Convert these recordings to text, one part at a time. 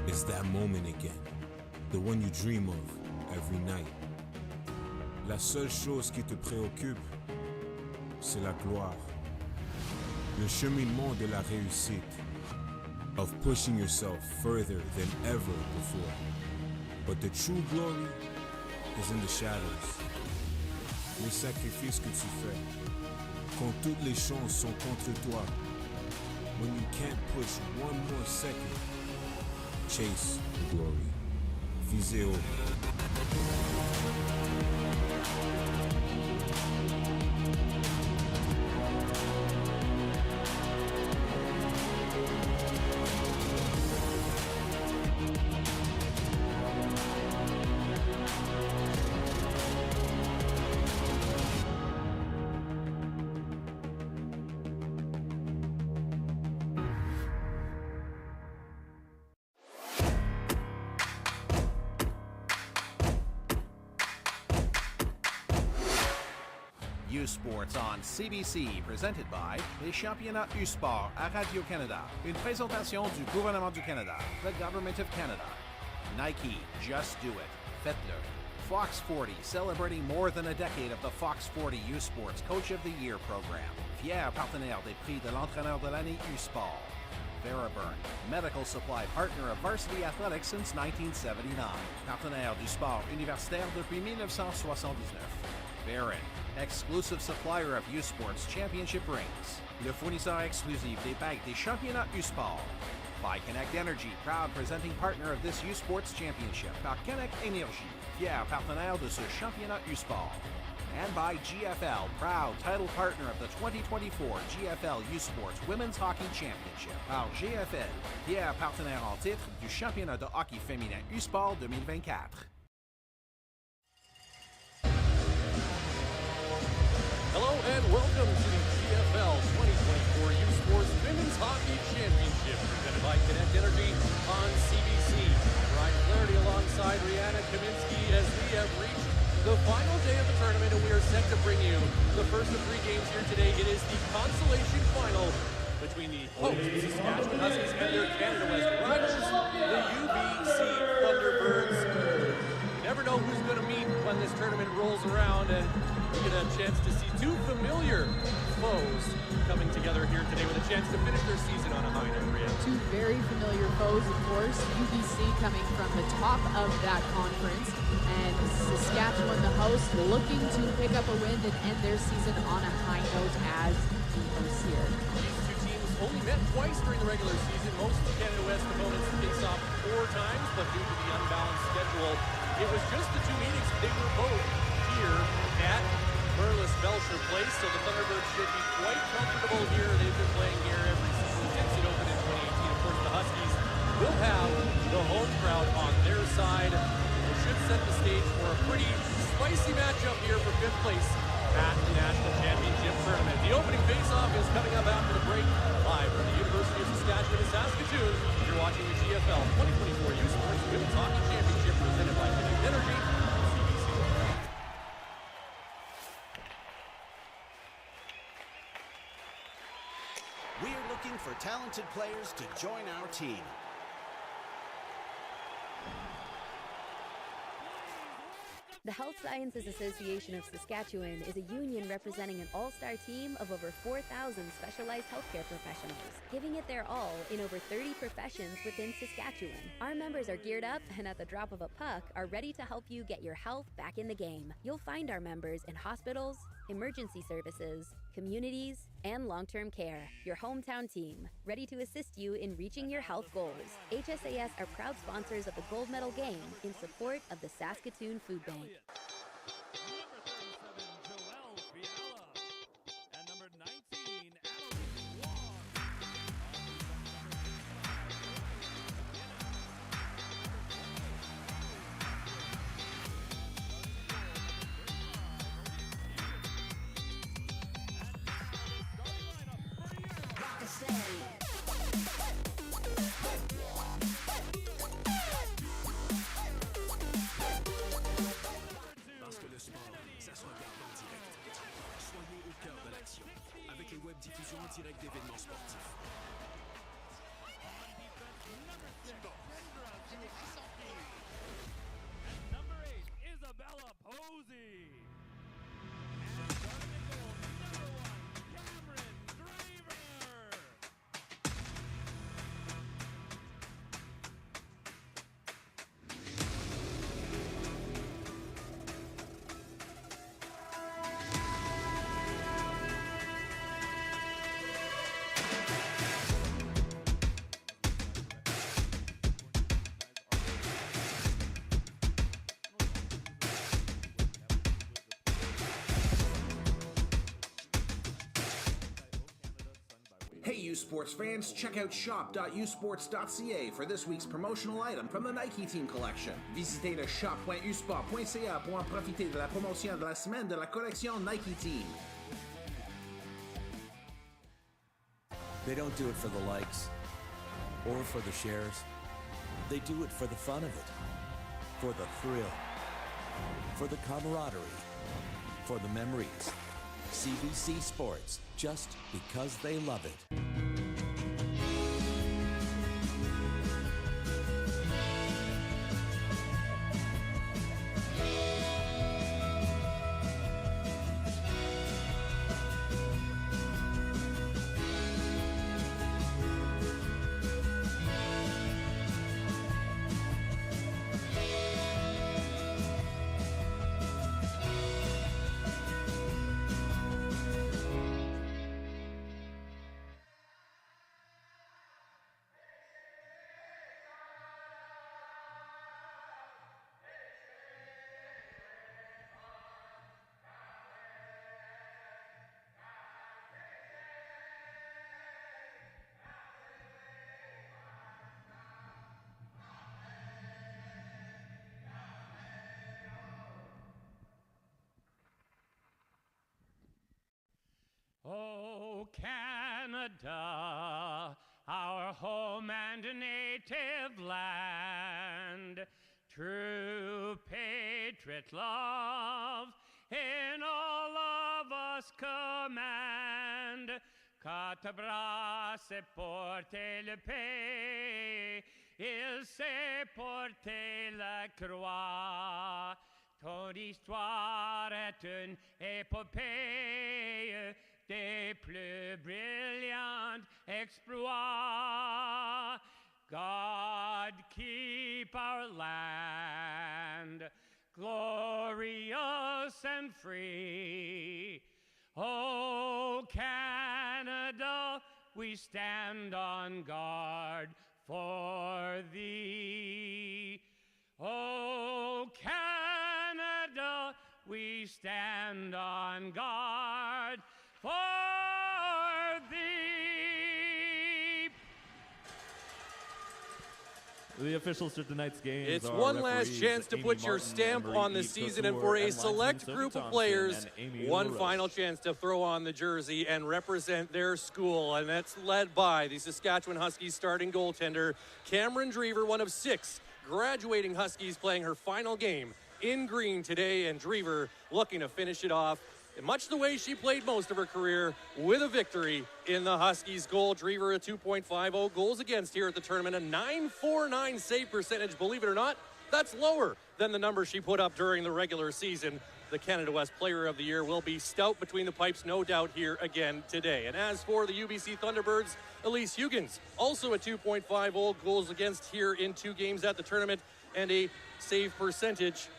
It's that moment again, the one you dream of every night. La seule chose qui te préoccupe, c'est la gloire. Le cheminement de la réussite, of pushing yourself further than ever before. But the true glory is in the shadows. Les sacrifices que tu fais, quand toutes les chances sont contre toi. When you can't push one more second, chase the glory. Physicality. U-Sports on CBC, presented by les Championnats U-Sport à Radio-Canada. Une présentation du gouvernement du Canada, the Government of Canada. Nike, just do it. Faites-le. Fox 40, celebrating more than a decade of the Fox 40 U-Sports Coach of the Year program. Fier partenaire des prix de l'entraîneur de l'année U-Sport. Veriburn, medical supply partner of varsity athletics since 1979. Partenaire du sport universitaire depuis 1979. Barron, exclusive supplier of U-Sports Championship rings. Le fournisseur exclusif des bagues des championnats U-Sport. By Connect Energy, proud presenting partner of this U-Sports Championship. Par Connect Énergie, fier partenaire de ce championnat U-Sport. And by GFL, proud title partner of the 2024 GFL U-Sports Women's Hockey Championship. Par GFL, fier partenaire en titre du championnat de hockey féminin U-Sport 2024. Hello and welcome to the GFL 2024 U-Sports Women's Hockey Championship, presented by Connect Energy on CBC. Brian Flaherty alongside Rihanna Kaminsky as we have reached the final day of the tournament, and we are set to bring you the first of three games here today. It is the Consolation final between the hosts, the Saskatchewan Huskies, and their Canada West rivals, the UBC Thunderbirds. You never know who's going to meet when this tournament rolls around, and we get a chance to see two familiar foes coming together here today with a chance to finish their season on a high note. Two very familiar foes, of course. UBC coming from the top of that conference, and Saskatchewan, the host, looking to pick up a win and end their season on a high note as the hosts here. These two teams only met twice during the regular season. Most Canada West opponents face off 4 times, but due to the unbalanced schedule, it was just the 2 meetings. They were both here at Merlis Belsher Place, so the Thunderbirds should be quite comfortable here. They've been playing here every season since it opened in 2018. Of course, the Huskies will have the home crowd on their side. It should set the stage for a pretty spicy matchup here for 5th place at the National Championship Tournament. The opening face-off is coming up after the break, live from the University of Saskatchewan in Saskatoon. You're watching the GFL 2024 U-Sports Women's Hockey Championship presented by Connect Energy. We're looking for talented players to join our team. The Health Sciences Association of Saskatchewan is a union representing an all-star team of over 4,000 specialized healthcare professionals, giving it their all in over 30 professions within Saskatchewan. Our members are geared up and at the drop of a puck are ready to help you get your health back in the game. You'll find our members in hospitals, emergency services, communities, and long-term care. Your hometown team, ready to assist you in reaching your health goals. HSAS are proud sponsors of the gold medal game in support of the Saskatoon Food Bank. Parce que le sport, ça se regarde en direct. Soyez au cœur de l'action avec les web-diffusions en direct d'événements sportifs. Hey you sports fans, check out shop.usports.ca for this week's promotional item from the Nike Team Collection. Visitez le shop.usport.ca pour en profiter de la promotion de la semaine de la collection Nike Team. They don't do it for the likes or for the shares. They do it for the fun of it, for the thrill, for the camaraderie, for the memories. CBC Sports, just because they love it. Oh, Canada, our home and native land, true patriot love in all of us command. Quatre bras, c'est porter le pays, il sait porter la croix. Ton histoire est une épopée des plus brillants exploits. God keep our land glorious and free. Oh, Canada, we stand on guard for thee. Oh, Canada, we stand on guard for thee. The officials for tonight's game. It's one last chance to put your stamp on the season, and for a select group of players, one final chance to throw on the jersey and represent their school, and that's led by the Saskatchewan Huskies starting goaltender Cameron Drever, one of 6 graduating Huskies playing her final game in green today, and Drever looking to finish it off in much the way she played most of her career, with a victory in the Huskies goal. Drever a 2.50 goals against here at the tournament, a .949 save percentage. Believe it or not, that's lower than the number she put up during the regular season. The Canada West Player of the Year will be stout between the pipes, no doubt, here again today. And as for the UBC Thunderbirds, Elise Huggins, also a 2.50 goals against here in 2 games at the tournament, and a save percentage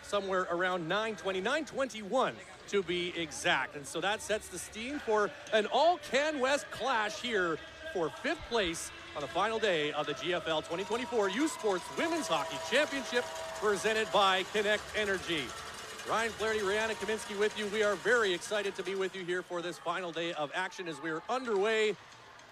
somewhere around .920, .921 to be exact. And so that sets the steam for an all-Can West clash here for 5th place on the final day of the GFL 2024 U Sports Women's Hockey Championship, presented by Connect Energy. Ryan Flaherty, Rihanna Kaminsky with you. We are very excited to be with you here for this final day of action as we are underway.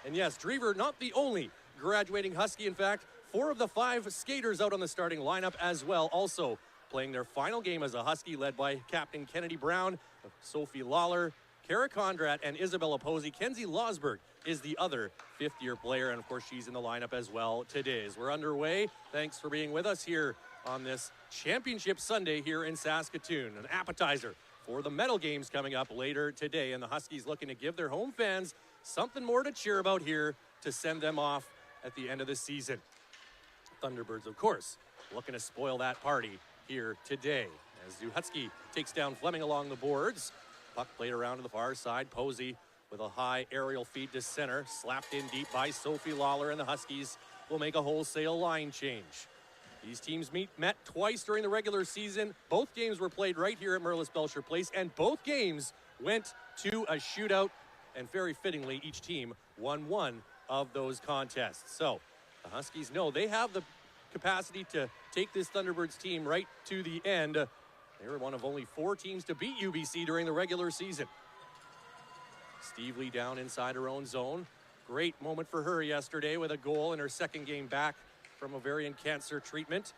And yes, Drever, not the only graduating Husky. In fact, 4 of the 5 skaters out on the starting lineup as well, also playing their final game as a Husky, led by Captain Kennedy Brown, Sophie Lawler, Kara Condrat, and Isabella Posey. Kenzie Losberg is the other 5th-year player, and of course she's in the lineup as well today. As we're underway, thanks for being with us here on this Championship Sunday here in Saskatoon. An appetizer for the medal games coming up later today, and the Huskies looking to give their home fans something more to cheer about here to send them off at the end of the season. Thunderbirds, of course, looking to spoil that party here today as Zuhutski takes down Fleming along the boards. Puck played around to the far side. Posey with a high aerial feed to center, slapped in deep by Sophie Lawler, and the Huskies will make a wholesale line change. These teams met twice during the regular season. Both games were played right here at Merlis Belsher Place, and both games went to a shootout, and very fittingly, each team won one of those contests. So the Huskies know they have the capacity to take this Thunderbirds team right to the end. They were one of only 4 teams to beat UBC during the regular season. Steve Lee down inside her own zone. Great moment for her yesterday with a goal in her second game back from ovarian cancer treatment.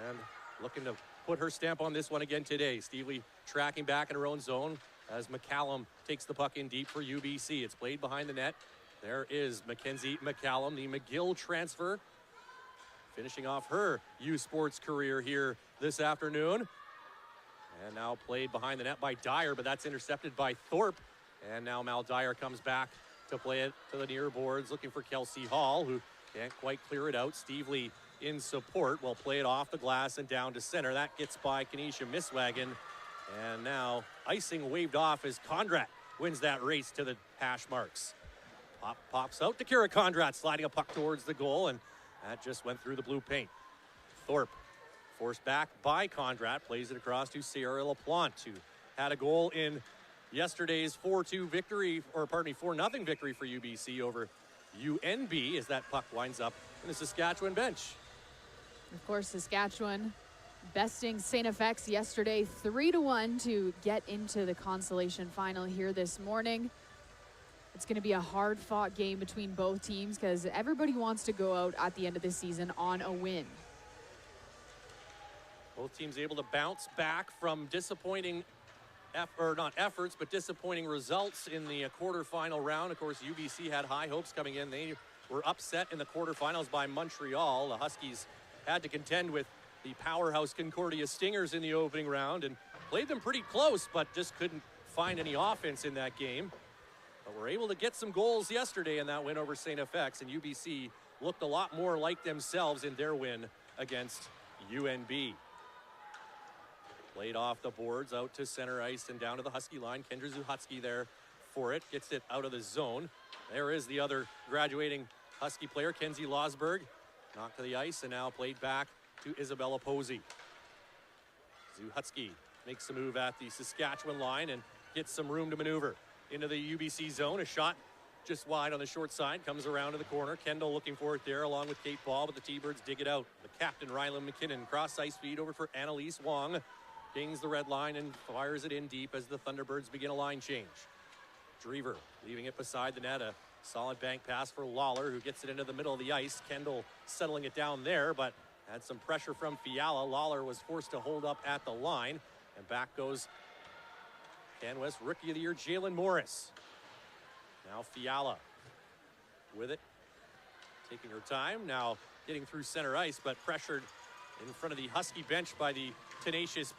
And looking to put her stamp on this one again today. Stevely tracking back in her own zone as McCallum takes the puck in deep for UBC. It's played behind the net. There is Mackenzie McCallum, the McGill transfer, finishing off her U Sports career here this afternoon. And now played behind the net by Dyer, but that's intercepted by Thorpe. And now Mal Dyer comes back to play it to the near boards, looking for Kelsey Hall, who can't quite clear it out. Stevely in support will play it off the glass and down to center. That gets by Kenesha Misswagen. And now icing waved off as Kondrat wins that race to the hash marks. Pops out to Kira Kondrat, sliding a puck towards the goal, and that just went through the blue paint. Thorpe forced back by Kondrat, plays it across to Sierra LaPlante, who had a goal in yesterday's 4-2 victory, or pardon me, 4-0 victory for UBC over UNB, as that puck winds up in the Saskatchewan bench. Of course, Saskatchewan besting St. FX yesterday 3-1 to get into the Consolation final here this morning. It's going to be a hard-fought game between both teams because everybody wants to go out at the end of the season on a win. Both teams able to bounce back from disappointing disappointing results in the quarterfinal round. Of course, UBC had high hopes coming in. They were upset in the quarterfinals by Montreal. The Huskies had to contend with the powerhouse Concordia Stingers in the opening round and played them pretty close, but just couldn't find any offense in that game. But were able to get some goals yesterday in that win over St. FX, and UBC looked a lot more like themselves in their win against UNB. Played off the boards out to center ice and down to the Husky line. Kendra Zuhutski there for it. Gets it out of the zone. There is the other graduating Husky player, Kenzie Losberg. Knocked to the ice and now played back to Isabella Posey. Zuhutski makes a move at the Saskatchewan line and gets some room to maneuver into the UBC zone. A shot just wide on the short side. Comes around to the corner. Kendall looking for it there along with Kate Ball, but the T-Birds dig it out. The captain, Rylan McKinnon, cross ice feed over for Annalise Wong. Gains the red line and fires it in deep as the Thunderbirds begin a line change. Drever leaving it beside the net. A solid bank pass for Lawler, who gets it into the middle of the ice. Kendall settling it down there, but had some pressure from Fiala. Lawler was forced to hold up at the line, and back goes CanWest Rookie of the Year, Jalen Morris. Now Fiala with it, taking her time. Now getting through center ice, but pressured in front of the Husky bench by the tenacious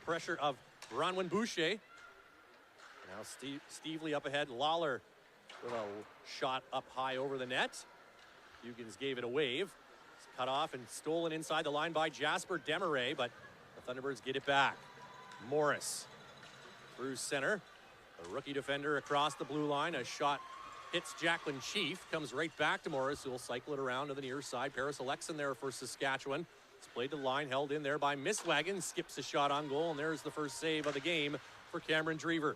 pressure of Bronwyn Boucher. Now Stevely up ahead. Lawler with a shot up high over the net. Hugans gave it a wave. It's cut off and stolen inside the line by Jasper Demaray, but the Thunderbirds get it back. Morris through center. A rookie defender across the blue line. A shot hits Jacqueline Chief. Comes right back to Morris, who will cycle it around to the near side. Paris Alexon there for Saskatchewan. It's played to the line, held in there by Misswagen. Skips a shot on goal, and there's the first save of the game for Cameron Drever.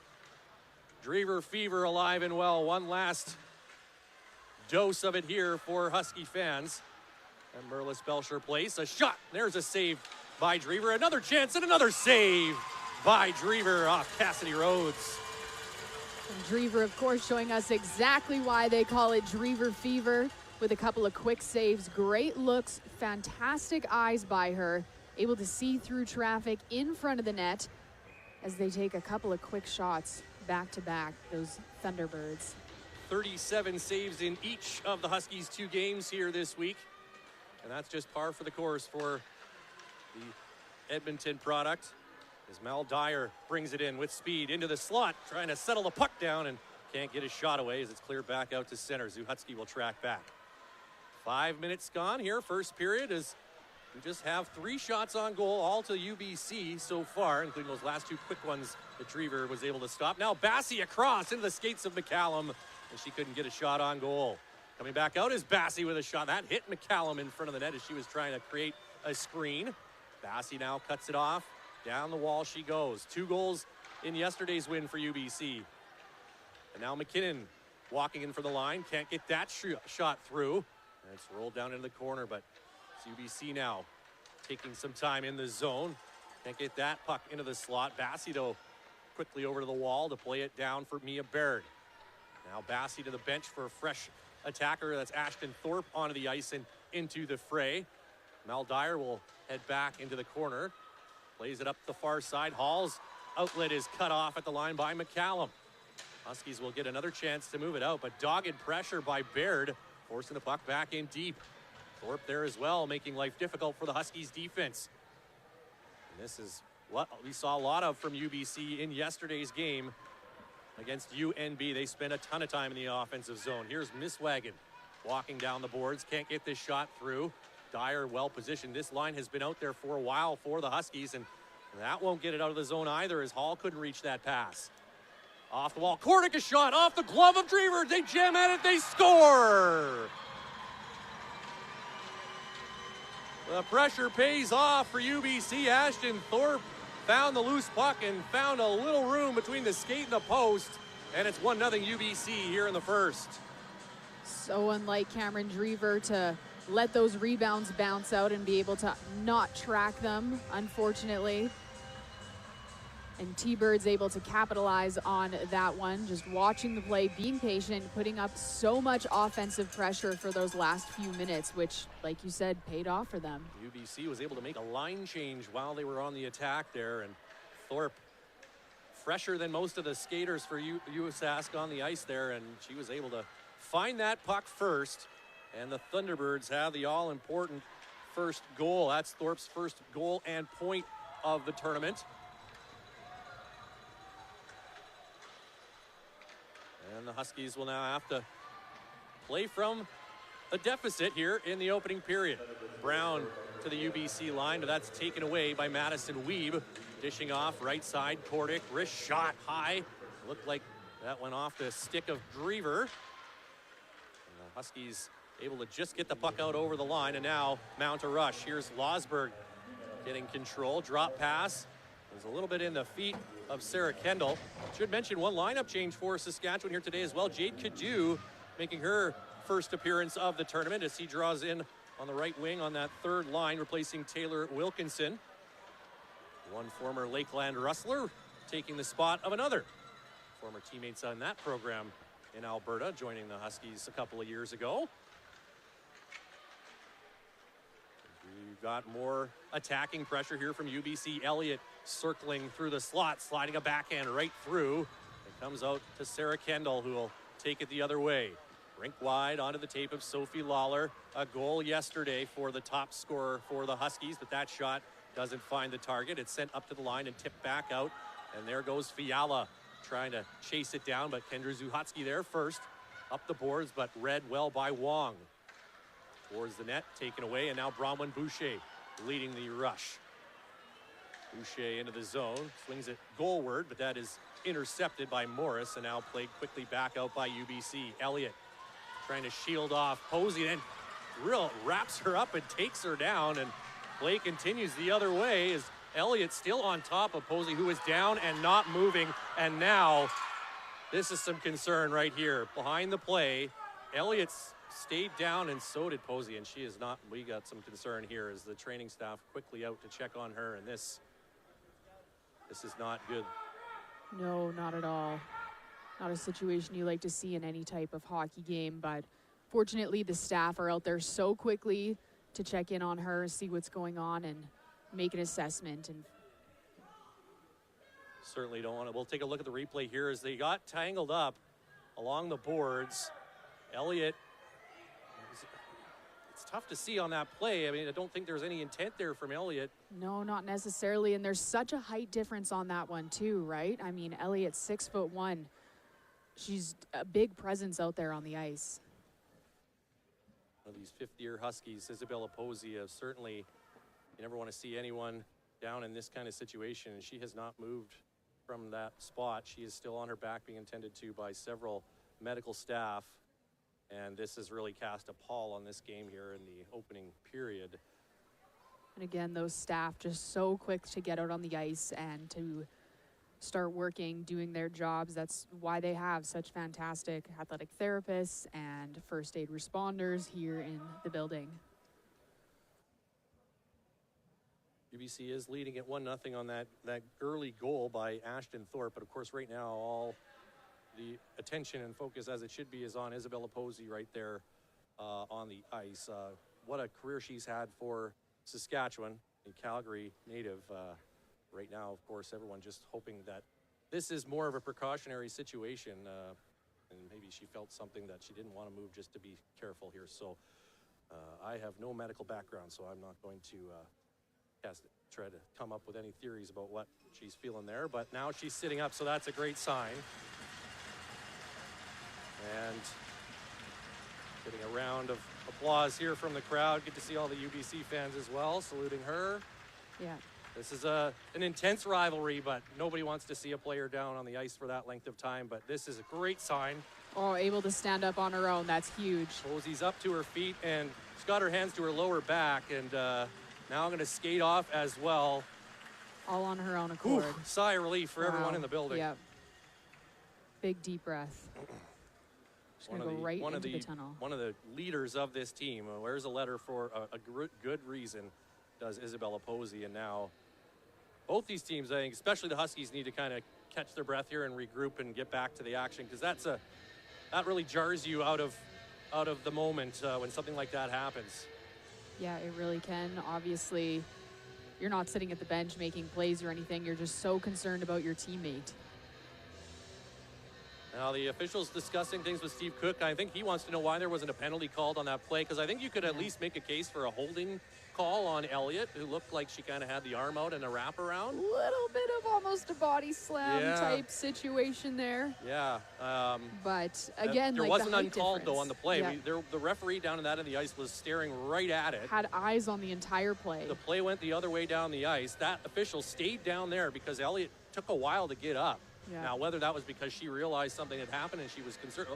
Drever fever alive and well. One last dose of it here for Husky fans. And Merlis Belsher Place. A shot. There's a save by Drever. Another chance and another save by Drever off Cassidy Rhodes. And Drever, of course, showing us exactly why they call it Drever fever, with a couple of quick saves. Great looks, fantastic eyes by her, able to see through traffic in front of the net as they take a couple of quick shots back to back, those Thunderbirds. 37 saves in each of the Huskies' 2 games here this week, and that's just par for the course for the Edmonton product. As Mal Dyer brings it in with speed into the slot, trying to settle the puck down and can't get his shot away as it's cleared back out to center. Zuhutski will track back. 5 minutes gone here, first period, as we just have 3 shots on goal, all to UBC so far, including those last 2 quick ones that Drever was able to stop. Now Bassey across into the skates of McCallum, and she couldn't get a shot on goal. Coming back out is Bassey with a shot. That hit McCallum in front of the net as she was trying to create a screen. Bassey now cuts it off. Down the wall she goes. 2 goals in yesterday's win for UBC. And now McKinnon walking in for the line. Can't get that shot through. And it's rolled down into the corner, but it's UBC now taking some time in the zone. Can't get that puck into the slot. Bassey, though, quickly over to the wall to play it down for Mia Baird. Now Bassey to the bench for a fresh attacker. That's Ashton Thorpe onto the ice and into the fray. Mal Dyer will head back into the corner. Plays it up the far side. Hall's outlet is cut off at the line by McCallum. Huskies will get another chance to move it out, but dogged pressure by Baird, forcing the puck back in deep. Thorpe there as well, making life difficult for the Huskies defense. And this is what we saw a lot of from UBC in yesterday's game against UNB. They spent a ton of time in the offensive zone. Here's Misswagon walking down the boards, can't get this shot through. Dyer well positioned. This line has been out there for a while for the Huskies, and that won't get it out of the zone either, as Hall couldn't reach that pass. Off the wall, Kordic a shot off the glove of Drever. They jam at it, they score! The pressure pays off for UBC. Ashton Thorpe found the loose puck and found a little room between the skate and the post, and it's 1-0 UBC here in the first. So unlike Cameron Drever to let those rebounds bounce out and be able to not track them, unfortunately. And T-Bird's able to capitalize on that one, just watching the play, being patient, putting up so much offensive pressure for those last few minutes, which, like you said, paid off for them. UBC was able to make a line change while they were on the attack there, and Thorpe fresher than most of the skaters for USask on the ice there, and she was able to find that puck first, and the Thunderbirds have the all-important first goal. That's Thorpe's first goal and point of the tournament. And the Huskies will now have to play from a deficit here in the opening period. Brown to the UBC line, but that's taken away by Madison Weeb. Dishing off right side, Kordic, wrist shot high. Looked like that went off the stick of Drever. And the Huskies able to just get the puck out over the line, and now mount a rush. Here's Losberg getting control, drop pass. There's a little bit in the feet of Sarah Kendall. Should mention one lineup change for Saskatchewan here today as well. Jade Cadieux making her first appearance of the tournament as he draws in on the right wing on that third line, replacing Taylor Wilkinson. One former Lakeland Rustler taking the spot of another former teammates on that program in Alberta, joining the Huskies a couple of years ago. We've got more attacking pressure here from UBC. Elliott circling through the slot, sliding a backhand right through. It comes out to Sarah Kendall, who will take it the other way. Rink wide onto the tape of Sophie Lawler. A goal yesterday for the top scorer for the Huskies, but that shot doesn't find the target. It's sent up to the line and tipped back out. And there goes Fiala trying to chase it down, but Kendra Zuhatsky there first. Up the boards, but read well by Wong. Towards the net, taken away, and now Bronwyn Boucher leading the rush. Boucher into the zone, swings it goalward, but that is intercepted by Morris, and now played quickly back out by UBC. Elliott trying to shield off Posey, and real wraps her up and takes her down, and play continues the other way as Elliott still on top of Posey, who is down and not moving, and now this is some concern right here. Behind the play, Elliott's stayed down, and so did Posey, and she is not. We got some concern here as the training staff quickly out to check on her, and this is not good. No, not at all. Not a situation you like to see in any type of hockey game, but fortunately the staff are out there so quickly to check in on her, see what's going on, and make an assessment. And certainly don't want to. We'll take a look at the replay here as they got tangled up along the boards. Elliott, it's tough to see on that play. I mean, I don't think there's any intent there from Elliott. no, not necessarily. And there's such a height difference on that one too, right? I mean, Elliott's 6'1". She's a big presence out there on the ice. One of these fifth-year Huskies, Isabella Posey, certainly you never want to see anyone down in this kind of situation, and she has not moved from that spot. She is still on her back, being attended to by several medical staff, and this has really cast a pall on this game here in the opening period. And again, those staff just so quick to get out on the ice and to start working, doing their jobs. That's why they have such fantastic athletic therapists and first aid responders here in the building. UBC is leading at 1-0 on that early goal by Ashton Thorpe, but of course right now all the attention and focus, as it should be, is on Isabella Posey right there on the ice. What a career she's had for Saskatchewan, a Calgary native. Right now, of course, everyone just hoping that this is more of a precautionary situation, and maybe she felt something that she didn't want to move just to be careful here. So I have no medical background, so I'm not going to try to come up with any theories about what she's feeling there. But now she's sitting up, so that's a great sign. And getting a round of applause here from the crowd. Good to see all the UBC fans as well, saluting her. Yeah. This is an intense rivalry, but nobody wants to see a player down on the ice for that length of time. But this is a great sign. Oh, able to stand up on her own. That's huge. Posey's up to her feet, and she's got her hands to her lower back, and now going to skate off as well. All on her own accord. Ooh, sigh of relief for everyone in the building. Yep. Big deep breath. She's going to go right into the tunnel. One of the leaders of this team. Where's a letter for a good reason, does Isabella Posey. And now both these teams, I think, especially the Huskies, need to kind of catch their breath here and regroup and get back to the action, because that really jars you out of the moment when something like that happens. Yeah, it really can. Obviously, you're not sitting at the bench making plays or anything. You're just so concerned about your teammate. Now the officials discussing things with Steve Cook. I think he wants to know why there wasn't a penalty called on that play, because I think you could at least make a case for a holding call on Elliott, who looked like she kind of had the arm out and a wraparound. Little bit of almost a body slam type situation there. Yeah. But again, there wasn't uncalled though on the play. Yeah. The referee down in that end of the ice was staring right at it. Had eyes on the entire play. The play went the other way down the ice. That official stayed down there because Elliott took a while to get up. Yeah. Now, whether that was because she realized something had happened and she was concerned,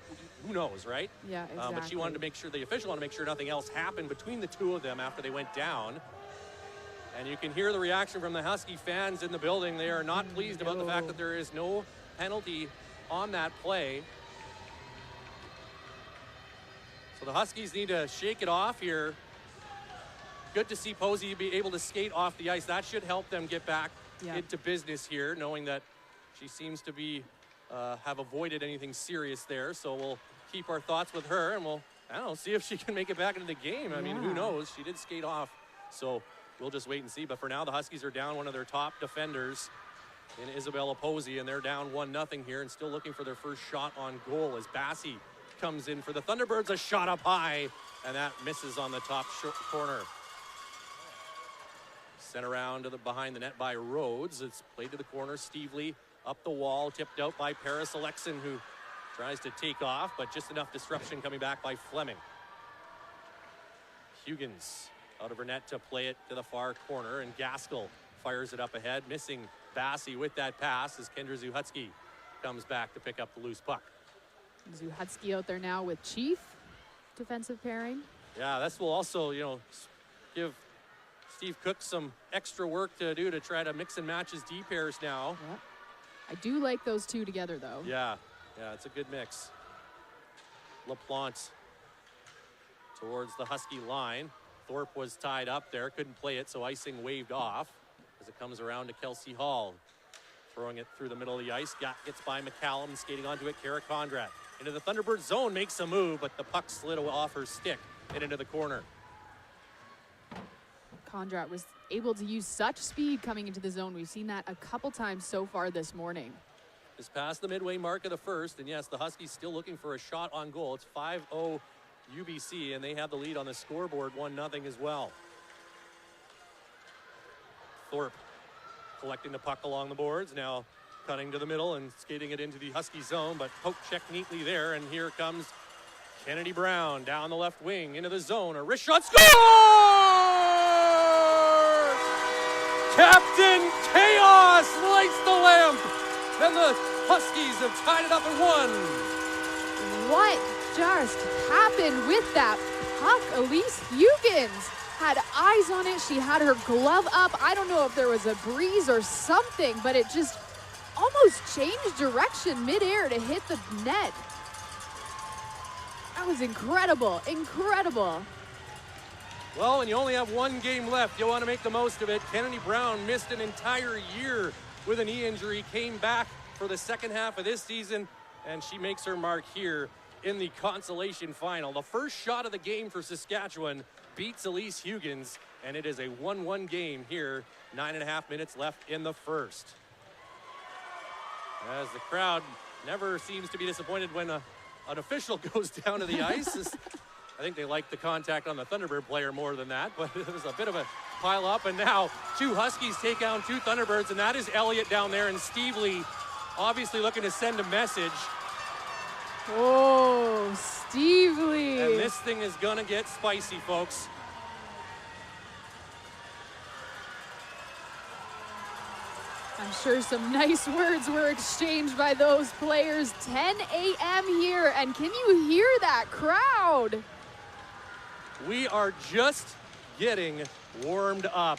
who knows, right? Yeah, exactly. But she wanted to make sure, the official wanted to make sure nothing else happened between the two of them after they went down. And you can hear the reaction from the Husky fans in the building. They are not pleased about the fact that there is no penalty on that play. So the Huskies need to shake it off here. Good to see Posey be able to skate off the ice. That should help them get back into business here, knowing that she seems to be have avoided anything serious there. So we'll keep our thoughts with her, and we'll, see if she can make it back into the game. I mean, who knows? She did skate off, so we'll just wait and see. But for now, the Huskies are down one of their top defenders in Isabella Posey, and they're down 1-0 here and still looking for their first shot on goal as Bassey comes in for the Thunderbirds. A shot up high, and that misses on the top corner. Sent around to the behind the net by Rhodes. It's played to the corner. Stevely up the wall, tipped out by Paris Alexin, who tries to take off, but just enough disruption coming back by Fleming. Huggins out of her net to play it to the far corner, and Gaskell fires it up ahead, missing Bassey with that pass as Kendra Zuhutski comes back to pick up the loose puck. Zuhutski out there now with Chief, defensive pairing. Yeah, this will also, give Steve Cook some extra work to do to try to mix and match his D pairs now. Yep. I do like those two together, though. Yeah, it's a good mix. LaPlante towards the Husky line. Thorpe was tied up there, couldn't play it, so icing waved off as it comes around to Kelsey Hall. Throwing it through the middle of the ice, gets by McCallum, skating onto it, Kara Conrad. Into the Thunderbird zone, makes a move, but the puck slid off her stick and into the corner. Conrad was able to use such speed coming into the zone. We've seen that a couple times so far this morning. It's past the midway mark of the first, and yes, the Huskies still looking for a shot on goal. It's 5-0 UBC, and they have the lead on the scoreboard, 1-0 as well. Thorpe collecting the puck along the boards, now cutting to the middle and skating it into the Husky zone, but poke checked neatly there, and here comes Kennedy Brown down the left wing into the zone. A wrist shot, score! Captain Chaos lights the lamp, and the Huskies have tied it up at 1. What just happened with that puck? Elise Huggins had eyes on it. She had her glove up. I don't know if there was a breeze or something, but it just almost changed direction midair to hit the net. That was incredible, incredible. Well, when you only have one game left, you want to make the most of it. Kennedy Brown missed an entire year with a knee injury, came back for the second half of this season, and she makes her mark here in the consolation final. The first shot of the game for Saskatchewan beats Elise Huggins, and it is a 1-1 game here. 9.5 minutes left in the first. As the crowd never seems to be disappointed when an official goes down to the ice. I think they like the contact on the Thunderbird player more than that, but it was a bit of a pile up. And now 2 Huskies take down 2 Thunderbirds, and that is Elliott down there, and Steve Lee obviously looking to send a message. Oh, Steve Lee. And this thing is gonna get spicy, folks. I'm sure some nice words were exchanged by those players. 10 a.m. here, and can you hear that crowd? We are just getting warmed up.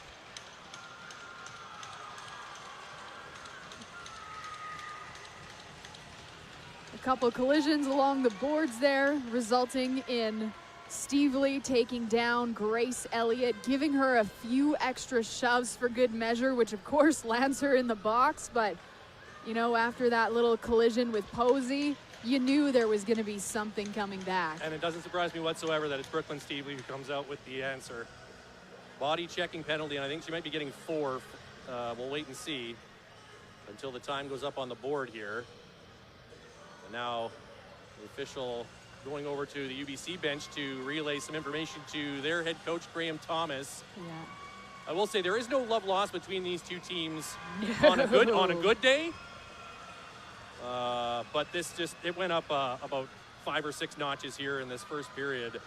A couple collisions along the boards there, resulting in Steve Lee taking down Grace Elliott, giving her a few extra shoves for good measure, which of course lands her in the box. But, you know, after that little collision with Posey, you knew there was going to be something coming back. And it doesn't surprise me whatsoever that it's Brooklyn Steve Lee who comes out with the answer. Body checking penalty, and I think she might be getting 4. We'll wait and see until the time goes up on the board here. And now the official going over to the UBC bench to relay some information to their head coach, Graham Thomas. Yeah. I will say there is no love lost between these two teams on a good day. But it went up about 5 or 6 notches here in this first period.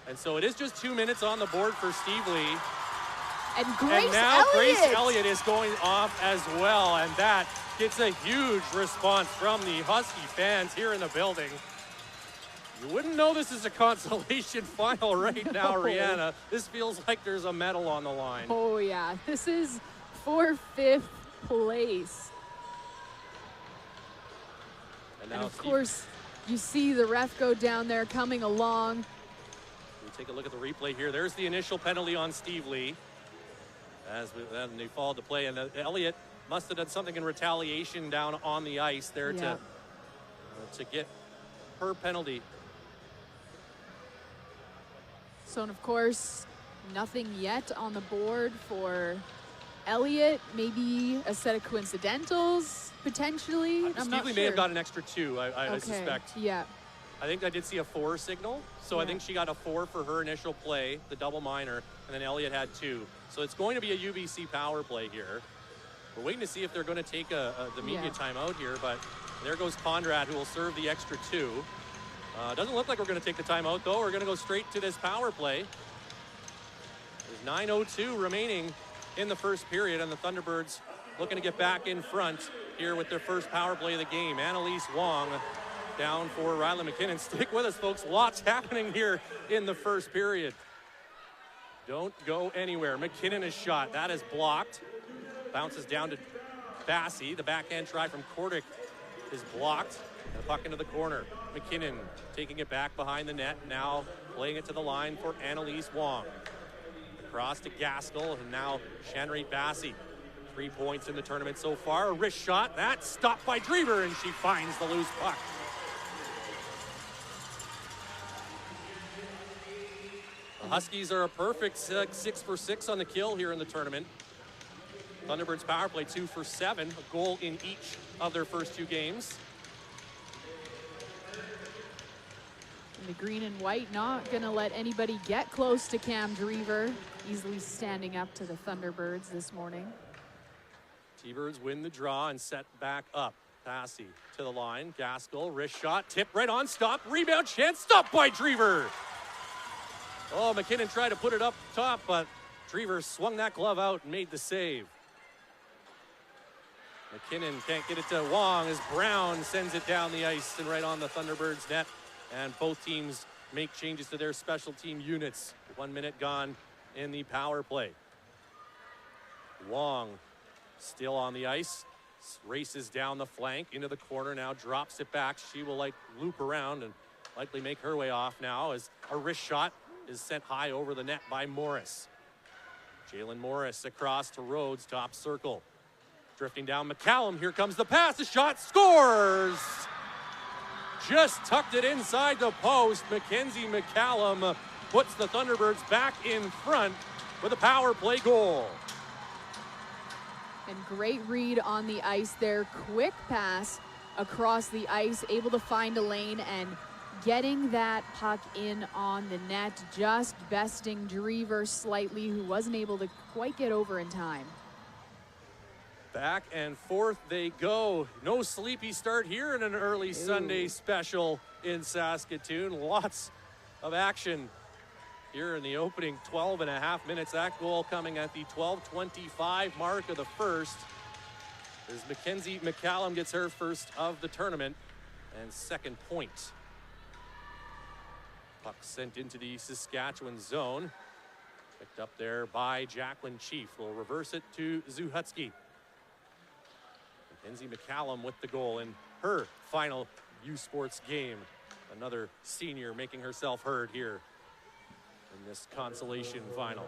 And so it is just 2 minutes on the board for Steve Lee. And Grace Elliott is going off as well, and that gets a huge response from the Husky fans here in the building. You wouldn't know this is a consolation final right now, Rihanna. This feels like there's a medal on the line. Oh yeah, this is for 5th place. And of course, you see the ref go down there coming along. We take a look at the replay here. There's the initial penalty on Steve Lee. Then they followed the play, and Elliott must have done something in retaliation down on the ice there to get her penalty. So, and of course, nothing yet on the board for Elliott. Maybe a set of coincidentals, potentially. I'm not sure. May have got an extra 2, I suspect. Yeah. I think I did see a 4 signal. So I think she got a 4 for her initial play, the double minor, and then Elliott had 2. So it's going to be a UBC power play here. We're waiting to see if they're going to take the media timeout here, but there goes Conrad, who will serve the extra 2. Doesn't look like we're going to take the timeout, though. We're going to go straight to this power play. There's 9:02 remaining in the first period, and the Thunderbirds looking to get back in front here with their first power play of the game. Annalise Wong down for Riley McKinnon. Stick with us, folks. Lots happening here in the first period. Don't go anywhere. McKinnon is shot. That is blocked. Bounces down to Bassey. The backhand try from Kordick is blocked. And the puck into the corner. McKinnon taking it back behind the net. Now playing it to the line for Annalise Wong. Across to Gaskell, and now Shanry Bassey. 3 points in the tournament so far. A wrist shot. That's stopped by Drever, and she finds the loose puck. The Huskies are a perfect 6 for 6 on the kill here in the tournament. Thunderbirds power play 2 for 7, a goal in each of their first 2 games. And the green and white not going to let anybody get close to Cam Drever. Easily standing up to the Thunderbirds this morning. T-Birds win the draw and set back up. Passy to the line. Gaskell, wrist shot, tip right on, stop, rebound chance, stopped by Drever. Oh, McKinnon tried to put it up top, but Drever swung that glove out and made the save. McKinnon can't get it to Wong as Brown sends it down the ice and right on the Thunderbirds net. And both teams make changes to their special team units. 1 minute gone in the power play. Wong still on the ice. Races down the flank into the corner now, drops it back. She will loop around and likely make her way off now as a wrist shot is sent high over the net by Morris. Jalen Morris across to Rhodes, top circle. Drifting down McCallum, here comes the pass, the shot, scores! just tucked it inside the post. Mackenzie McCallum puts the Thunderbirds back in front with a power play goal. And great read on the ice there. Quick pass across the ice, able to find a lane and getting that puck in on the net, just besting Drever slightly, who wasn't able to quite get over in time. Back and forth they go. No sleepy start here in an early Sunday special in Saskatoon. Lots of action here in the opening 12 and a half minutes. That goal coming at the 12:25 mark of the first, as Mackenzie McCallum gets her first of the tournament and second point. Puck sent into the Saskatchewan zone. Picked up there by Jacqueline Chief. Will reverse it to Zuhutsky. Mackenzie McCallum with the goal in her final U Sports game. Another senior making herself heard here in this consolation final.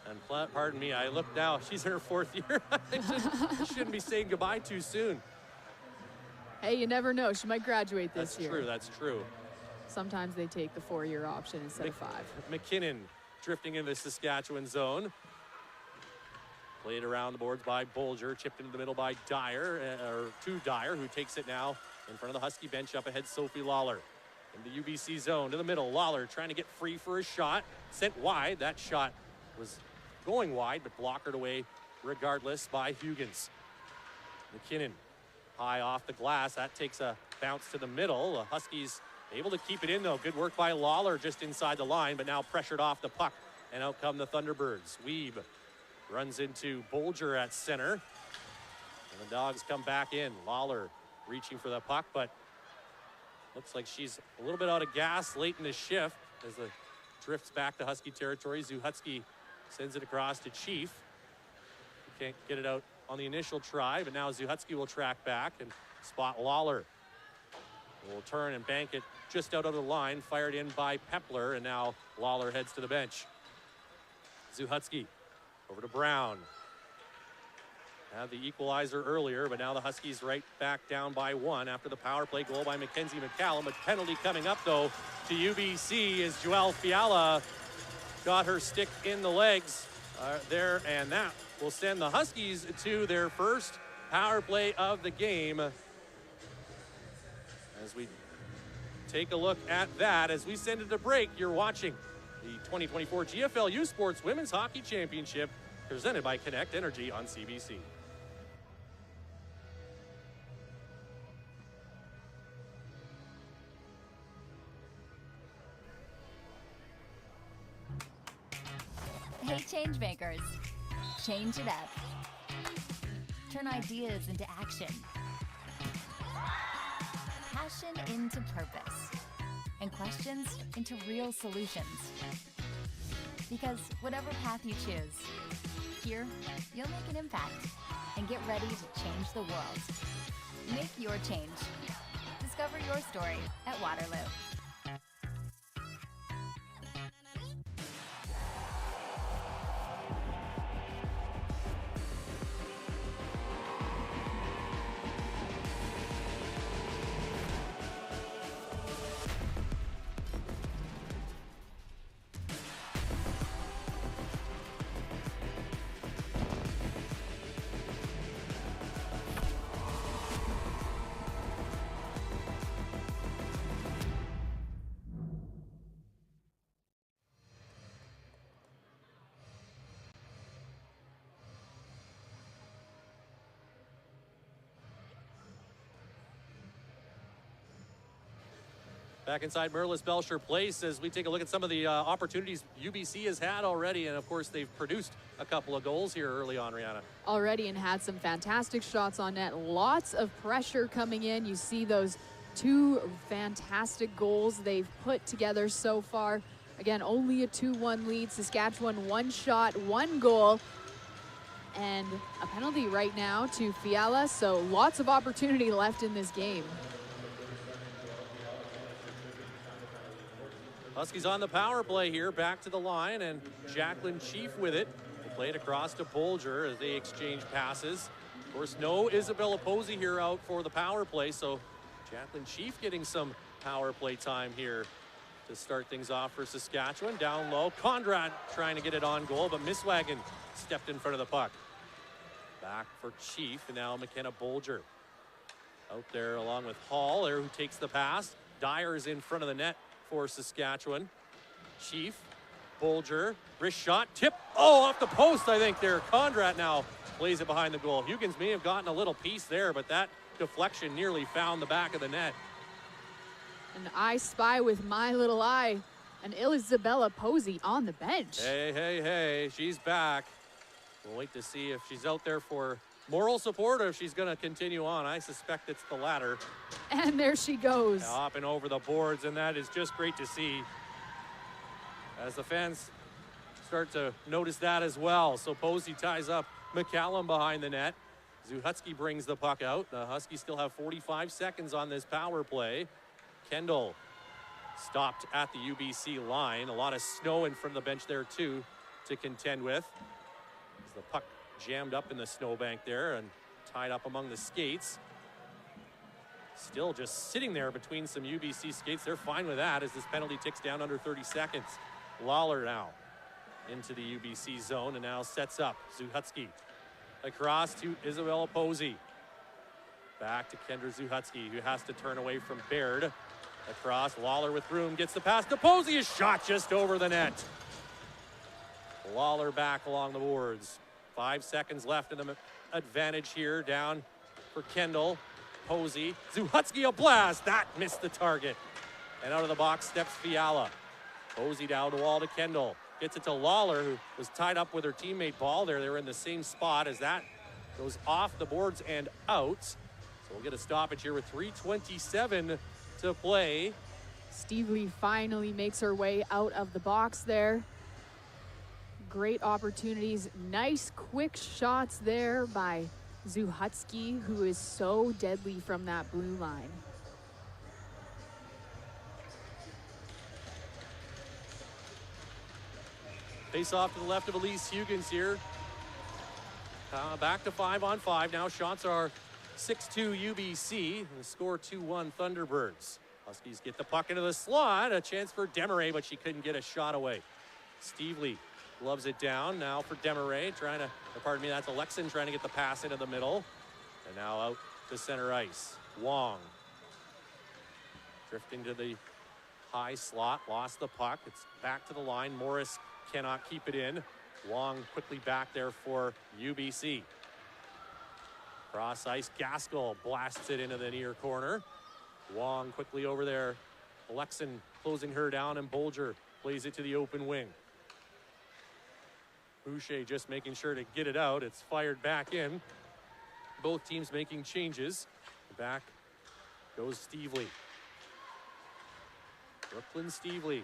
And pardon me, I look now, she's in her fourth year. I shouldn't be saying goodbye too soon. Hey, you never know. She might graduate this year. That's true. Sometimes they take the 4-year option instead of 5. McKinnon drifting into the Saskatchewan zone. Played around the boards by Belsher, chipped into the middle by Dyer, to Dyer, who takes it now in front of the Husky bench. Up ahead, Sophie Lawler. In the UBC zone to the middle. Lawler trying to get free for a shot. Sent wide. That shot was going wide, but blockered away regardless by Huggins. McKinnon high off the glass. That takes a bounce to the middle. The Huskies able to keep it in, though. Good work by Lawler just inside the line, but now pressured off the puck. And out come the Thunderbirds. Weeb runs into Belsher at center. And the Dogs come back in. Lawler reaching for the puck, but looks like she's a little bit out of gas late in the shift as the drifts back to Husky territory. Zuhutsky sends it across to Chief. He can't get it out on the initial try, but now Zuhutsky will track back and spot Lawler. Will turn and bank it just out of the line, fired in by Pepler, and now Lawler heads to the bench. Zuhutsky over to Brown. Had the equalizer earlier, but now the Huskies right back down by 1 after the power play goal by Mackenzie McCallum. A penalty coming up, though, to UBC as Joelle Fiala got her stick in the legs there, and that will send the Huskies to their first power play of the game. As we take a look at that, as we send it to break, you're watching the 2024 GFL U Sports Women's Hockey Championship presented by Connect Energy on CBC. Hey, change makers, change it up. Turn ideas into action. Passion into purpose. And questions into real solutions. Because whatever path you choose, here, you'll make an impact and get ready to change the world. Make your change. Discover your story at Waterloo. Back inside Merlis Belsher Place as we take a look at some of the opportunities UBC has had already. And, of course, they've produced a couple of goals here early on, Rihanna. Already, and had some fantastic shots on net. Lots of pressure coming in. You see those 2 fantastic goals they've put together so far. Again, only a 2-1 lead. Saskatchewan 1 shot, 1 goal. And a penalty right now to Fiala. So lots of opportunity left in this game. Huskies on the power play here, back to the line, and Jacqueline Chief with it. Will Played across to Belsher as they exchange passes. Of course, no Isabella Posey here out for the power play, so Jacqueline Chief getting some power play time here to start things off for Saskatchewan. Down low, Conrad trying to get it on goal, but Misswagen stepped in front of the puck. Back for Chief, and now McKenna Belsher out there along with Hall there, who takes the pass. Dyer is in front of the net for Saskatchewan. Chief, Belsher, wrist shot, tip, off the post, I think there. Conrad now plays it behind the goal. Huggins may have gotten a little piece there, but that deflection nearly found the back of the net. And I spy with my little eye an Isabella Posey on the bench. Hey, she's back. We'll wait to see if she's out there for moral support or if she's going to continue on. I suspect it's the latter. And there she goes. Hopping over the boards, and that is just great to see as the fans start to notice that as well. So Posey ties up McCallum behind the net. Zuchocki brings the puck out. The Huskies still have 45 seconds on this power play. Kendall stopped at the UBC line. A lot of snow in front of the bench there too to contend with. As the puck jammed up in the snowbank there and tied up among the skates. Still just sitting there between some UBC skates. They're fine with that as this penalty ticks down under 30 seconds. Lawler now into the UBC zone and now sets up Zuchocki. Across to Isabella Posey. Back to Kendra Zuchocki, who has to turn away from Baird. Across, Lawler with room, gets the pass to Posey, a shot just over the net. Lawler back along the boards. 5 seconds left in the advantage here, down for Kendall. Posey, Zuchocki, a blast, that missed the target. And out of the box steps Fiala. Posey down the wall to Kendall. Gets it to Lawler, who was tied up with her teammate Ball there. They were in the same spot as that goes off the boards and out. So we'll get a stoppage here with 3:27 to play. Stevely finally makes her way out of the box there. Great opportunities. Nice quick shots there by Zuchocki, who is so deadly from that blue line. Face off to the left of Elise Huggins here. Back to 5-on-5. Now shots are 6-2 UBC. The score 2-1 Thunderbirds. Huskies get the puck into the slot. A chance for Desmarais, but she couldn't get a shot away. Stevely loves it down. Now for Desmarais, that's Alexin trying to get the pass into the middle. And now out to center ice. Wong drifting to the high slot. Lost the puck. It's back to the line. Morris cannot keep it in. Wong quickly back there for UBC. Cross ice, Gaskell blasts it into the near corner. Wong quickly over there. Alexin closing her down, and Belsher plays it to the open wing. Boucher just making sure to get it out. It's fired back in. Both teams making changes. Back goes Stevely. Brooklyn Stevely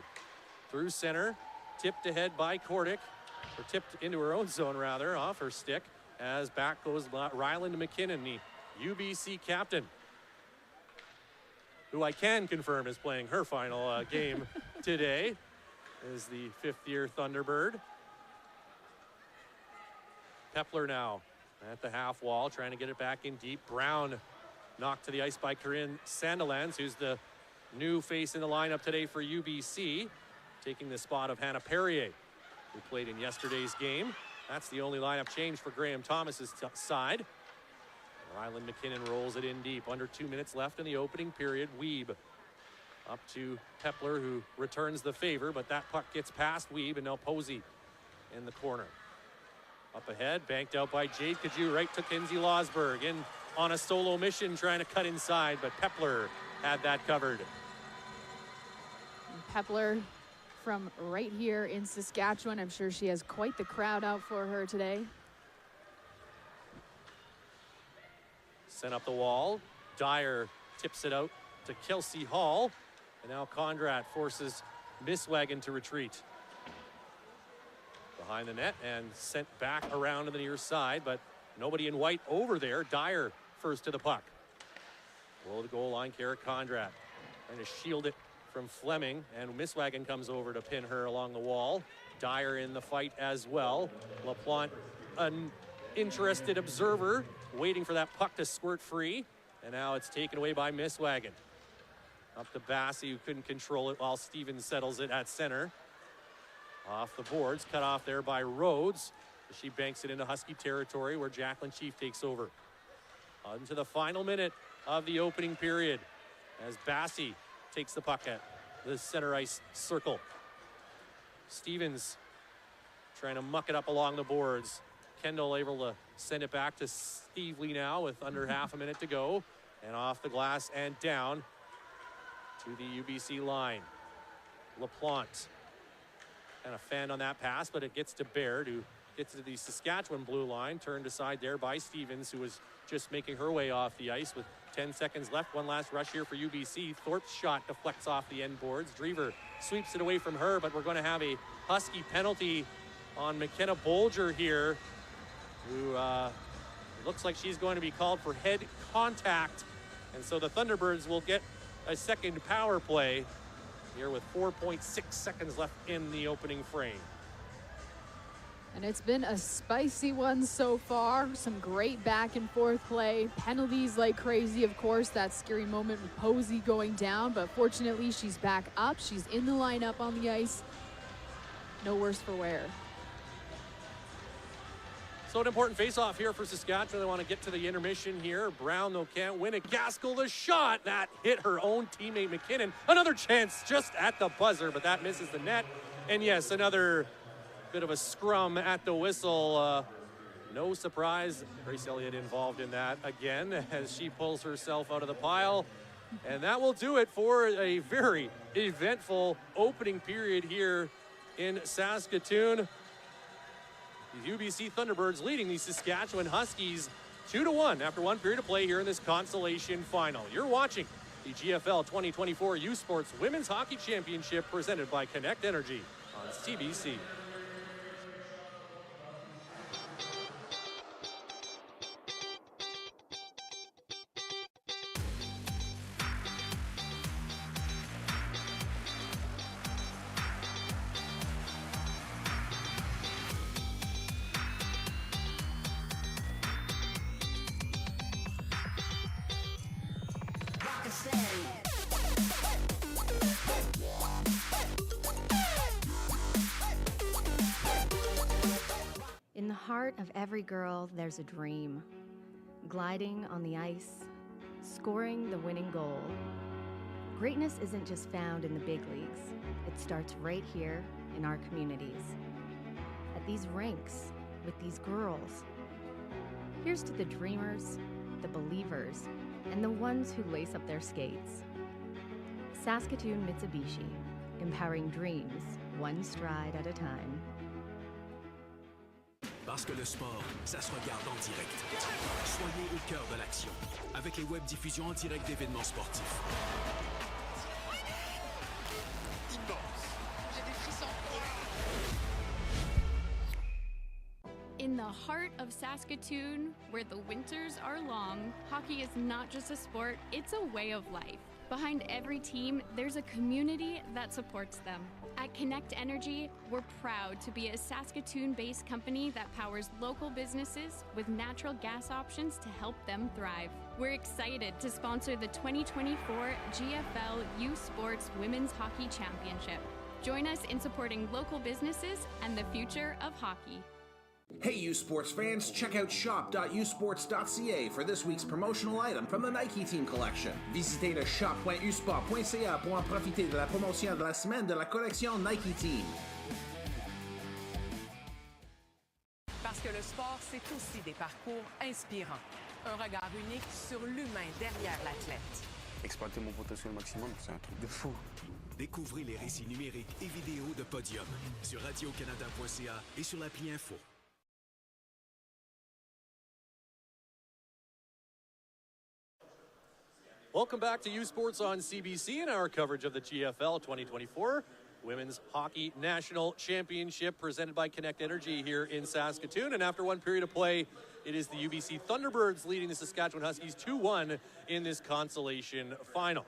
through center. Tipped ahead by Kordick, or tipped into her own zone rather, off her stick, as back goes Ryland McKinnon, the UBC captain, who I can confirm is playing her final game today, is the fifth-year Thunderbird. Pepler now at the half wall, trying to get it back in deep. Brown knocked to the ice by Corinne Sandilands, who's the new face in the lineup today for UBC. Taking the spot of Hannah Perrier, who played in yesterday's game. That's the only lineup change for Graham Thomas's side. Ryland McKinnon rolls it in deep. Under 2 minutes left in the opening period. Wiebe up to Pepler, who returns the favor, but that puck gets past Wiebe, and now Posey in the corner. Up ahead, banked out by Jade Kaju, right to Kinsey Losberg, in on a solo mission, trying to cut inside, but Pepler had that covered. Pepler from right here in Saskatchewan. I'm sure she has quite the crowd out for her today. Sent up the wall. Dyer tips it out to Kelsey Hall. And now Conrad forces Misswagen to retreat. Behind the net and sent back around to the near side, but nobody in white over there. Dyer first to the puck. Below the goal line, Kara Conrad trying to shield it from Fleming, and Misswagen comes over to pin her along the wall. Dyer in the fight as well. LaPlante, an interested observer, waiting for that puck to squirt free. And now it's taken away by Misswagon. Up to Bassey, who couldn't control it while Stevens settles it at center. Off the boards, cut off there by Rhodes. She banks it into Husky territory where Jacqueline Chief takes over. On to the final minute of the opening period as Bassey takes the puck at the center ice circle. Stevens trying to muck it up along the boards. Kendall able to send it back to Steve Lee now with under half a minute to go. And off the glass and down to the UBC line. LaPlante kind of fanned on that pass, but it gets to Baird, who gets to the Saskatchewan blue line. Turned aside there by Stevens, who was just making her way off the ice with 10 seconds left. One last rush here for UBC. Thorpe's shot deflects off the end boards. Drever sweeps it away from her, but we're going to have a Husky penalty on McKenna Bolger here, who looks like she's going to be called for head contact. And so the Thunderbirds will get a second power play here with 4.6 seconds left in the opening frame. And it's been a spicy one so far. Some great back and forth play. Penalties like crazy, of course. That scary moment with Posey going down, but fortunately she's back up. She's in the lineup on the ice. No worse for wear. So an important face-off here for Saskatchewan. They want to get to the intermission here. Brown, though, can't win it. Gaskell, the shot. That hit her own teammate, McKinnon. Another chance just at the buzzer, but that misses the net. And yes, another bit of a scrum at the whistle. No surprise, Grace Elliott involved in that again as she pulls herself out of the pile. And that will do it for a very eventful opening period here in Saskatoon. The UBC Thunderbirds leading the Saskatchewan Huskies 2-1 after one period of play here in this Consolation final. You're watching the GFL 2024 U Sports Women's Hockey Championship presented by Connect Energy on CBC. In the heart of every girl, there's a dream. Gliding on the ice, scoring the winning goal. Greatness isn't just found in the big leagues. It starts right here in our communities. At these rinks, with these girls. Here's to the dreamers, the believers, and the ones who lace up their skates. Saskatoon Mitsubishi, empowering dreams, one stride at a time. Parce que le sport, ça se regarde en direct. Soyez au cœur de l'action avec les web diffusions en direct d'événements sportifs. Immense. J'ai des frissons. In the heart of Saskatoon, where the winters are long, hockey is not just a sport, it's a way of life. Behind every team, there's a community that supports them. At Connect Energy, we're proud to be a Saskatoon-based company that powers local businesses with natural gas options to help them thrive. We're excited to sponsor the 2024 GFL U Sports Women's Hockey Championship. Join us in supporting local businesses and the future of hockey. Hey U Sports fans, check out shop.usports.ca for this week's promotional item from the Nike Team Collection. Visitez le shop.usport.ca pour en profiter de la promotion de la semaine de la collection Nike Team. Parce que le sport, c'est aussi des parcours inspirants. Un regard unique sur l'humain derrière l'athlète. Exploiter mon potentiel au maximum, c'est un truc de fou. Découvrez les récits numériques et vidéos de Podium sur radiocanada.ca et sur l'appli Info. Welcome back to U Sports on CBC and our coverage of the GFL 2024 Women's Hockey National Championship presented by Connect Energy here in Saskatoon. And after one period of play, it is the UBC Thunderbirds leading the Saskatchewan Huskies 2-1 in this consolation final.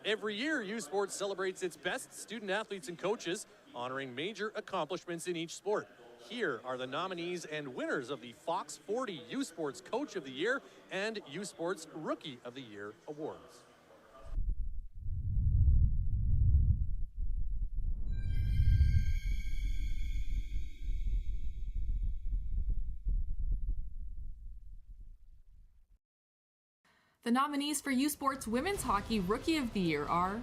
Every year, U Sports celebrates its best student athletes and coaches honoring major accomplishments in each sport. Here are the nominees and winners of the Fox 40 U Sports Coach of the Year and U Sports Rookie of the Year awards. The nominees for U Sports Women's Hockey Rookie of the Year are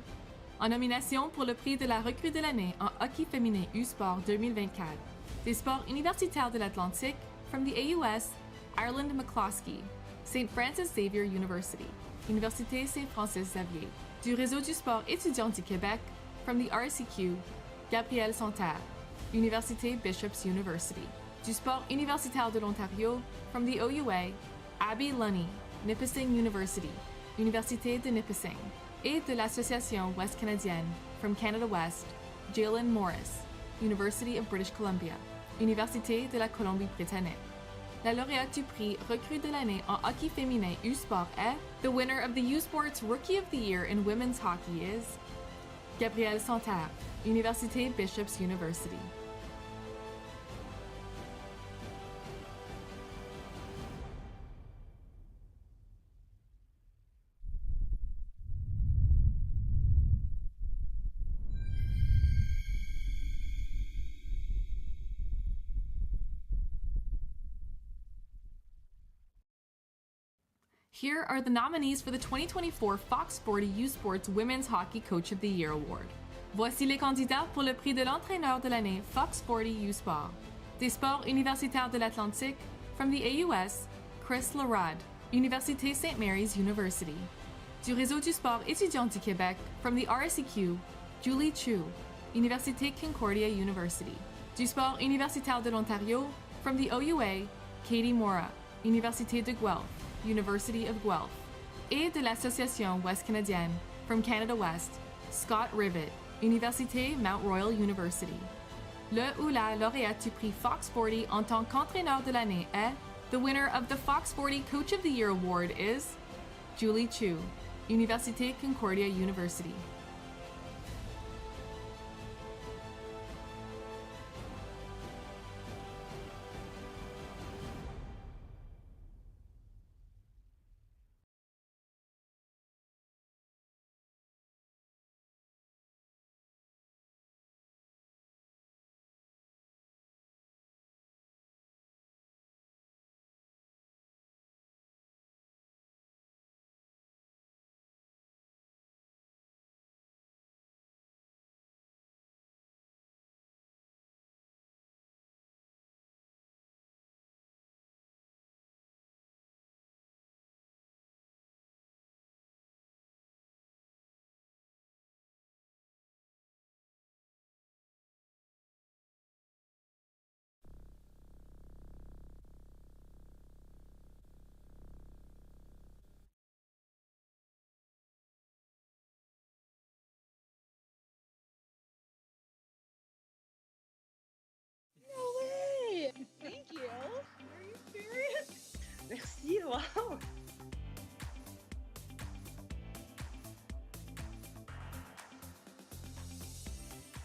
en nomination pour le prix de la recrue de l'année en hockey féminin U-Sport 2024 des sports universitaires de l'Atlantique from the AUS, Ireland McCloskey, St. Francis Xavier University, Université Saint-Francis Xavier, du Réseau du Sport étudiant du Québec from the RCQ, Gabrielle Santerre, Université Bishops University, du Sport universitaire de l'Ontario from the OUA, Abby Lunny, Nipissing University, Université de Nipissing, et de l'Association Ouest Canadienne from Canada West, Jalen Morris, University of British Columbia, Université de la Colombie-Britannique. La lauréate du prix recrue de l'année en hockey féminin U-Sport est the winner of the U-Sports Rookie of the Year in women's hockey is Gabrielle Santerre, Université Bishops University. Here are the nominees for the 2024 Fox 40 U Sports Women's Hockey Coach of the Year Award. Voici les candidats pour le prix de l'entraîneur de l'année Fox 40 U Sport. Des sports universitaires de l'Atlantique, from the AUS, Chris Larade, Université St. Mary's University. Du Réseau du Sport étudiant du Québec, from the RCQ, Julie Chu, Université Concordia University. Du sport universitaire de l'Ontario, from the OUA, Katie Mora, Université de Guelph, University of Guelph, et de l'Association Ouest Canadienne, from Canada West, Scott Rivet, Université Mount Royal University. Le ou la lauréate du prix Fox 40 en tant qu'entraîneur de l'année est the winner of the Fox 40 Coach of the Year Award is Julie Chu, Université Concordia University. Thank you. Are you serious? Merci, wow.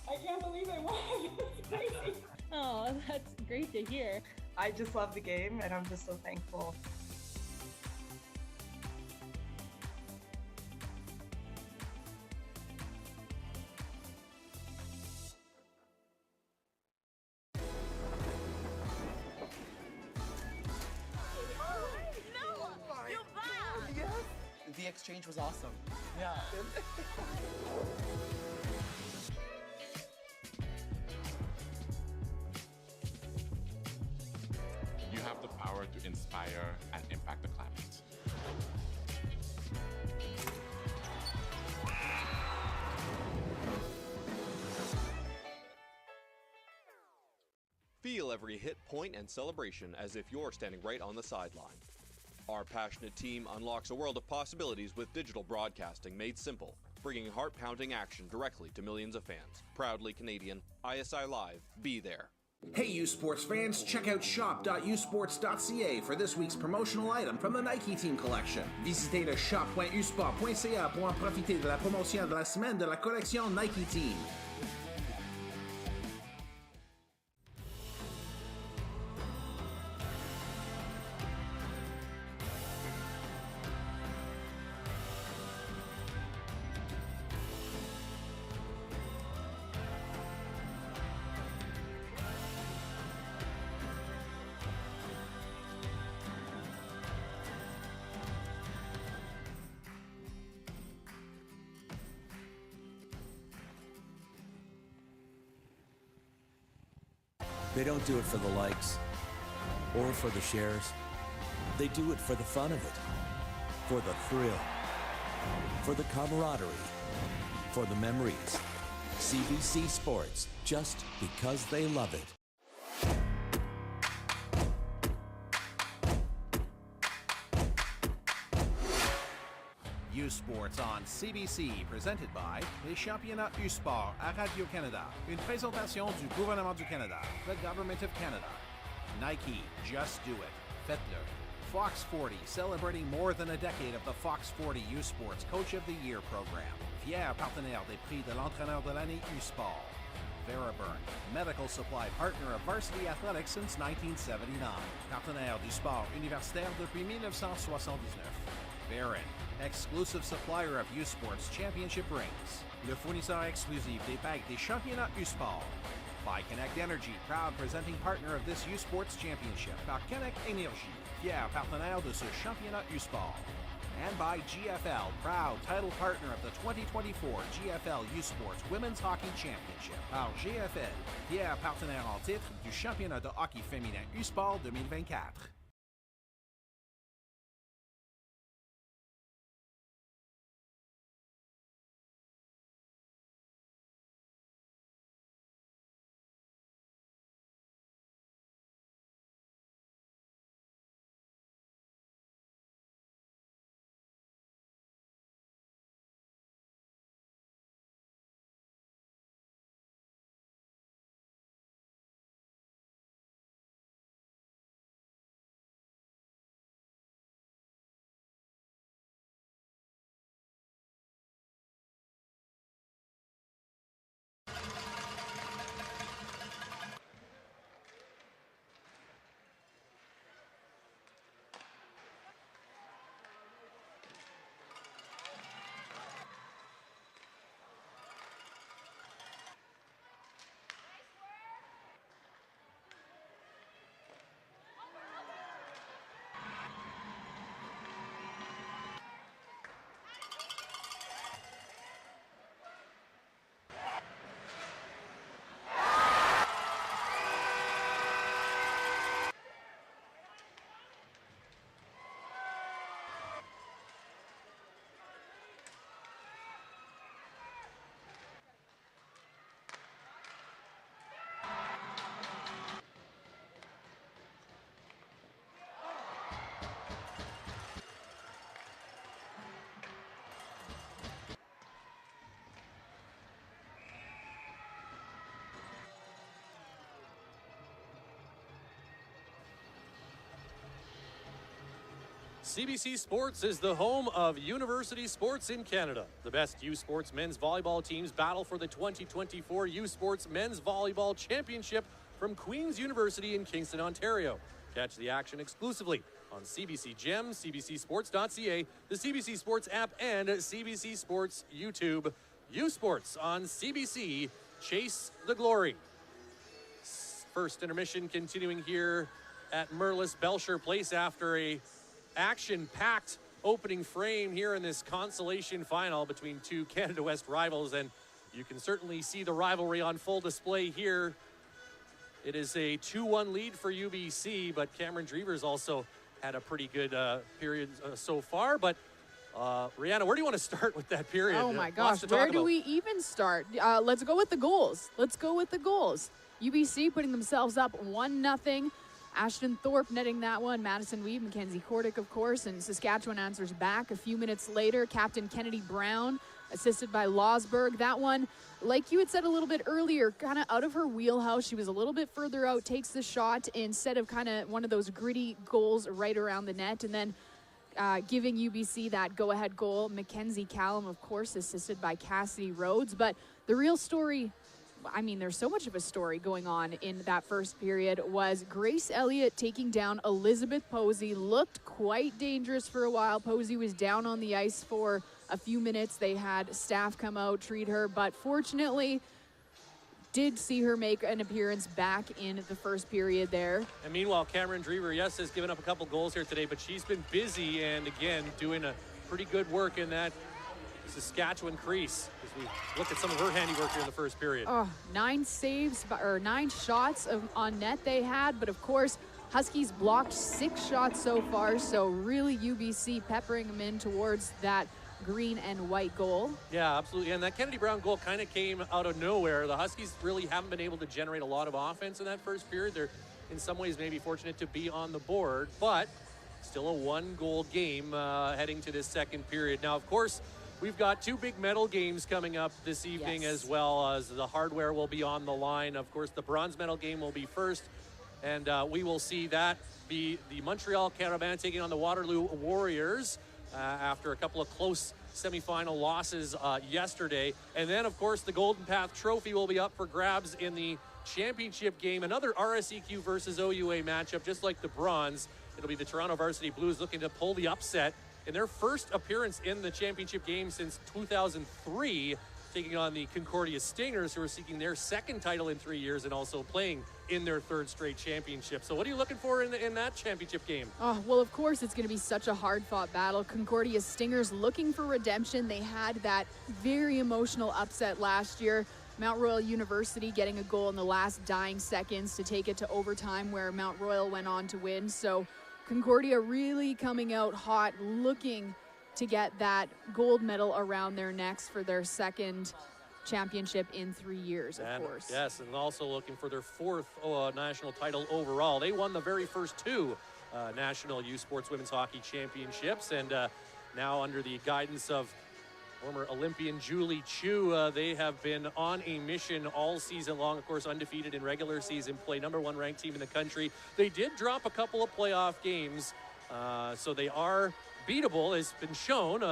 I can't believe I won. It's crazy. Oh, that's great to hear. I just love the game and I'm just so thankful. The exchange was awesome. Yeah. You have the power to inspire and impact the climate. Feel every hit, point, and celebration as if you're standing right on the sideline. Our passionate team unlocks a world of possibilities with digital broadcasting made simple, bringing heart-pounding action directly to millions of fans. Proudly Canadian, ISI Live, be there. Hey U Sports fans, check out shop.usports.ca for this week's promotional item from the Nike Team Collection. Visitez le shop.usport.ca pour en profiter de la promotion de la semaine de la collection Nike Team. They don't do it for the likes or for the shares. They do it for the fun of it, for the thrill, for the camaraderie, for the memories. CBC Sports, just because they love it. U Sports on CBC, presented by les championnats U Sport à Radio-Canada. Une présentation du gouvernement du Canada, the Government of Canada. Nike, just do it. Faites-le. Fox 40, celebrating more than a decade of the Fox 40 U Sports Coach of the Year program. Fier partenaire des prix de l'entraîneur de l'année U Sport. Veraburn, medical supply partner of Varsity Athletics since 1979. Partenaire du sport universitaire depuis 1979. Barron, exclusive supplier of U Sports Championship rings. Le fournisseur exclusif des bagues des championnats U Sport. By Connect Energy, proud presenting partner of this U Sports Championship. Par Connect Énergie, fier partenaire de ce championnat U Sport. And by GFL, proud title partner of the 2024 GFL U Sports Women's Hockey Championship. Par GFL, fier partenaire en titre du championnat de hockey féminin U Sport 2024. CBC Sports is the home of university sports in Canada. The best U Sports men's volleyball teams battle for the 2024 U Sports Men's Volleyball Championship from Queen's University in Kingston, Ontario. Catch the action exclusively on CBC Gem, cbcsports.ca, the CBC Sports app, and CBC Sports YouTube. U Sports on CBC. Chase the glory. First intermission continuing here at Merlis Belsher Place after a action-packed opening frame here in this Consolation final between two Canada West rivals, and you can certainly see the rivalry on full display here. It is a 2-1 lead for UBC, but Cameron Drever's also had a pretty good period so far. But Rihanna, where do you want to start with that period? Oh my gosh, where do we even start? Let's go with the goals. UBC putting themselves up 1-0. Ashton Thorpe netting that one. Madison Weed, Mackenzie Cordick, of course, and Saskatchewan answers back a few minutes later. Captain Kennedy Brown, assisted by Losberg. That one, like you had said a little bit earlier, kind of out of her wheelhouse. She was a little bit further out, takes the shot instead of kind of one of those gritty goals right around the net, and then giving UBC that go-ahead goal. Mackenzie Callum, of course, assisted by Cassidy Rhodes. But the real story, I mean, there's so much of a story going on in that first period, was Grace Elliott taking down Elizabeth Posey. Looked quite dangerous for a while. Posey was down on the ice for a few minutes. They had staff come out, treat her, but fortunately did see her make an appearance back in the first period there. And meanwhile, Cameron Drever, yes, has given up a couple goals here today, but she's been busy and, again, doing a pretty good work in that Saskatchewan crease as we look at some of her handiwork here in the first period. Oh, 9 saves, or 9 shots on net they had, but of course, Huskies blocked 6 shots so far, so really UBC peppering them in towards that green and white goal. Yeah, absolutely. And that Kennedy Brown goal kind of came out of nowhere. The Huskies really haven't been able to generate a lot of offense in that first period. They're in some ways maybe fortunate to be on the board, but still a 1-goal game heading to this second period. Now, of course, we've got 2 big medal games coming up this evening as well, as the hardware will be on the line. Of course, the bronze medal game will be first, and we will see that be the Montreal Carabins taking on the Waterloo Warriors after a couple of close semifinal losses yesterday. And then, of course, the Golden Path Trophy will be up for grabs in the championship game. Another RSEQ versus OUA matchup, just like the bronze. It'll be the Toronto Varsity Blues looking to pull the upset in their first appearance in the championship game since 2003, taking on the Concordia Stingers, who are seeking their second title in 3 years and also playing in their 3rd straight championship. So what are you looking for in that championship game? Oh, well, of course, it's going to be such a hard-fought battle. Concordia Stingers looking for redemption. They had that very emotional upset last year. Mount Royal University getting a goal in the last dying seconds to take it to overtime, where Mount Royal went on to win. So Concordia really coming out hot, looking to get that gold medal around their necks for their second championship in 3 years, of course. Yes, and also looking for their 4th national title overall. They won the very first 2 National Youth Sports Women's Hockey Championships, and now under the guidance of former Olympian Julie Chu, they have been on a mission all season long. Of course, undefeated in regular season play, #1 ranked team in the country. They did drop a couple of playoff games, so they are beatable, has been shown,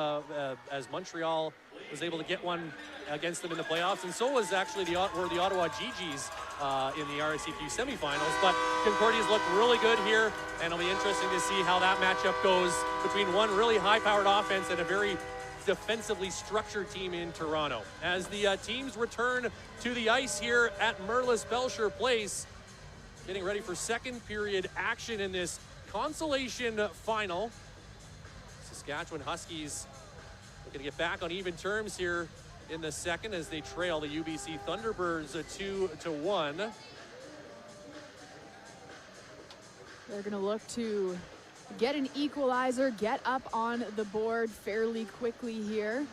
as Montreal was able to get one against them in the playoffs, and so was actually the Ottawa GGs in the RSEQ semifinals. But Concordia's looked really good here, and it'll be interesting to see how that matchup goes between one really high-powered offense and a very defensively structured team in Toronto. As the teams return to the ice here at Merlis Belsher Place, getting ready for second period action in this Consolation final. Saskatchewan Huskies looking to get back on even terms here in the second as they trail the UBC Thunderbirds 2-1. They're going to look to get an equalizer, get up on the board fairly quickly here.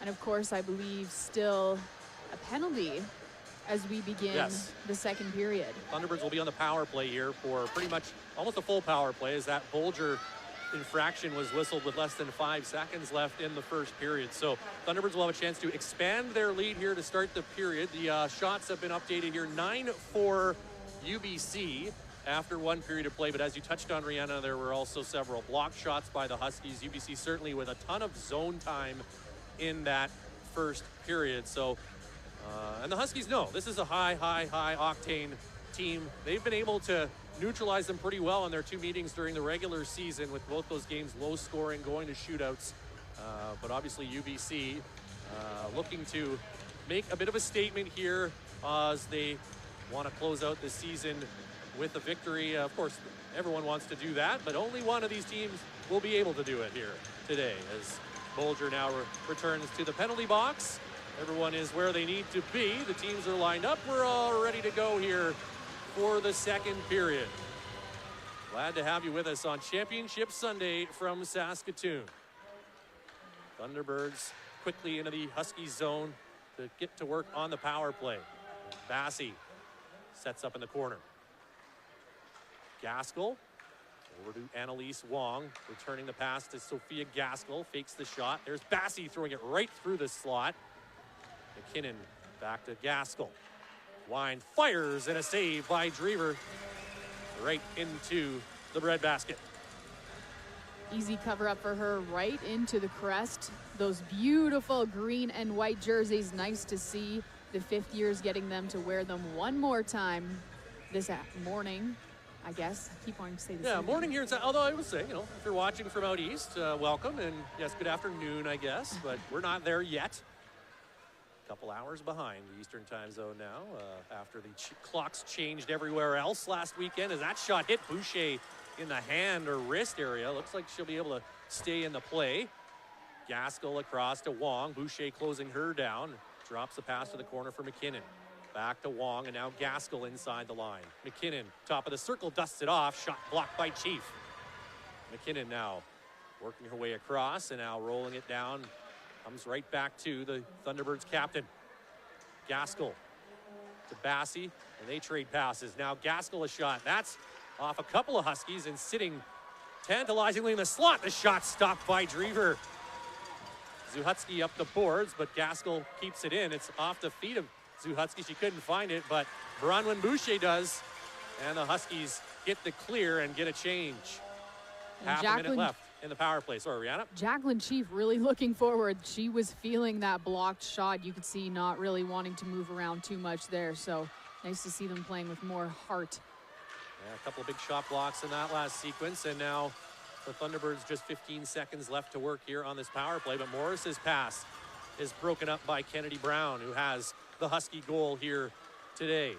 And of course, I believe still a penalty as we begin the second period. Thunderbirds will be on the power play here for pretty much almost a full power play, as that Belsher infraction was whistled with less than 5 seconds left in the first period. So Thunderbirds will have a chance to expand their lead here to start the period. The shots have been updated here, 9-4 UBC after 1 period of play. But as you touched on, Rihanna, there were also several blocked shots by the Huskies. UBC certainly with a ton of zone time in that first period. So, and the Huskies know this is a high octane team. They've been able to neutralize them pretty well in their 2 meetings during the regular season, with both those games low scoring, going to shootouts. But obviously UBC looking to make a bit of a statement here as they want to close out the season with a victory. Of course, everyone wants to do that, but only one of these teams will be able to do it here today, as Belsher now returns to the penalty box. Everyone is where they need to be. The teams are lined up. We're all ready to go here for the second period. Glad to have you with us on Championship Sunday from Saskatoon. Thunderbirds quickly into the Husky zone to get to work on the power play. Bassey sets up in the corner. Gaskell over to Annalise Wong, returning the pass to Sophia Gaskell, fakes the shot. There's Bassey throwing it right through the slot. McKinnon back to Gaskell. Wine fires, and a save by Drever right into the breadbasket. Easy cover up for her right into the crest. Those beautiful green and white jerseys. Nice to see the 5th years getting them to wear them one more time this morning, I guess. I keep wanting to say this. Yeah, morning here in although I would say, if you're watching from out east, welcome, and yes, good afternoon, I guess, but we're not there yet. Couple hours behind the Eastern time zone now, after the clocks changed everywhere else last weekend, as that shot hit Boucher in the hand or wrist area. Looks like she'll be able to stay in the play. Gaskell across to Wong. Boucher closing her down. Drops the pass to the corner for McKinnon. Back to Wong, and now Gaskell inside the line. McKinnon, top of the circle, dusts it off. Shot blocked by Chief. McKinnon now working her way across, and now rolling it down. Comes right back to the Thunderbirds captain. Gaskell to Bassey, and they trade passes. Now Gaskell a shot. That's off a couple of Huskies and sitting tantalizingly in the slot. The shot stopped by Drever. Zuhutski up the boards, but Gaskell keeps it in. It's off the feet of Zuhutski. She couldn't find it, but Bronwyn Boucher does. And the Huskies get the clear and get a change. Half a minute left in the power play. Sorry, Rihanna. Jacqueline Chief really looking forward. She was feeling that blocked shot. You could see not really wanting to move around too much there. So nice to see them playing with more heart. Yeah, a couple of big shot blocks in that last sequence. And now the Thunderbirds just 15 seconds left to work here on this power play. But Morris's pass is broken up by Kennedy Brown, who has the Husky goal here today.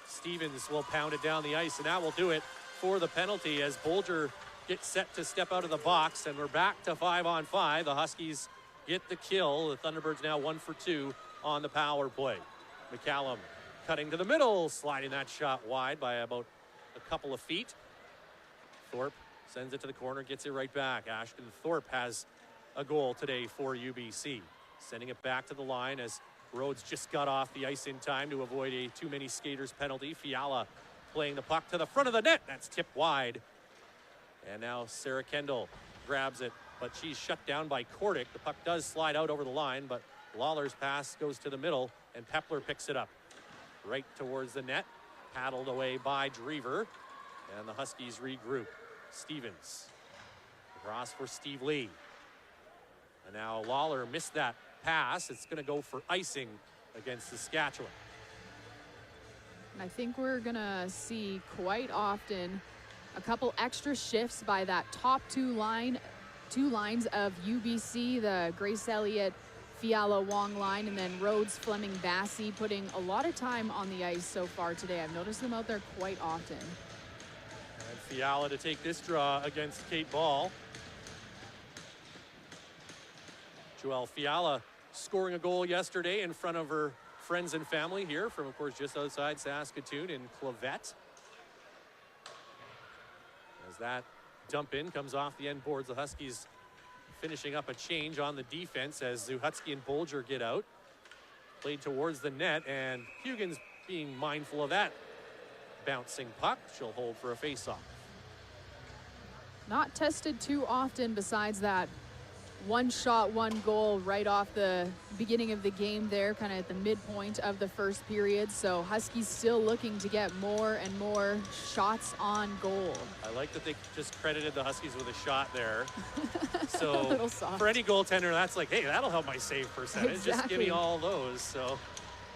Stevens will pound it down the ice, and that will do it for the penalty as Belsher gets set to step out of the box, and we're back to 5-on-5. The Huskies get the kill. The Thunderbirds now 1 for 2 on the power play. McCallum cutting to the middle, sliding that shot wide by about a couple of feet. Thorpe sends it to the corner, gets it right back. Ashton Thorpe has a goal today for UBC. Sending it back to the line as Rhodes just got off the ice in time to avoid a too many skaters penalty. Fiala playing the puck to the front of the net. That's tipped wide. And now Sarah Kendall grabs it, but she's shut down by Kordick. The puck does slide out over the line, but Lawler's pass goes to the middle, and Pepler picks it up. Right towards the net, paddled away by Drever, and the Huskies regroup. Stevens across for Steve Lee. And now Lawler missed that pass. It's going to go for icing against Saskatchewan. And I think we're going to see quite often a couple extra shifts by that top two lines of UBC, the Grace Elliott, Fiala, Wong line, and then Rhodes, Fleming, Bassey, putting a lot of time on the ice so far today. I've noticed them out there quite often. And Fiala to take this draw against Kate Ball. Joelle Fiala scoring a goal yesterday in front of her friends and family here from, of course, just outside Saskatoon in Clavette. As that dump in comes off the end boards, the Huskies finishing up a change on the defense as Zuhutski and Belsher get out. Played towards the net, and Hugin's being mindful of that bouncing puck. She'll hold for a face-off. Not tested too often besides that one shot, one goal right off the beginning of the game there, kind of at the midpoint of the first period. So Huskies still looking to get more and more shots on goal. I like that they just credited the Huskies with a shot there. So for any goaltender, that's like, hey, that'll help my save percentage. Exactly. Just give me all those. So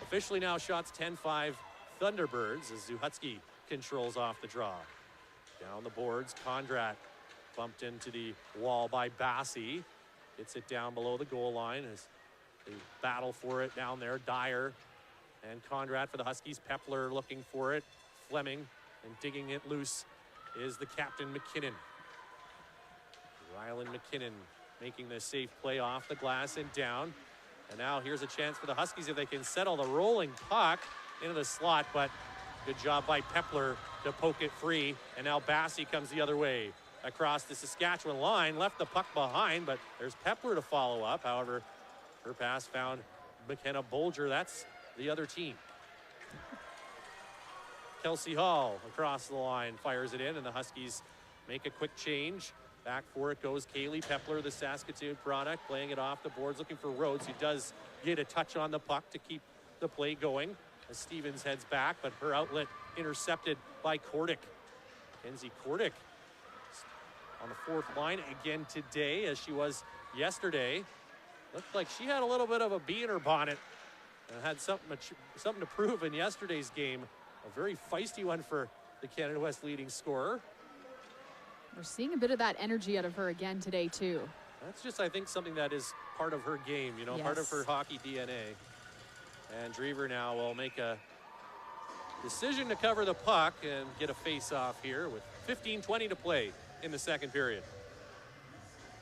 officially now shots 10-5 Thunderbirds as Zuhutski controls off the draw. Down the boards, Kondrat bumped into the wall by Bassey. Gets it down below the goal line as they battle for it down there. Dyer and Kondrat for the Huskies. Pepler looking for it. Fleming, and digging it loose is the captain, McKinnon. Rylan McKinnon making the safe play off the glass and down. And now here's a chance for the Huskies if they can settle the rolling puck into the slot, but good job by Pepler to poke it free. And now Bassey comes the other way across the Saskatchewan line, left the puck behind, but there's Pepler to follow up. However, her pass found McKenna Belsher. That's the other team. Kelsey Hall across the line, fires it in, and the Huskies make a quick change. Back for it goes Kaylee Pepler, the Saskatoon product, playing it off the boards, looking for Rhodes, who does get a touch on the puck to keep the play going as Stevens heads back, but her outlet intercepted by Kordick. Kenzie Kordick on the fourth line again today, as she was yesterday. Looked like she had a little bit of a bee in her bonnet and had something to prove in yesterday's game. A very feisty one for the Canada West leading scorer. We're seeing a bit of that energy out of her again today, too. That's just, I think, something that is part of her game, you know, part of her hockey DNA. And Drever now will make a decision to cover the puck and get a face-off here with 15:20 to play in the second period.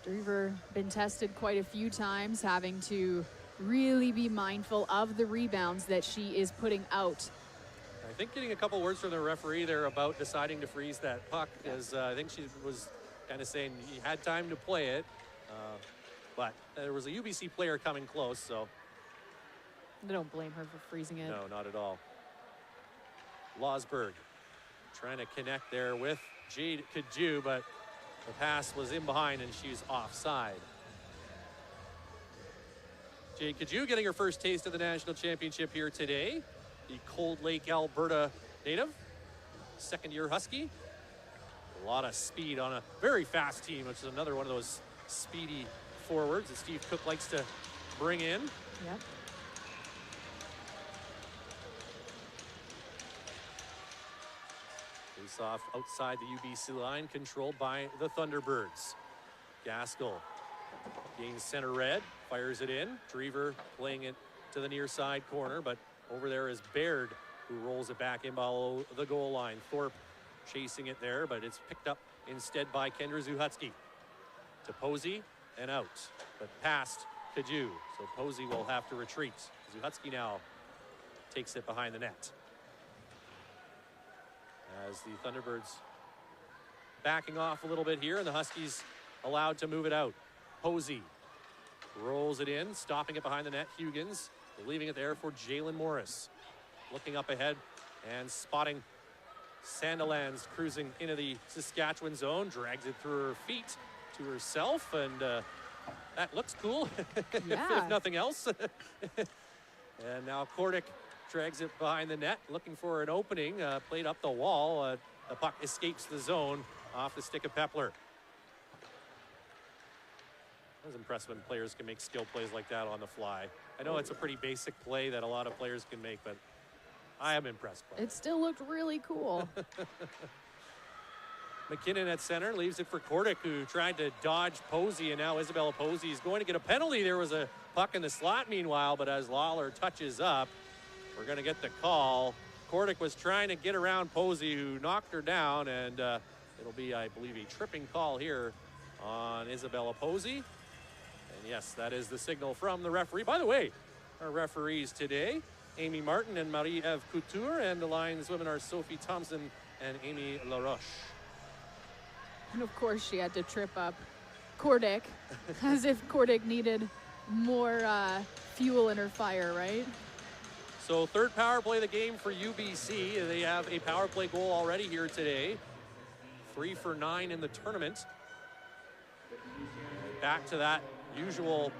Drever been tested quite a few times, having to really be mindful of the rebounds that she is putting out. I think getting a couple words from the referee there about deciding to freeze that puck, because I think she was kind of saying you had time to play it, but there was a UBC player coming close, so. I don't blame her for freezing it. No, not at all. Losberg trying to connect there with Jade Kaju, but the pass was in behind and she's offside. Jade Kaju getting her first taste of the national championship here today. The Cold Lake, Alberta native, second-year Husky. A lot of speed on a very fast team, which is another one of those speedy forwards that Steve Cook likes to bring in. Yep. Face off outside the UBC line, controlled by the Thunderbirds. Gaskell gains center red, fires it in. Drever playing it to the near side corner, but over there is Baird, who rolls it back in below the goal line. Thorpe chasing it there, but it's picked up instead by Kendra Zuhutsky. To Posey and out, but past Kaju. So Posey will have to retreat. Zuhutsky now takes it behind the net. As the Thunderbirds backing off a little bit here, and the Huskies allowed to move it out. Posey rolls it in, stopping it behind the net. Huggins leaving it there for Jalen Morris. Looking up ahead and spotting Sandilands cruising into the Saskatchewan zone, drags it through her feet to herself, and that looks cool, yeah. if nothing else. And now Kordic drags it behind the net, looking for an opening, played up the wall. The puck escapes the zone off the stick of Pepler. I was impressed when players can make skill plays like that on the fly. I know it's a pretty basic play that a lot of players can make, but I am impressed by it. It still looked really cool. McKinnon at center leaves it for Kordic, who tried to dodge Posey, and now Isabella Posey is going to get a penalty. There was a puck in the slot meanwhile, but as Lawler touches up, we're going to get the call. Kordic was trying to get around Posey, who knocked her down, and it'll be, I believe, a tripping call here on Isabella Posey. And yes, that is the signal from the referee. By the way, our referees today, Amy Martin and Marie-Eve Couture, and the Lions women are Sophie Thompson and Amy LaRoche. And of course she had to trip up Kordic, as if Kordic needed more fuel in her fire, right? So third power play of the game for UBC. They have a power play goal already here today. 3 for 9 in the tournament. Back to that usual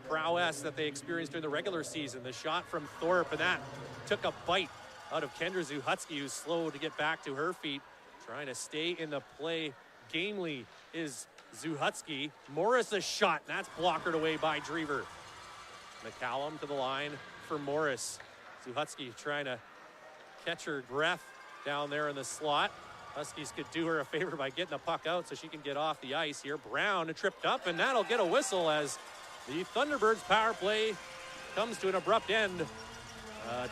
prowess that they experienced during the regular season. The shot from Thorpe, and that took a bite out of Kendra Zuhutsky, who's slow to get back to her feet. Trying to stay in the play gamely is Zuhutsky. Morris a shot, and that's blockered away by Drever. McCallum to the line for Morris. Zuhutsky trying to catch her breath down there in the slot. Huskies could do her a favor by getting the puck out so she can get off the ice here. Brown tripped up, and that'll get a whistle as the Thunderbirds power play comes to an abrupt end.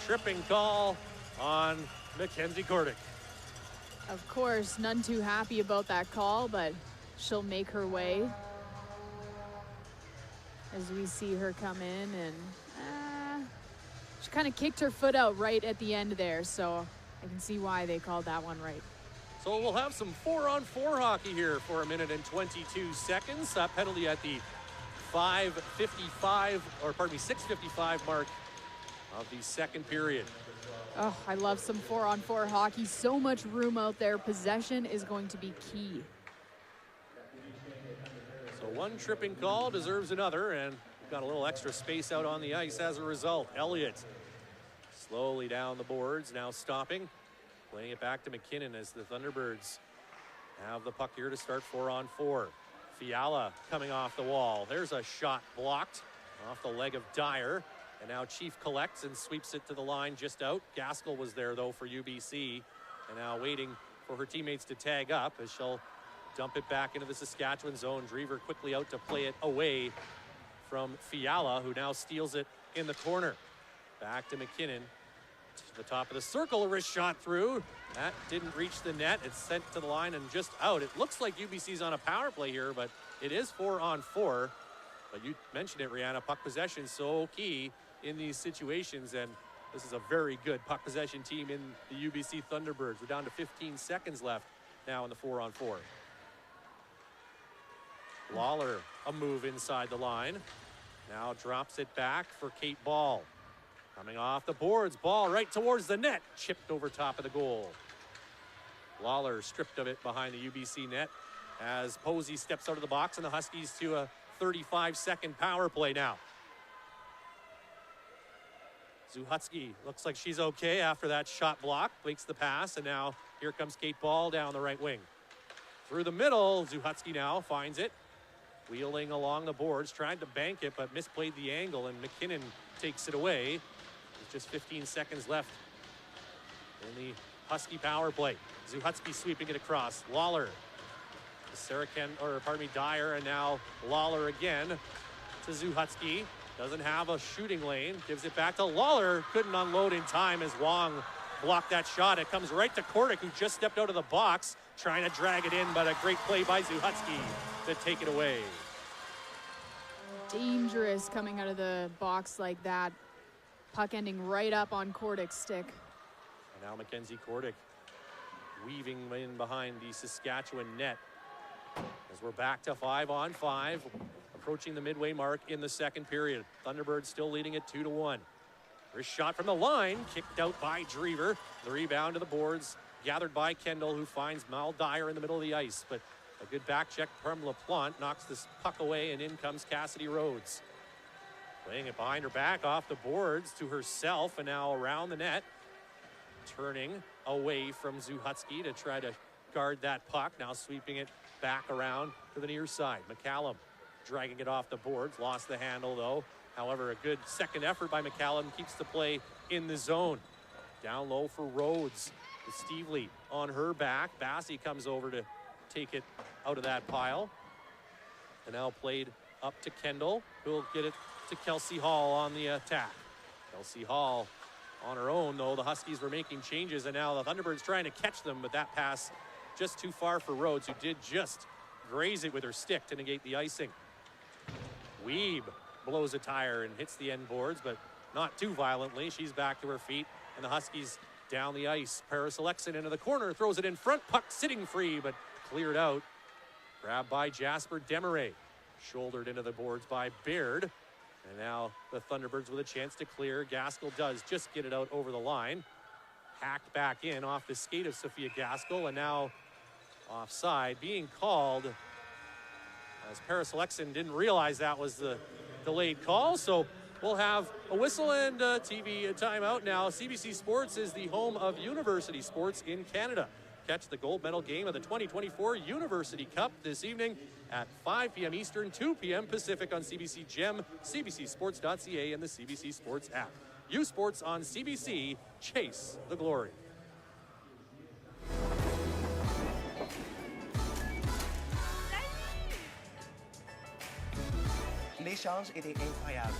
Tripping call on Mackenzie Kordic. Of course, none too happy about that call, but she'll make her way. As we see her come in, and she kind of kicked her foot out right at the end there, so I can see why they called that one right. So we'll have some 4-on-4 hockey here for 1 minute and 22 seconds. Penalty at the 6:55 mark of the second period. Oh, I love some 4-on-4 hockey. So much room out there. Possession is going to be key. So one tripping call deserves another, and we've got a little extra space out on the ice as a result. Elliott slowly down the boards, now stopping. Playing it back to McKinnon as the Thunderbirds have the puck here to start 4-on-4. Fiala coming off the wall. There's a shot blocked off the leg of Dyer. And now Chief collects and sweeps it to the line just out. Gaskell was there, though, for UBC. And now waiting for her teammates to tag up as she'll dump it back into the Saskatchewan zone. Drever quickly out to play it away from Fiala, who now steals it in the corner. Back to McKinnon. To the top of the circle, a wrist shot through. That didn't reach the net. It's sent to the line and just out. It looks like UBC's on a power play here, but It is 4-on-4, but you mentioned it, Rihanna. Puck possession so key in these situations, and this is a very good puck possession team in the UBC Thunderbirds. We're down to 15 seconds left now in the 4-on-4. Lawler, a move inside the line. Now drops it back for Kate Ball. Coming off the boards, ball right towards the net, chipped over top of the goal. Lawler stripped of it behind the UBC net as Posey steps out of the box, and the Huskies to a 35-second power play now. Zuhatski looks like she's okay after that shot block, makes the pass, and now here comes Kate Ball down the right wing. Through the middle, Zuhatski now finds it. Wheeling along the boards, tried to bank it, but misplayed the angle, and McKinnon takes it away. With just 15 seconds left in the Husky power play. Zuhatski sweeping it across. Lawler. Dyer, and now Lawler again to Zuhatski. Doesn't have a shooting lane. Gives it back to Lawler. Couldn't unload in time as Wong blocked that shot. It comes right to Kordic, who just stepped out of the box, trying to drag it in, but a great play by Zuhatski to take it away. Dangerous coming out of the box like that. Puck ending right up on Kordic's stick. And now Mackenzie Kordic weaving in behind the Saskatchewan net as we're back to 5-on-5, approaching the midway mark in the second period. Thunderbirds still leading it 2-1. First shot from the line, kicked out by Drever. The rebound to the boards, gathered by Kendall, who finds Mal Dyer in the middle of the ice, but a good back check from LaPlante knocks this puck away, and in comes Cassidy Rhodes. Playing it behind her back off the boards to herself, and now around the net. Turning away from Zuhatski to try to guard that puck. Now sweeping it back around to the near side. McCallum dragging it off the boards. Lost the handle though. However, a good second effort by McCallum keeps the play in the zone. Down low for Rhodes. With Stevely on her back. Bassey comes over to take it out of that pile. And now played up to Kendall, who'll get it to Kelsey Hall on the attack. Kelsey Hall on her own, though. The Huskies were making changes, and now the Thunderbirds trying to catch them, but that pass just too far for Rhodes, who did just graze it with her stick to negate the icing. Weeb blows a tire and hits the end boards, but not too violently. She's back to her feet, and the Huskies down the ice. Paris Alexin into the corner, throws it in front, puck sitting free, but cleared out. Grabbed by Jasper Desmarais. Shouldered into the boards by Baird. And now the Thunderbirds with a chance to clear. Gaskell does just get it out over the line. Hacked back in off the skate of Sophia Gaskell, and now offside being called as Paris Alexin didn't realize that was the delayed call. So we'll have a whistle and a TV timeout now. CBC Sports is the home of university sports in Canada. Catch the gold medal game of the 2024 University Cup this evening at 5 p.m. Eastern, 2 p.m. Pacific on CBC Gem, cbcsports.ca, and the CBC Sports app. U Sports on CBC. Chase the glory. L'échange était incroyable.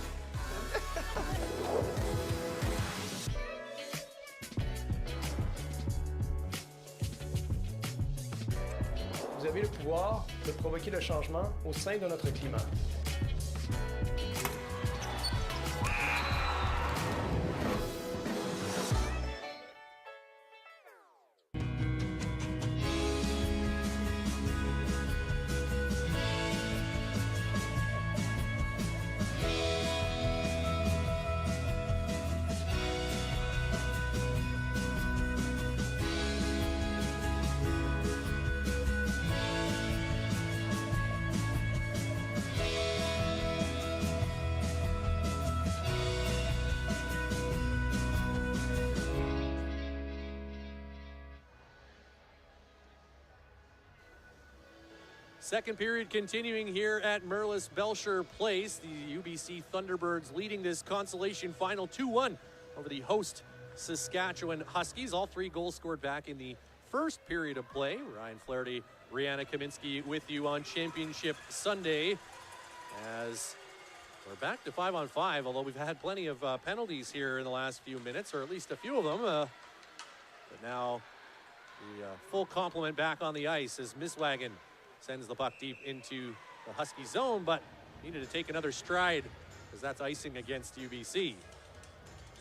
Vous avez le pouvoir de provoquer le changement au sein de notre climat. Second period continuing here at Merlis Belsher Place. The UBC Thunderbirds leading this consolation final 2-1 over the host Saskatchewan Huskies. All three goals scored back in the first period of play. Ryan Flaherty, Rihanna Kaminsky with you on Championship Sunday as we're back to 5-on-5, although we've had plenty of penalties here in the last few minutes, or at least a few of them. But now the full complement back on the ice as Miswagen sends the puck deep into the the Husky zone, but needed to take another stride because that's icing against UBC.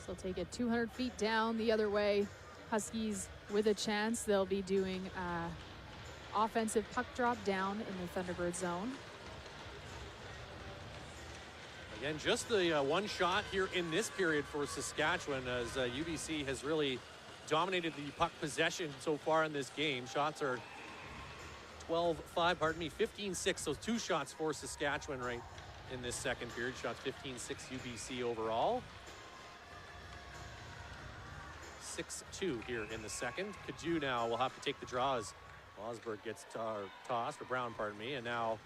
So take it 200 feet down the other way. Huskies with a chance. They'll be doing offensive puck drop down in the Thunderbird zone. Again, just the one shot here in this period for Saskatchewan as UBC has really dominated the puck possession so far in this game. Shots are 12-5, 15-6. Those 2 shots for Saskatchewan right in this second period. Shots 15-6 UBC overall. 6-2 here in the second. Cadieux now will have to take the draw as Losberg gets tossed, or Brown, pardon me, and now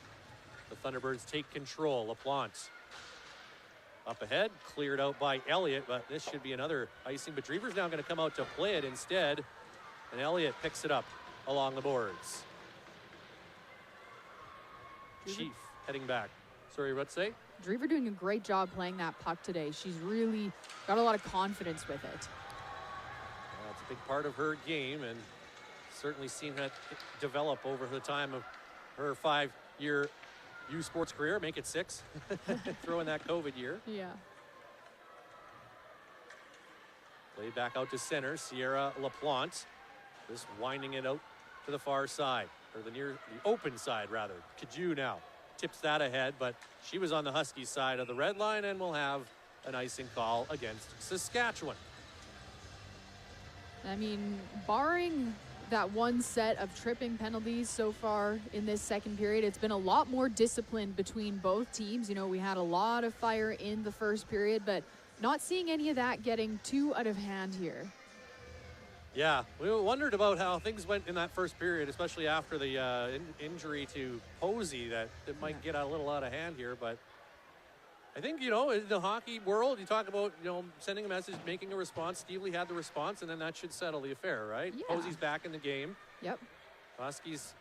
the Thunderbirds take control. LaPlante up ahead, cleared out by Elliott, but this should be another icing. But Drever's now going to come out to play it instead, and Elliott picks it up along the boards. Chief heading back. Sorry, what to say? Drever doing a great job playing that puck today. She's really got a lot of confidence with it. It's a big part of her game, and certainly seen it develop over the time of her 5-year U Sports career, make it 6. Throw in that COVID year. Yeah. Played back out to center, Sierra LaPlante. Just winding it out to the far side, or the open side rather. Cadieux now tips that ahead, but she was on the Huskies side of the red line and will have an icing call against Saskatchewan. I mean, barring that one set of tripping penalties so far in this second period, it's been a lot more disciplined between both teams. You know, we had a lot of fire in the first period, but not seeing any of that getting too out of hand here. Yeah, we wondered about how things went in that first period, especially after the injury to Posey, that it might get a little out of hand here, but I think, you know, in the hockey world, you talk about, you know, sending a message, making a response. Steve Lee had the response, and then that should settle the affair, right? Yeah. Posey's back in the game. Yep. Huskies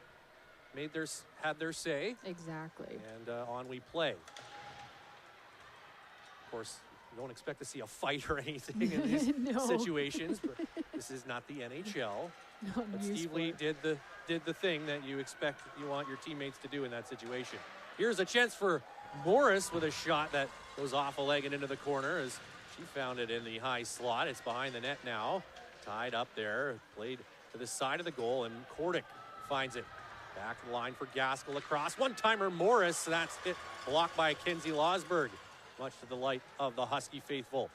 had their say. Exactly. And on we play. Of course, you don't expect to see a fight or anything in these situations, but this is not the NHL. But Steve Lee did the thing that you want your teammates to do in that situation. Here's a chance for Morris with a shot that goes off a leg and into the corner as she found it in the high slot. It's behind the net now. Tied up there. Played to the side of the goal, and Kordic finds it. Back to the line for Gaskell across. One-timer Morris. That's it. Blocked by Kenzie Losberg. Much to the delight of the Husky faithful.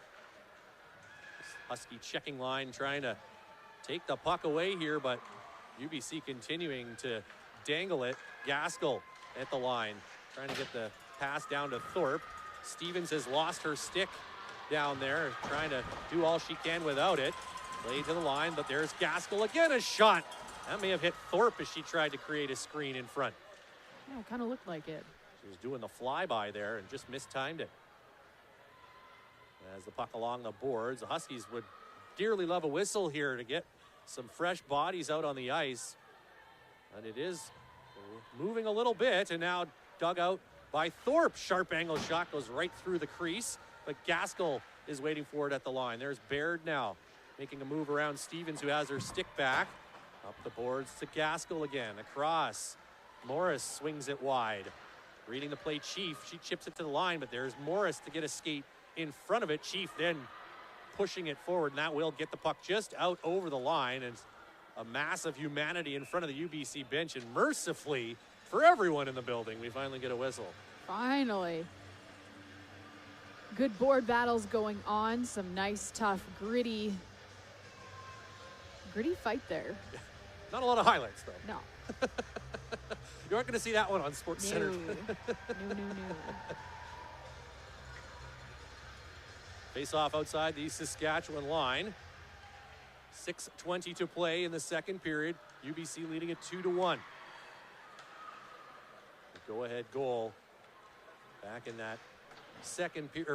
This Husky checking line trying to take the puck away here, but UBC continuing to dangle it. Gaskell at the line, trying to get the pass down to Thorpe. Stevens has lost her stick down there, trying to do all she can without it. Played to the line, but there's Gaskell again, a shot. That may have hit Thorpe as she tried to create a screen in front. Yeah, it kind of looked like it. She was doing the flyby there and just mistimed it. As the puck along the boards, the Huskies would dearly love a whistle here to get some fresh bodies out on the ice. And it is moving a little bit, and now dug out by Thorpe. Sharp angle shot goes right through the crease, but Gaskell is waiting for it at the line. There's Baird now making a move around Stevens, who has her stick back. Up the boards to Gaskell again. Across. Morris swings it wide. Reading the play, Chief. She chips it to the line, but there's Morris to get a skate in front of it. Chief then pushing it forward, and that will get the puck just out over the line. And a mass of humanity in front of the UBC bench, and mercifully for everyone in the building, we finally get a whistle. Finally. Good board battles going on. Some nice, tough, gritty fight there. Not a lot of highlights, though. No. You aren't going to see that one on Sports Center. No. Face off outside the Saskatchewan line. 6:20 to play in the second period. UBC leading it 2-1. Go-ahead goal back in that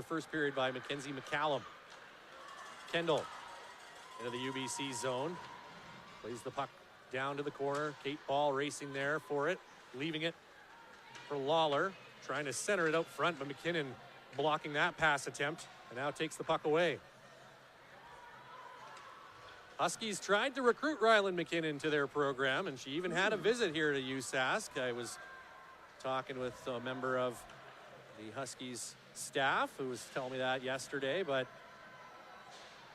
first period by Mackenzie McCallum. Kendall into the UBC zone. Plays the puck down to the corner. Kate Ball racing there for it. Leaving it for Lawler. Trying to center it out front, but McKinnon blocking that pass attempt. And now takes the puck away. Huskies tried to recruit Ryland McKinnon to their program, and she even had a visit here to USask. I was talking with a member of the Huskies staff who was telling me that yesterday, but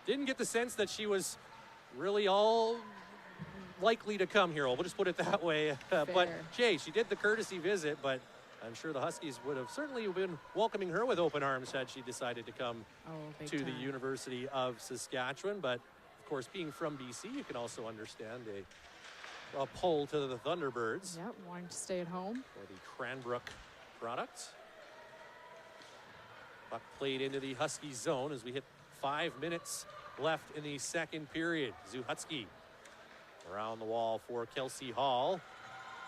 didn't get the sense that she was really all likely to come here. We'll just put it that way. But Jay, she did the courtesy visit, but I'm sure the Huskies would have certainly been welcoming her with open arms had she decided to come to the University of Saskatchewan. But of course, being from BC, you can also understand a pull to the Thunderbirds. Yep, wanting to stay at home. For the Cranbrook product. Puck played into the Husky zone as we hit 5 minutes left in the second period. Zuhutski around the wall for Kelsey Hall.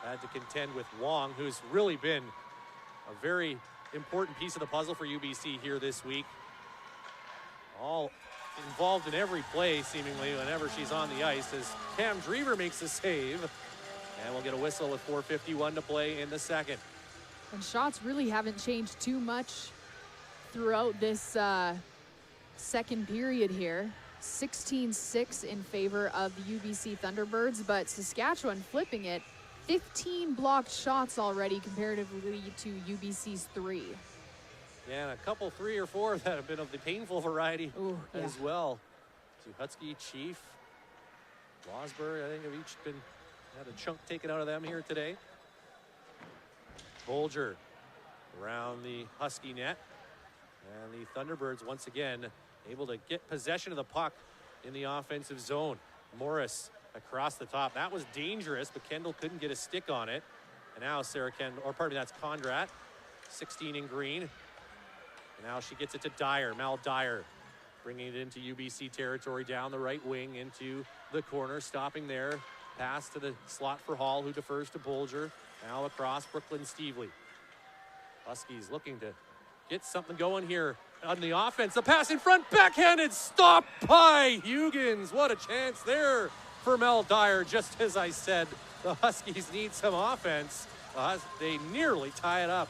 Had to contend with Wong, who's really been a very important piece of the puzzle for UBC here this week. All involved in every play, seemingly, whenever she's on the ice, as Cam Drever makes a save. And we'll get a whistle with 4:51 to play in the second. And shots really haven't changed too much throughout this second period here. 16-6 in favor of the UBC Thunderbirds, but Saskatchewan flipping it. 15 blocked shots already comparatively to UBC's 3. Yeah, and a couple 3 or 4 that have been of the painful variety as well. Zuhutski, Chief, Losberg, I think have each had a chunk taken out of them here today. Bolger around the Husky net. And the Thunderbirds once again able to get possession of the puck in the offensive zone. Morris across the top. That was dangerous, but Kendall couldn't get a stick on it. And now Sarah Kendall, or pardon me, that's Condrat, 16 in green. And now she gets it to Dyer, Mal Dyer, bringing it into UBC territory down the right wing into the corner, stopping there. Pass to the slot for Hall, who defers to Bolger. Now across Brooklyn Stevely. Huskies looking to get something going here on the offense. The pass in front, backhanded, stopped by Huggins. What a chance there for Mel Dyer. Just as I said, the Huskies need some offense. They nearly tie it up.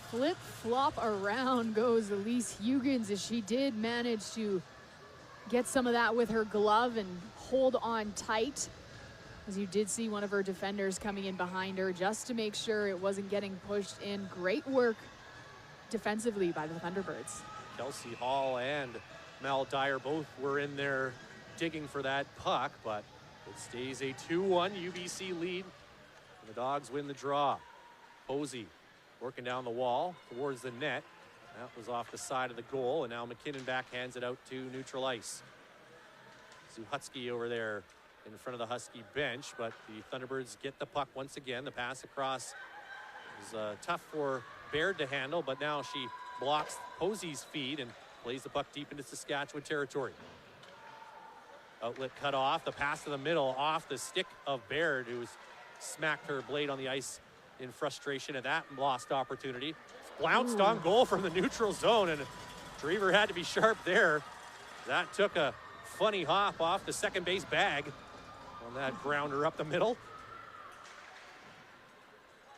Flip-flop around goes Elise Huggins, as she did manage to get some of that with her glove and hold on tight. As you did see one of her defenders coming in behind her just to make sure it wasn't getting pushed in. Great work defensively by the Thunderbirds. Kelsey Hall and Mel Dyer both were in there digging for that puck, but it stays a 2-1 UBC lead. And the Dogs win the draw. Posey working down the wall towards the net. That was off the side of the goal, and now McKinnon backhands it out to neutral ice. Zuhutski over there in front of the Husky bench, but the Thunderbirds get the puck once again. The pass across is tough for Baird to handle, but now she blocks Posey's feed and plays the puck deep into Saskatchewan territory. Outlet cut off, the pass to the middle off the stick of Baird, who's smacked her blade on the ice in frustration at that lost opportunity. Bounced on goal from the neutral zone, and Drever had to be sharp there. That took a funny hop off the second base bag on that grounder up the middle.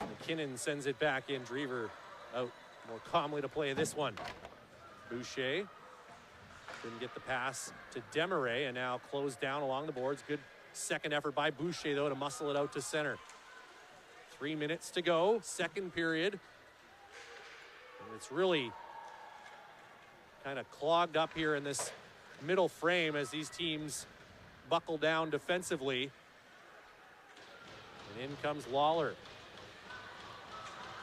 McKinnon sends it back in. Drever out more calmly to play this one. Boucher couldn't get the pass to Desmarais, and now closed down along the boards. Good second effort by Boucher, though, to muscle it out to center. 3 minutes to go, second period. And it's really kind of clogged up here in this middle frame as these teams buckle down defensively. And in comes Lawler.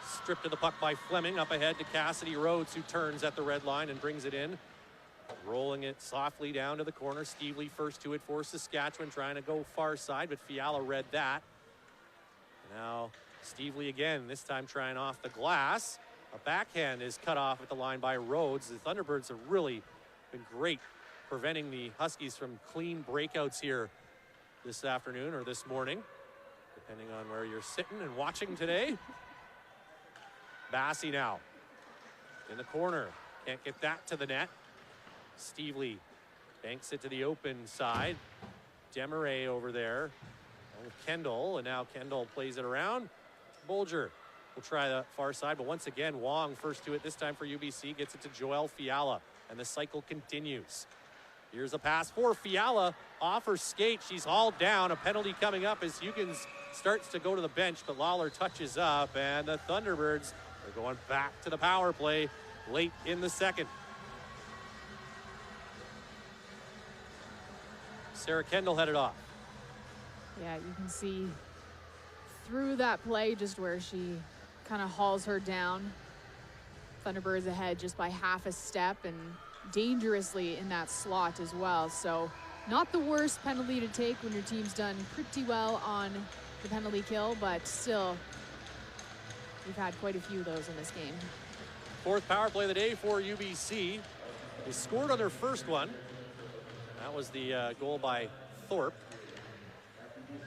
Stripped of the puck by Fleming, up ahead to Cassidy Rhodes, who turns at the red line and brings it in. Rolling it softly down to the corner. Stevely first to it for Saskatchewan, trying to go far side, but Fiala read that. Now Stevely again, this time trying off the glass. A backhand is cut off at the line by Rhodes. The Thunderbirds have really been great preventing the Huskies from clean breakouts here this afternoon or this morning, depending on where you're sitting and watching today. Bassey now in the corner. Can't get that to the net. Stevely banks it to the open side. Desmarais over there. And Kendall, and now Kendall plays it around. Bolger will try the far side, but once again, Wong first to it, this time for UBC, gets it to Joelle Fiala, and the cycle continues. Here's a pass for Fiala, off her skate. She's hauled down. A penalty coming up as Huggins starts to go to the bench, but Lawler touches up, and the Thunderbirds are going back to the power play late in the second. Sarah Kendall headed off. Yeah, you can see through that play just where she kind of hauls her down. Thunderbirds ahead just by half a step and dangerously in that slot as well. So not the worst penalty to take when your team's done pretty well on the penalty kill, but still, we've had quite a few of those in this game. Fourth power play of the day for UBC. They scored on their first one. That was the goal by Thorpe.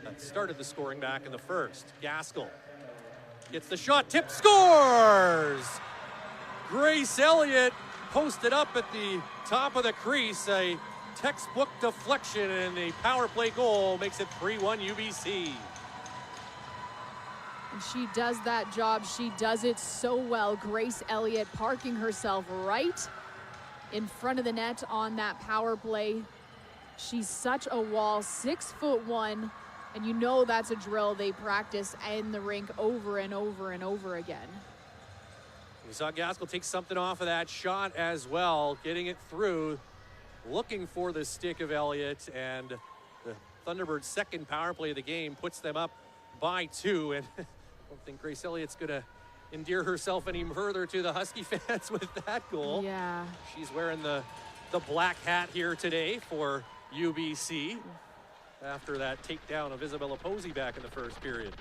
That started the scoring back in the first. Gaskell gets the shot, tip, scores! Grace Elliott posted up at the top of the crease. A textbook deflection, and a power play goal makes it 3-1 UBC. And she does that job. She does it so well. Grace Elliott parking herself right in front of the net on that power play. She's such a wall, 6'1", and you know that's a drill they practice in the rink over and over and over again. We saw Gaskell take something off of that shot as well, getting it through, looking for the stick of Elliott, and the Thunderbirds' second power play of the game puts them up by 2, and I don't think Grace Elliott's gonna endear herself any further to the Husky fans with that goal. Yeah. She's wearing the black hat here today for UBC after that takedown of Isabella Posey back in the first period.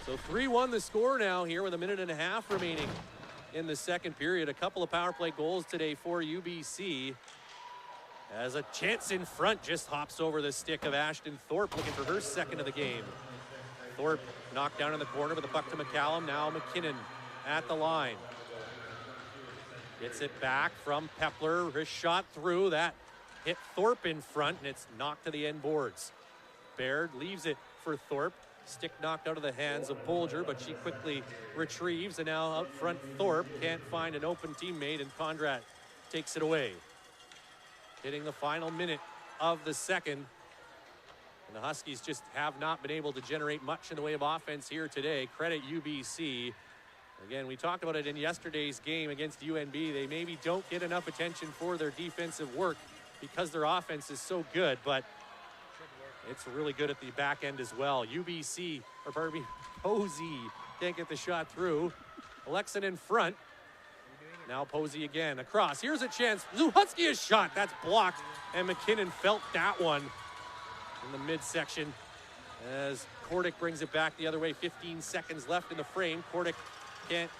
So 3-1 the score now here with a minute and a half remaining in the second period. A couple of power play goals today for UBC. As a chance in front just hops over the stick of Ashton Thorpe, looking for her second of the game. Thorpe knocked down in the corner with the puck to McCallum. Now McKinnon at the line. Gets it back from Pepler. Her shot through. That hit Thorpe in front, and it's knocked to the end boards. Baird leaves it for Thorpe. Stick knocked out of the hands of Bolger, but she quickly retrieves, and now out front Thorpe can't find an open teammate, and Condrat takes it away. Hitting the final minute of the second, and the Huskies just have not been able to generate much in the way of offense here today. Credit UBC. Again, we talked about it in yesterday's game against UNB. They maybe don't get enough attention for their defensive work because their offense is so good, but it's really good at the back end as well. UBC, or pardon me, Posey can't get the shot through. Alexin in front. Now Posey again across. Here's a chance. Zuhutski a shot. That's blocked, and McKinnon felt that one in the midsection as Kordick brings it back the other way. 15 seconds left in the frame. Kordick can't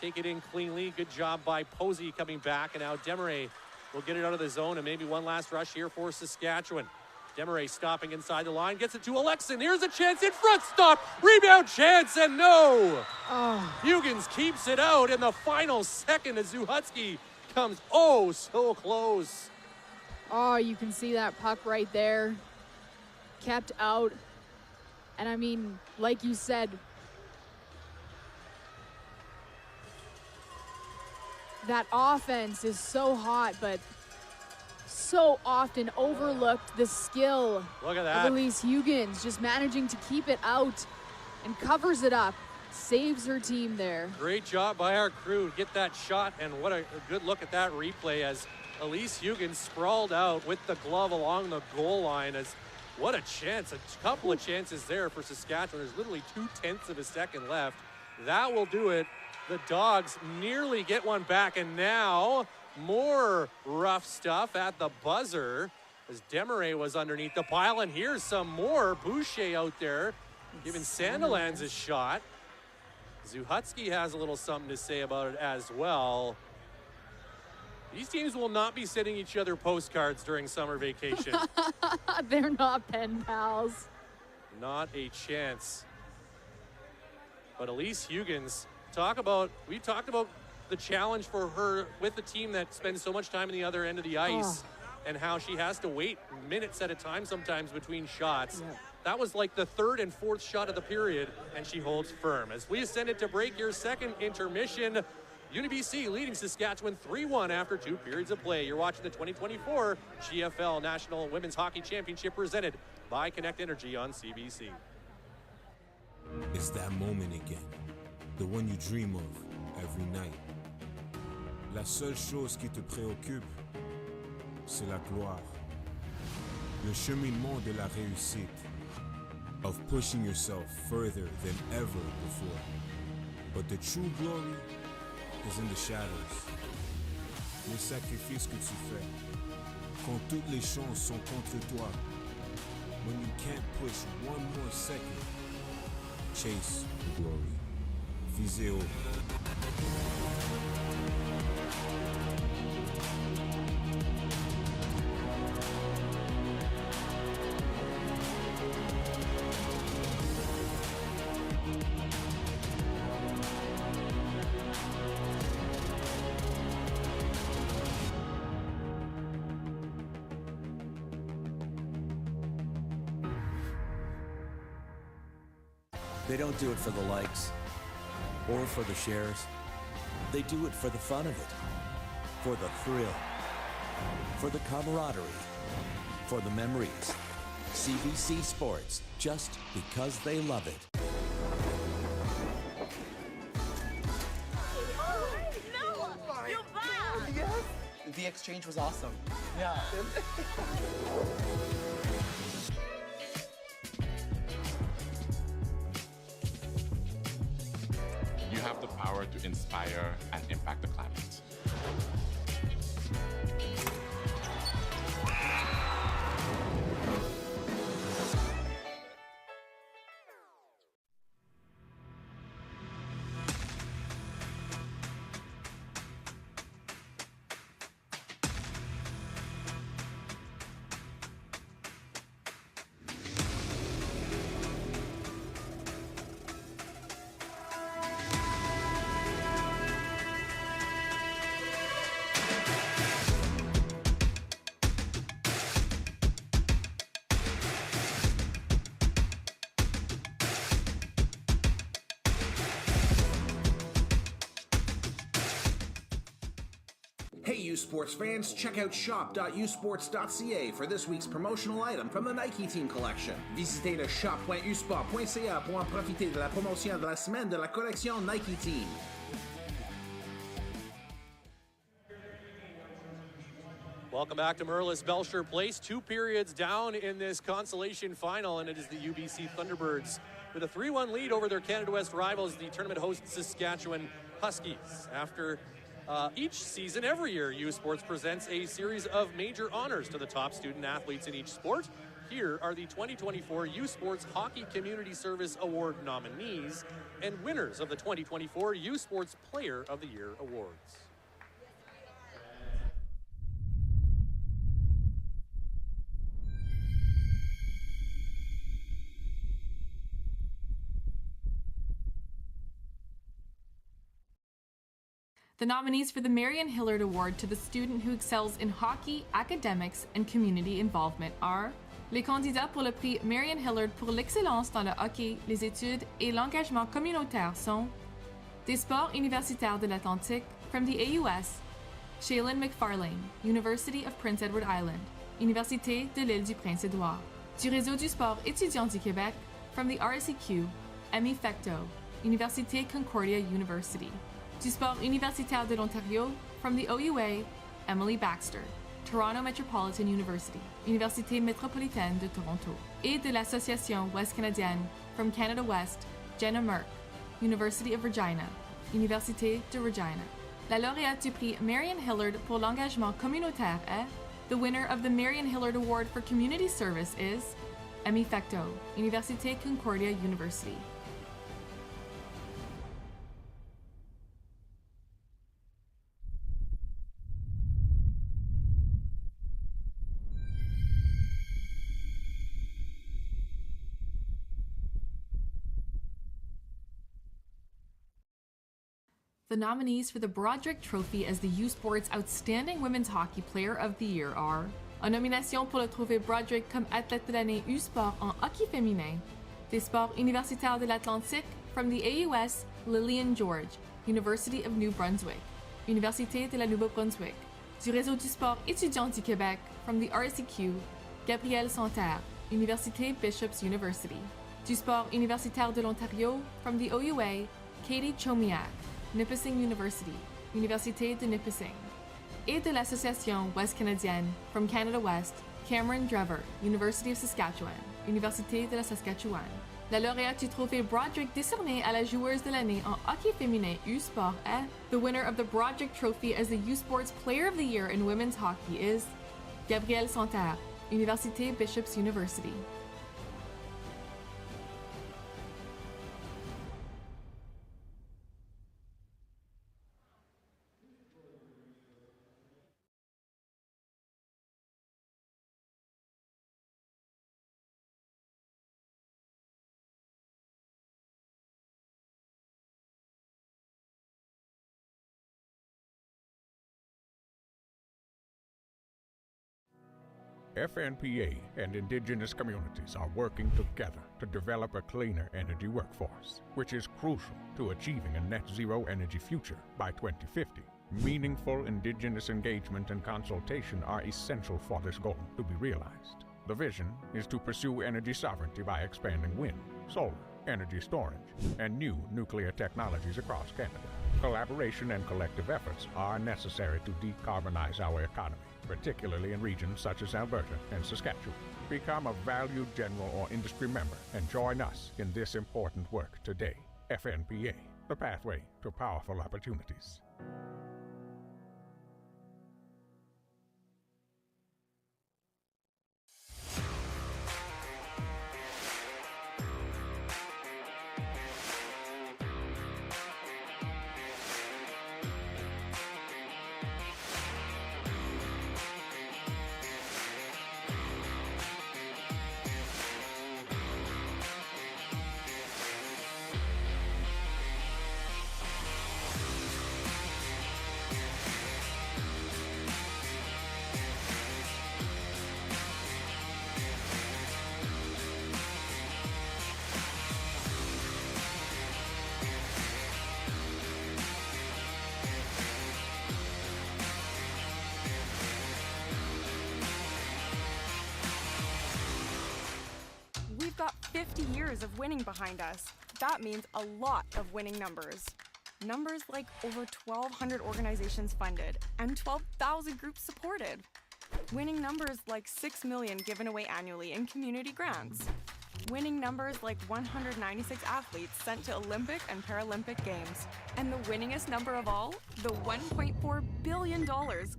take it in cleanly. Good job by Posey coming back, and now Desmarais will get it out of the zone, and maybe one last rush here for Saskatchewan. Desmarais stopping inside the line, gets it to Alexin. Here's a chance in front, stop, rebound chance, and no! Huggins keeps it out in the final second as Zuhutski comes so close. Oh, you can see that puck right there. Kept out. And I mean, like you said, that offense is so hot, but so often overlooked. The skill Look at that. of Elise Huggins, just managing to keep it out and covers it up, saves her team there. Great job by our crew to get that shot, and what a good look at that replay as Elise Huggins sprawled out with the glove along the goal line. As what a chance, a couple of chances there for Saskatchewan. There's literally 0.2 of a second left. That will do it. The Dogs nearly get one back, and now more rough stuff at the buzzer as Desmarais was underneath the pile, and here's some more. Boucher out there giving Sandilands a shot. Zuhutski has a little something to say about it as well. These teams will not be sending each other postcards during summer vacation. They're not pen pals. Not a chance. But Elise Huggins, we talked about the challenge for her with the team that spends so much time in the other end of the ice and how she has to wait minutes at a time sometimes between shots. Yeah. That was like the third and fourth shot of the period, and she holds firm. As we ascend it to break, your second intermission, UBC leading Saskatchewan 3-1 after 2 periods of play. You're watching the 2024 GFL National Women's Hockey Championship presented by Connect Energy on CBC. It's that moment again, the one you dream of every night. La seule chose qui te préoccupe, c'est la gloire. Le cheminement de la réussite, of pushing yourself further than ever before. But the true glory is in the shadows. Le sacrifice que tu fais, quand toutes les chances sont contre toi. When you can't push one more second, chase the glory. Visez haut. They don't do it for the likes or for the shares. They do it for the fun of it, for the thrill, for the camaraderie, for the memories. CBC Sports, just because they love it. The exchange was awesome. Yeah. You have the power to inspire and impact the climate. Hey, U Sports fans, check out shop.usports.ca for this week's promotional item from the Nike Team Collection. Visitez le shop.usport.ca pour en profiter de la promotion de la semaine de la collection Nike Team. Welcome back to Merlis Belsher Place. 2 periods down in this Consolation final, and it is the UBC Thunderbirds with a 3-1 lead over their Canada West rivals, the tournament host Saskatchewan Huskies. After each season, every year, U Sports presents a series of major honors to the top student athletes in each sport. Here are the 2024 U Sports Hockey Community Service Award nominees and winners of the 2024 U Sports Player of the Year Awards. The nominees for the Marion Hillard Award to the student who excels in hockey, academics, and community involvement are les candidats pour le prix Marion Hillard pour l'excellence dans le hockey, les études et l'engagement communautaire sont des sports universitaires de l'Atlantique from the AUS, Shaylin McFarlane, University of Prince Edward Island, Université de l'Île du Prince-Édouard, du réseau du sport étudiant du Québec from the RSEQ, Emmy Fecteau, Université Concordia University. Du sport universitaire de l'Ontario, from the OUA, Emily Baxter, Toronto Metropolitan University, Université métropolitaine de Toronto, et de l'Association Ouest Canadienne, from Canada West, Jenna Merck, University of Regina, Université de Regina. La lauréate du prix Marion Hillard pour l'engagement communautaire est, the winner of the Marion Hillard Award for Community Service is, Emmy Fecteau, Université Concordia University. The nominees for the Broderick Trophy as the U Sports Outstanding Women's Hockey Player of the Year are en nomination pour le trophée Broderick comme athlète de l'année U Sport en hockey féminin, des sports universitaires de l'Atlantique from the AUS, Lillian George, University of New Brunswick, Université de la Nouveau-Brunswick, du réseau du sport étudiant du Québec from the RSEQ, Gabrielle Santerre, Université Bishop's University, Du sport universitaire de l'Ontario, from the OUA, Katie Chomiak, Nipissing University, Université de Nipissing. Et de l'Association Ouest Canadienne, from Canada West, Cameron Drever, University of Saskatchewan, Université de la Saskatchewan. La lauréate du trophée Broderick décerné à la joueuse de l'année en hockey féminin U-Sport est the winner of the Broderick Trophy as the U-Sports Player of the Year in women's hockey is Gabrielle Santerre, Université Bishop's University. FNPA and Indigenous communities are working together to develop a cleaner energy workforce, which is crucial to achieving a net zero energy future by 2050. Meaningful Indigenous engagement and consultation are essential for this goal to be realized. The vision is to pursue energy sovereignty by expanding wind, solar, energy storage, and new nuclear technologies across Canada. Collaboration and collective efforts are necessary to decarbonize our economy, particularly in regions such as Alberta and Saskatchewan. Become a valued general or industry member and join us in this important work today. FNPA, the pathway to powerful opportunities. We've got 50 years of winning behind us. That means a lot of winning numbers. Numbers like over 1,200 organizations funded and 12,000 groups supported. Winning numbers like 6 million given away annually in community grants. Winning numbers like 196 athletes sent to Olympic and Paralympic Games. And the winningest number of all, the $1.4 billion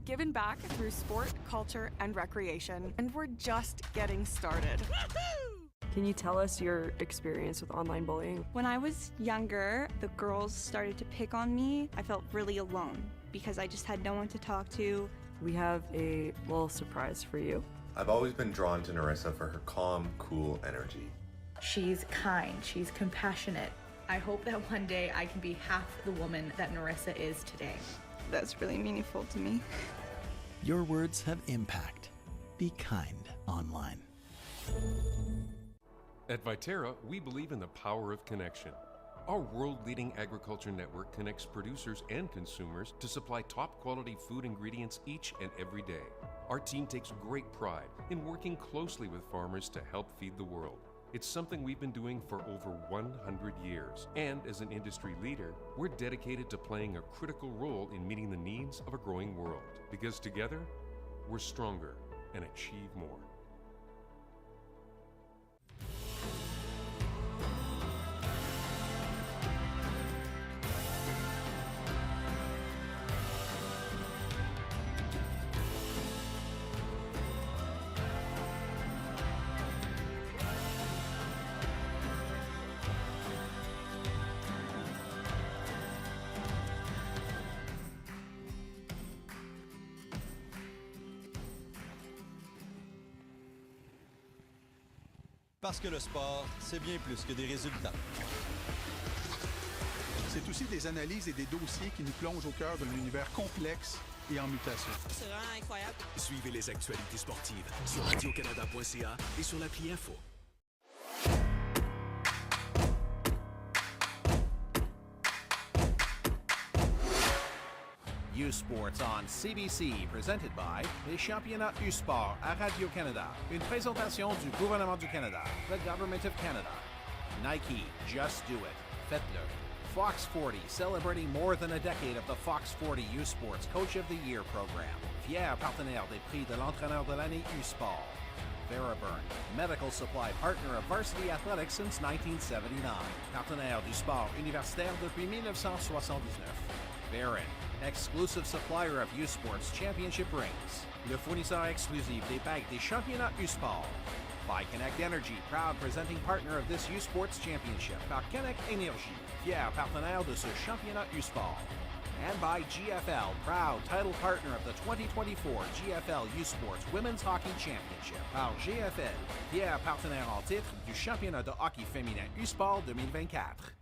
given back through sport, culture, and recreation. And we're just getting started. Can you tell us your experience with online bullying? When I was younger, the girls started to pick on me. I felt really alone because I just had no one to talk to. We have a little surprise for you. I've always been drawn to Narissa for her calm, cool energy. She's kind, she's compassionate. I hope that one day I can be half the woman that Narissa is today. That's really meaningful to me. Your words have impact. Be kind online. At Viterra, we believe in the power of connection. Our world-leading agriculture network connects producers and consumers to supply top-quality food ingredients each and every day. Our team takes great pride in working closely with farmers to help feed the world. It's something we've been doing for over 100 years. And as an industry leader, we're dedicated to playing a critical role in meeting the needs of a growing world. Because together, we're stronger and achieve more. Parce que le sport, c'est bien plus que des résultats. C'est aussi des analyses et des dossiers qui nous plongent au cœur d'un univers complexe et en mutation. C'est vraiment incroyable. Suivez les actualités sportives sur radiocanada.ca et sur l'appli Info. U-Sports on CBC, presented by les championnats U-Sport à Radio-Canada. Une présentation du gouvernement du Canada, the Government of Canada. Nike, just do it. Faites-le. Fox 40, celebrating more than a decade of the Fox 40 U Sports Coach of the Year program. Fier partenaire des prix de l'entraîneur de l'année U Sport. Veraburn, medical supply partner of Varsity Athletics since 1979. Partenaire du sport universitaire depuis 1979. Varin, exclusive supplier of U Sports championship rings. Le fournisseur exclusif des bagues des championnats U Sport. By Connect Energy, proud presenting partner of this U Sports Championship. Par Connect Énergie, fier partenaire de ce championnat U Sport. And by GFL, proud title partner of the 2024 GFL U Sports Women's Hockey Championship. Par GFL, fier partenaire en titre du championnat de hockey féminin U Sport 2024.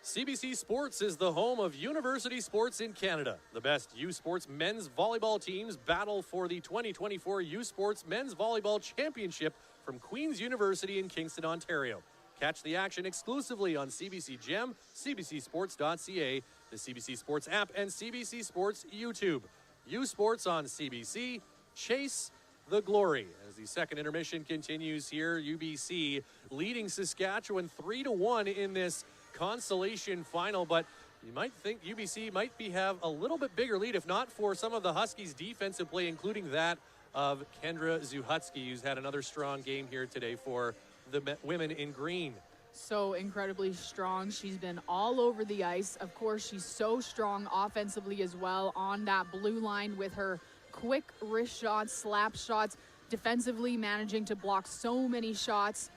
CBC Sports is the home of university sports in Canada. The best U Sports men's volleyball teams battle for the 2024 U Sports Men's Volleyball Championship from Queen's University in Kingston, Ontario. Catch the action exclusively on CBC Gem, cbcsports.ca, the CBC Sports app, and CBC Sports YouTube. U Sports on CBC. Chase the glory. As the second intermission continues here, UBC leading Saskatchewan 3-1 in this Consolation final, but you might think UBC might have a little bit bigger lead if not for some of the Huskies' defensive play, including that of Kendra Zuhutsky, who's had another strong game here today for the women in green. So incredibly strong. She's been all over the ice. Of course, she's so strong offensively as well on that blue line with her quick wrist shots, slap shots, defensively managing to block so many shots.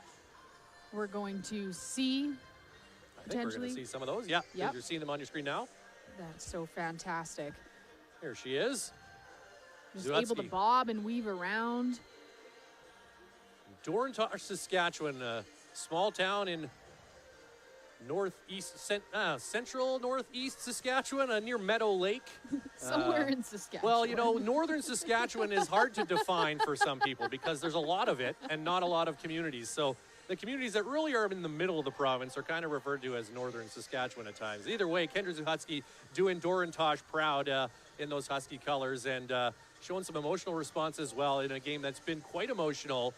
We're going to see I think we're going to see some of those. Yeah, yep. You're seeing them on your screen now. That's so fantastic. Here she is. Just able to bob and weave around. Dorntosh, Saskatchewan, a small town in central northeast Saskatchewan, near Meadow Lake. Somewhere in Saskatchewan. Well, you know, northern Saskatchewan is hard to define for some people because there's a lot of it and not a lot of communities. So the communities that really are in the middle of the province are kind of referred to as northern Saskatchewan at times. Either way, Kendra Zuhutsky doing Dorntosh proud in those Husky colors and showing some emotional response as well in a game that's been quite emotional.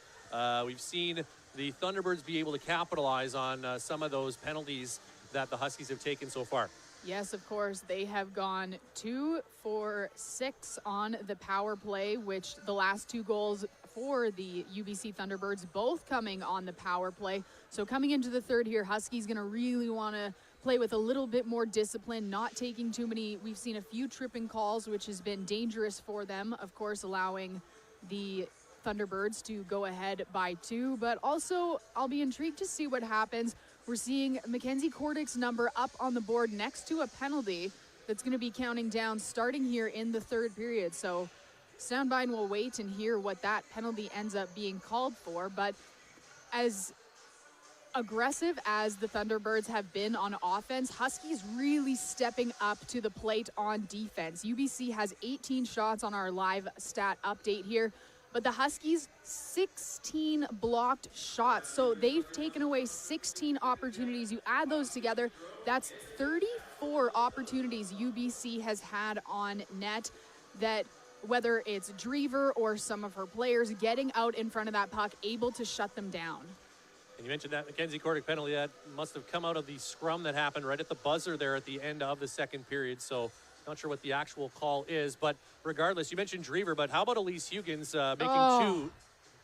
We've seen the Thunderbirds be able to capitalize on some of those penalties that the Huskies have taken so far. Yes, of course. They have gone 2 for 6 on the power play, which the last 2 goals for the UBC Thunderbirds, both coming on the power play. So coming into the third here, Huskies going to really want to play with a little bit more discipline, not taking too many. We've seen a few tripping calls, which has been dangerous for them, of course, allowing the Thunderbirds to go ahead by 2. But also, I'll be intrigued to see what happens. We're seeing Mackenzie Cordick's number up on the board next to a penalty that's going to be counting down starting here in the third period. So stand by and we'll wait and hear what that penalty ends up being called for. But as aggressive as the Thunderbirds have been on offense, Huskies really stepping up to the plate on defense. UBC has 18 shots on our live stat update here, but the Huskies 16 blocked shots. So they've taken away 16 opportunities. You add those together, that's 34 opportunities UBC has had on net, that whether it's Drever or some of her players getting out in front of that puck, able to shut them down. And you mentioned that Mackenzie Kordick penalty that must have come out of the scrum that happened right at the buzzer there at the end of the second period. So not sure what the actual call is, but regardless, you mentioned Drever, but how about Elise Huggins making two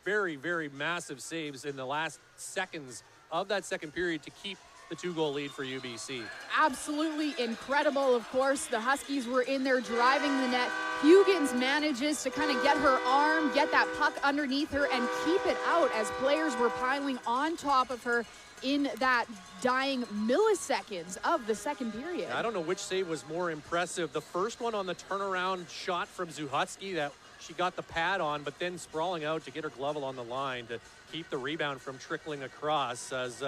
very, very massive saves in the last seconds of that second period to keep the 2-goal lead for UBC. Absolutely incredible. Of course, the Huskies were in there driving the net. Huggins manages to kind of get her arm, get that puck underneath her, and keep it out as players were piling on top of her in that dying milliseconds of the second period. I don't know which save was more impressive. The first one on the turnaround shot from Zuhatsky that she got the pad on, but then sprawling out to get her glove on the line to keep the rebound from trickling across, as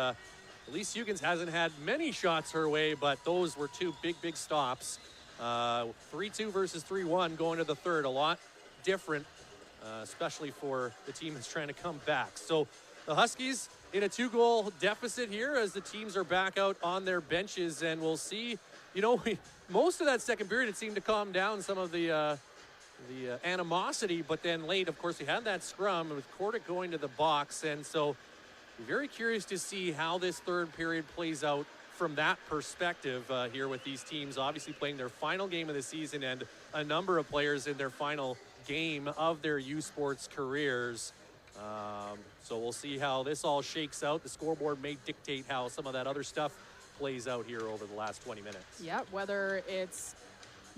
Elise Huggins hasn't had many shots her way, but those were two big, big stops. 3-2 versus 3-1 going to the third. A lot different, especially for the team that's trying to come back. So the Huskies in a 2-goal deficit here as the teams are back out on their benches, and we'll see, you know, most of that second period it seemed to calm down some of the animosity, but then late, of course, we had that scrum with Kordick going to the box, and so very curious to see how this third period plays out from that perspective here with these teams obviously playing their final game of the season and a number of players in their final game of their U Sports careers. So we'll see how this all shakes out. The scoreboard may dictate how some of that other stuff plays out here over the last 20 minutes. Yep, whether it's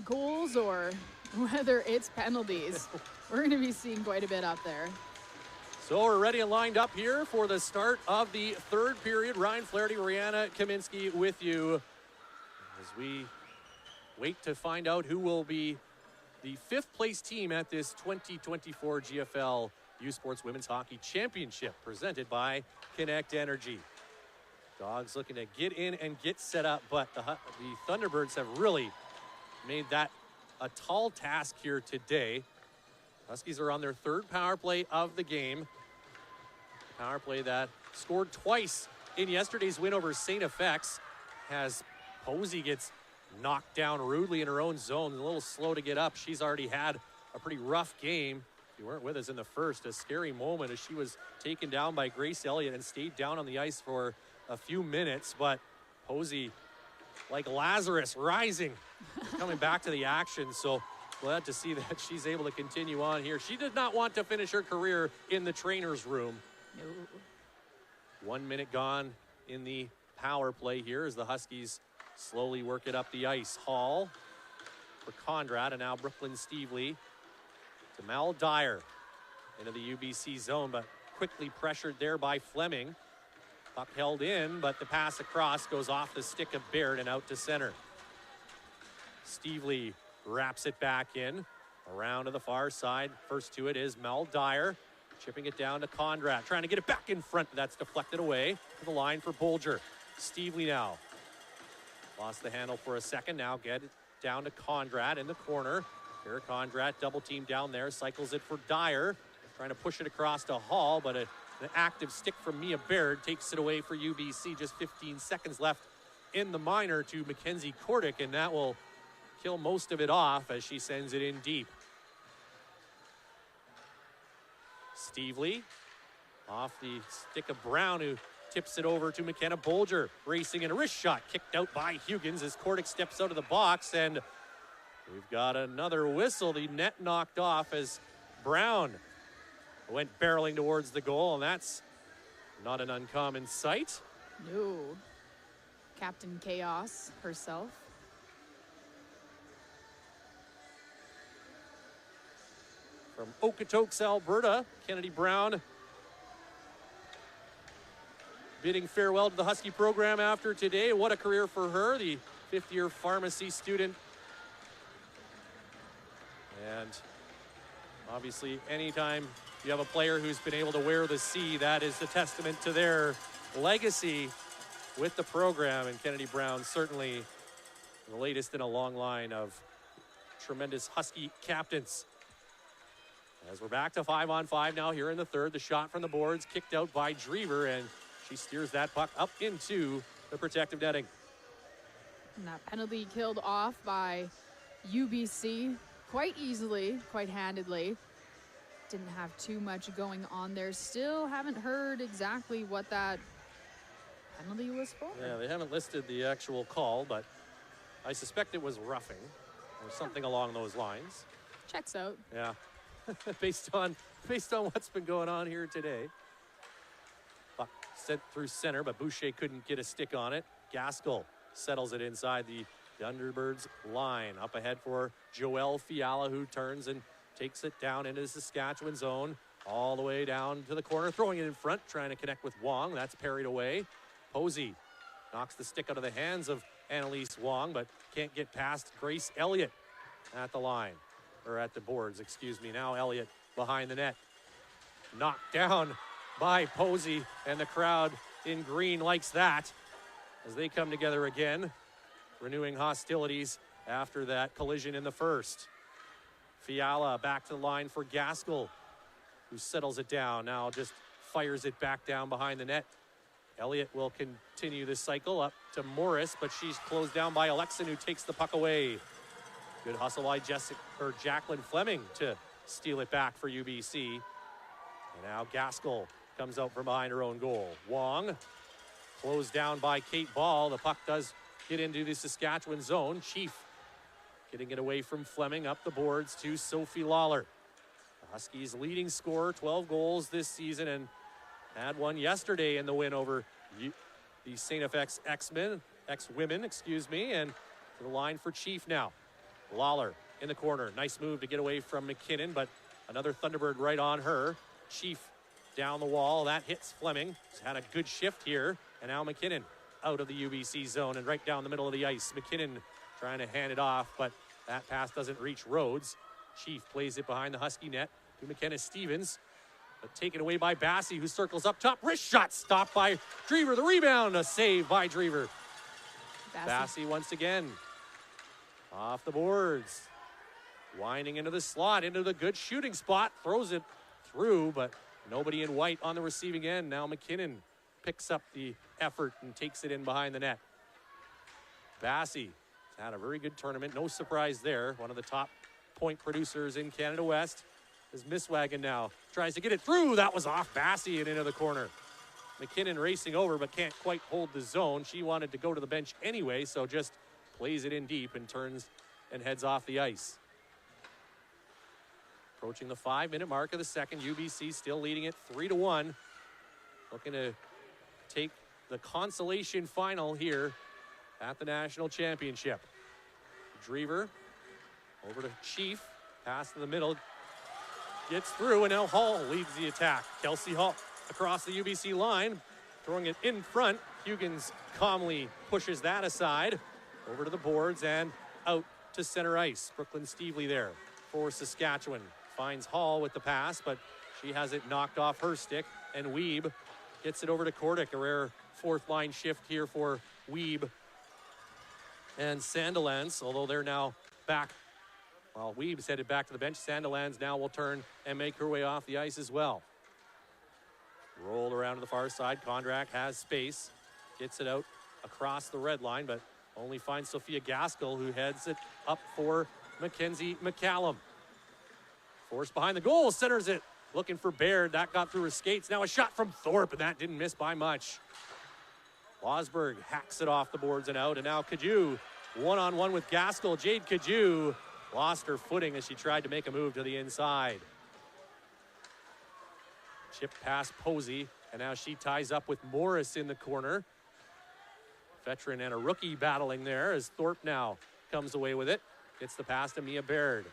goals or whether it's penalties. We're going to be seeing quite a bit up there. So we're ready and lined up here for the start of the third period. Ryan Flaherty, Rihanna Kaminsky with you as we wait to find out who will be the fifth place team at this 2024 GFL U Sports Women's Hockey Championship presented by Connect Energy. Dogs looking to get in and get set up, but the Thunderbirds have really made that a tall task here today. Huskies are on their third power play of the game. Power play that scored twice in yesterday's win over St. FX, as Posey gets knocked down rudely in her own zone, a little slow to get up. She's already had a pretty rough game. If you weren't with us in the first, a scary moment as she was taken down by Grace Elliott and stayed down on the ice for a few minutes, but Posey, like Lazarus, rising, coming back to the action. So glad to see that she's able to continue on here. She did not want to finish her career in the trainer's room. No. 1 minute gone in the power play here as the Huskies slowly work it up the ice. Hall for Conrad, and now Brooklyn Stevely to Mal Dyer into the UBC zone, but quickly pressured there by Fleming. Puck held in, but the pass across goes off the stick of Baird and out to center. Stevely wraps it back in, around to the far side. First to it is Mel Dyer, chipping it down to Conrad, trying to get it back in front, but that's deflected away to the line for Bolger. Stevely now lost the handle for a second, now get it down to Conrad in the corner. Here Conrad double team down there, cycles it for Dyer, trying to push it across to Hall, but an active stick from Mia Baird takes it away for UBC. Just 15 seconds left in the minor to Mackenzie Kordick, and that will kill most of it off as she sends it in deep. Stevely off the stick of Brown, who tips it over to McKenna Bolger, racing in a wrist shot, kicked out by Huggins as Kordick steps out of the box, and we've got another whistle. The net knocked off as Brown went barreling towards the goal, and that's not an uncommon sight. No. Captain Chaos herself. From Okotoks, Alberta, Kennedy Brown bidding farewell to the Husky program after today. What a career for her, the fifth-year pharmacy student. And obviously, anytime you have a player who's been able to wear the C, that is a testament to their legacy with the program. And Kennedy Brown, certainly the latest in a long line of tremendous Husky captains. As we're back to 5-on-5 now here in the third, the shot from the boards kicked out by Drever, and she steers that puck up into the protective netting. And that penalty killed off by UBC quite easily, quite handedly. Didn't have too much going on there. Still haven't heard exactly what that penalty was for. Yeah, they haven't listed the actual call, but I suspect it was roughing or something along those lines. Checks out. Yeah, based on what's been going on here today. Puck sent through center, but Boucher couldn't get a stick on it. Gaskell settles it inside the Thunderbirds line. Up ahead for Joel Fiala, who turns and takes it down into the Saskatchewan zone. All the way down to the corner, throwing it in front, trying to connect with Wong. That's parried away. Posey knocks the stick out of the hands of Annalise Wong, but can't get past Grace Elliott at the line. Or at the boards, excuse me. Now Elliott behind the net. Knocked down by Posey, and the crowd in green likes that as they come together again, renewing hostilities after that collision in the first. Fiala back to the line for Gaskell, who settles it down. Now just fires it back down behind the net. Elliott will continue this cycle up to Morris, but she's closed down by Alexin, who takes the puck away. Good hustle by Jacqueline Fleming to steal it back for UBC. And now Gaskell comes out from behind her own goal. Wong closed down by Kate Ball. The puck does get into the Saskatchewan zone. Chief getting it away from Fleming, up the boards to Sophie Lawler. The Huskies leading scorer, 12 goals this season, and had one yesterday in the win over the St. FX ex-women, excuse me, and to the line for Chief now. Lawler in the corner. Nice move to get away from McKinnon, but another Thunderbird right on her. Chief down the wall. That hits Fleming. He's had a good shift here. And now McKinnon out of the UBC zone and right down the middle of the ice. McKinnon trying to hand it off, but that pass doesn't reach Rhodes. Chief plays it behind the Husky net to McKenna Stevens, but taken away by Bassey, who circles up top. Wrist shot stopped by Drever. The rebound, a save by Drever. Bassey once again off the boards, winding into the slot, into the good shooting spot, throws it through, but nobody in white on the receiving end. Now McKinnon picks up the effort and takes it in behind the net. Bassey has had a very good tournament. No surprise there. One of the top point producers in Canada West. Is Misswagon now. Tries to get it through. That was off Bassey and into the corner. McKinnon racing over, but can't quite hold the zone. She wanted to go to the bench anyway, so just plays it in deep and turns and heads off the ice. Approaching the 5-minute mark of the second. UBC still leading it 3-1. Looking to take the consolation final here at the National Championship. Drever over to Chief. Pass to the middle. Gets through, and now Hall leads the attack. Kelsey Hall across the UBC line, throwing it in front. Huggins calmly pushes that aside. Over to the boards and out to center ice. Brooklyn Stevely there for Saskatchewan. Finds Hall with the pass, but she has it knocked off her stick, and Weeb gets it over to Kordic. A rare fourth line shift here for Weeb and Sandilands, although they're now back. Well, Weeb's headed back to the bench. Sandilands now will turn and make her way off the ice as well. Rolled around to the far side. Kondrak has space. Gets it out across the red line, but only finds Sophia Gaskell, who heads it up for Mackenzie McCallum. Forced behind the goal, centers it. Looking for Baird. That got through his skates. Now a shot from Thorpe, and that didn't miss by much. Losberg hacks it off the boards and out, and now Cadieux one-on-one with Gaskell. Jade Cadieux lost her footing as she tried to make a move to the inside. Chip past Posey, and now she ties up with Morris in the corner. Veteran and a rookie battling there as Thorpe now comes away with it. Gets the pass to Mia Baird.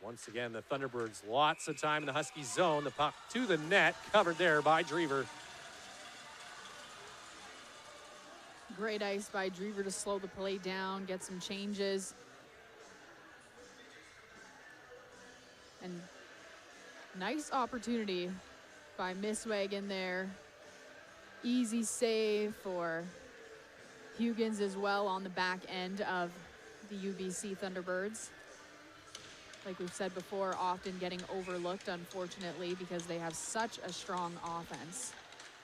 Once again, the Thunderbirds, lots of time in the Husky zone. The puck to the net, covered there by Drever. Great ice by Drever to slow the play down, get some changes. And nice opportunity by Misswagon there. Easy save for Huggins as well on the back end of the UBC Thunderbirds. Like we've said before, often getting overlooked, unfortunately, because they have such a strong offense.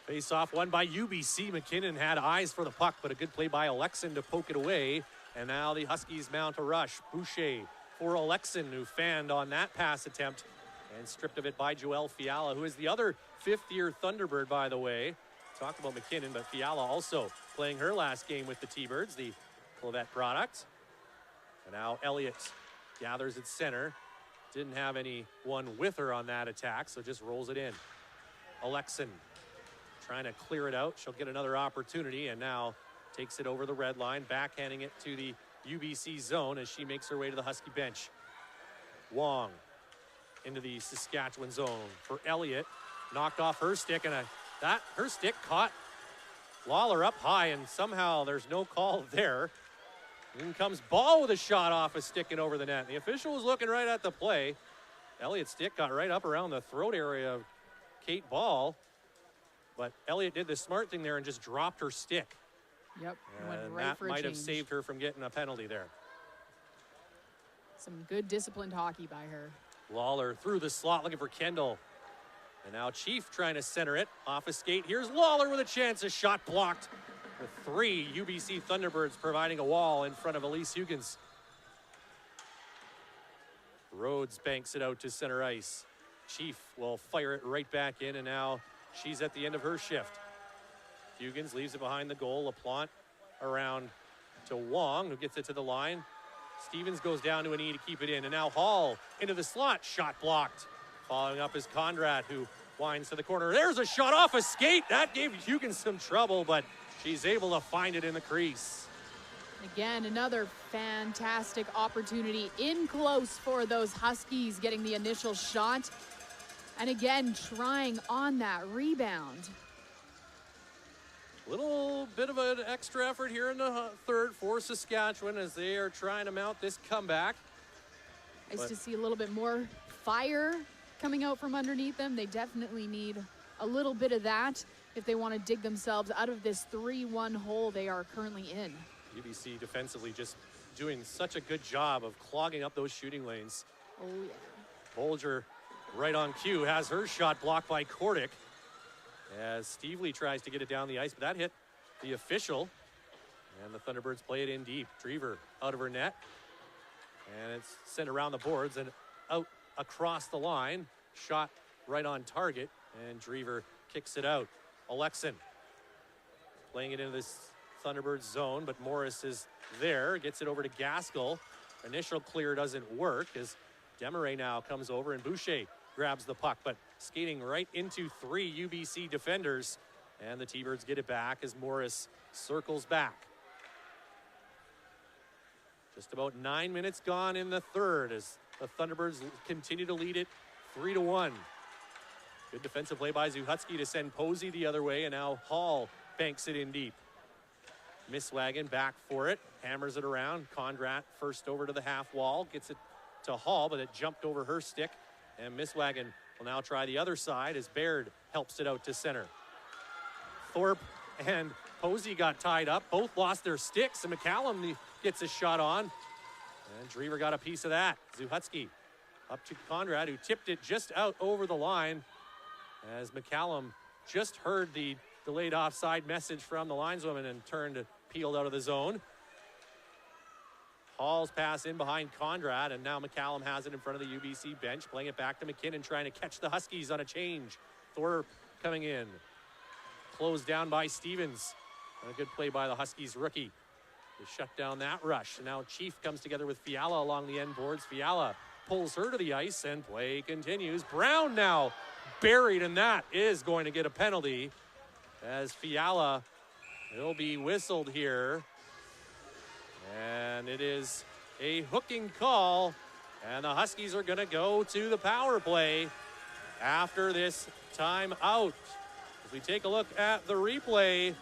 Face-off won by UBC. McKinnon had eyes for the puck, but a good play by Alexin to poke it away. And now the Huskies mount a rush. Boucher for Alexin, who fanned on that pass attempt and stripped of it by Joelle Fiala, who is the other fifth-year Thunderbird, by the way. talked about McKinnon, but Fiala also playing her last game with the T-Birds, the Clavette product. And now Elliott gathers at center. Didn't have anyone with her on that attack, so just rolls it in. Alexin trying to clear it out. She'll get another opportunity, and now takes it over the red line, backhanding it to the UBC zone as she makes her way to the Husky bench. Wong into the Saskatchewan zone for Elliott. Knocked off her stick, and her stick caught Lawler up high, and somehow there's no call there. In comes Ball with a shot off a stick and over the net. The official was looking right at the play. Elliott's stick got right up around the throat area of Kate Ball, but Elliott did the smart thing there and just dropped her stick. Yep, and right that for a might have change. saved her from getting a penalty there. Some good disciplined hockey by her. Lawler through the slot looking for Kendall. And now Chief trying to center it off a skate. Here's Lawler with a chance. A shot blocked. With 3 UBC Thunderbirds providing a wall in front of Elise Huggins. Rhodes banks it out to center ice. Chief will fire it right back in, and now she's at the end of her shift. Huggins leaves it behind the goal. LaPlante around to Wong, who gets it to the line. Stevens goes down to a knee to keep it in, and now Hall into the slot. Shot blocked. Following up is Conrad, who winds to the corner. There's a shot off a skate. That gave Huggins some trouble, but she's able to find it in the crease. Again, another fantastic opportunity in close for those Huskies, getting the initial shot. And again, trying on that rebound. Little bit of an extra effort here in the third for Saskatchewan as they are trying to mount this comeback. Nice to see a little bit more fire coming out from underneath them. They definitely need a little bit of that if they want to dig themselves out of this 3-1 hole they are currently in. UBC defensively just doing such a good job of clogging up those shooting lanes. Oh, yeah. Bolger right on cue has her shot blocked by Kordick as Stevely tries to get it down the ice, but that hit the official, and the Thunderbirds play it in deep. Drever out of her net, and it's sent around the boards and out across the line. Shot right on target, and Drever kicks it out. Alexin playing it into this Thunderbirds zone, but Morris is there, gets it over to Gaskell. Initial clear doesn't work as Desmarais now comes over, and Boucher grabs the puck, but skating right into 3 UBC defenders, and the T-Birds get it back as Morris circles back. Just about 9 minutes gone in the third as the Thunderbirds continue to lead it 3-1. Good defensive play by Zuhutski to send Posey the other way, and now Hall banks it in deep. Misswagen back for it, hammers it around. Conrad first over to the half wall, gets it to Hall, but it jumped over her stick, and Misswagen will now try the other side as Baird helps it out to center. Thorpe and Posey got tied up, both lost their sticks, and McCallum gets a shot on, and Drever got a piece of that. Zuhutski up to Conrad, who tipped it just out over the line as McCallum just heard the delayed offside message from the lineswoman and turned, peeled out of the zone. Hall's pass in behind Conrad, and now McCallum has it in front of the UBC bench, playing it back to McKinnon, trying to catch the Huskies on a change. Thorpe coming in. Closed down by Stevens. And a good play by the Huskies rookie to shut down that rush. And now Chief comes together with Fiala along the end boards. Fiala pulls her to the ice, and play continues. Brown now buried, and that is going to get a penalty as Fiala will be whistled here. And it is a hooking call, and the Huskies are going to go to the power play after this timeout. As we take a look at the replay,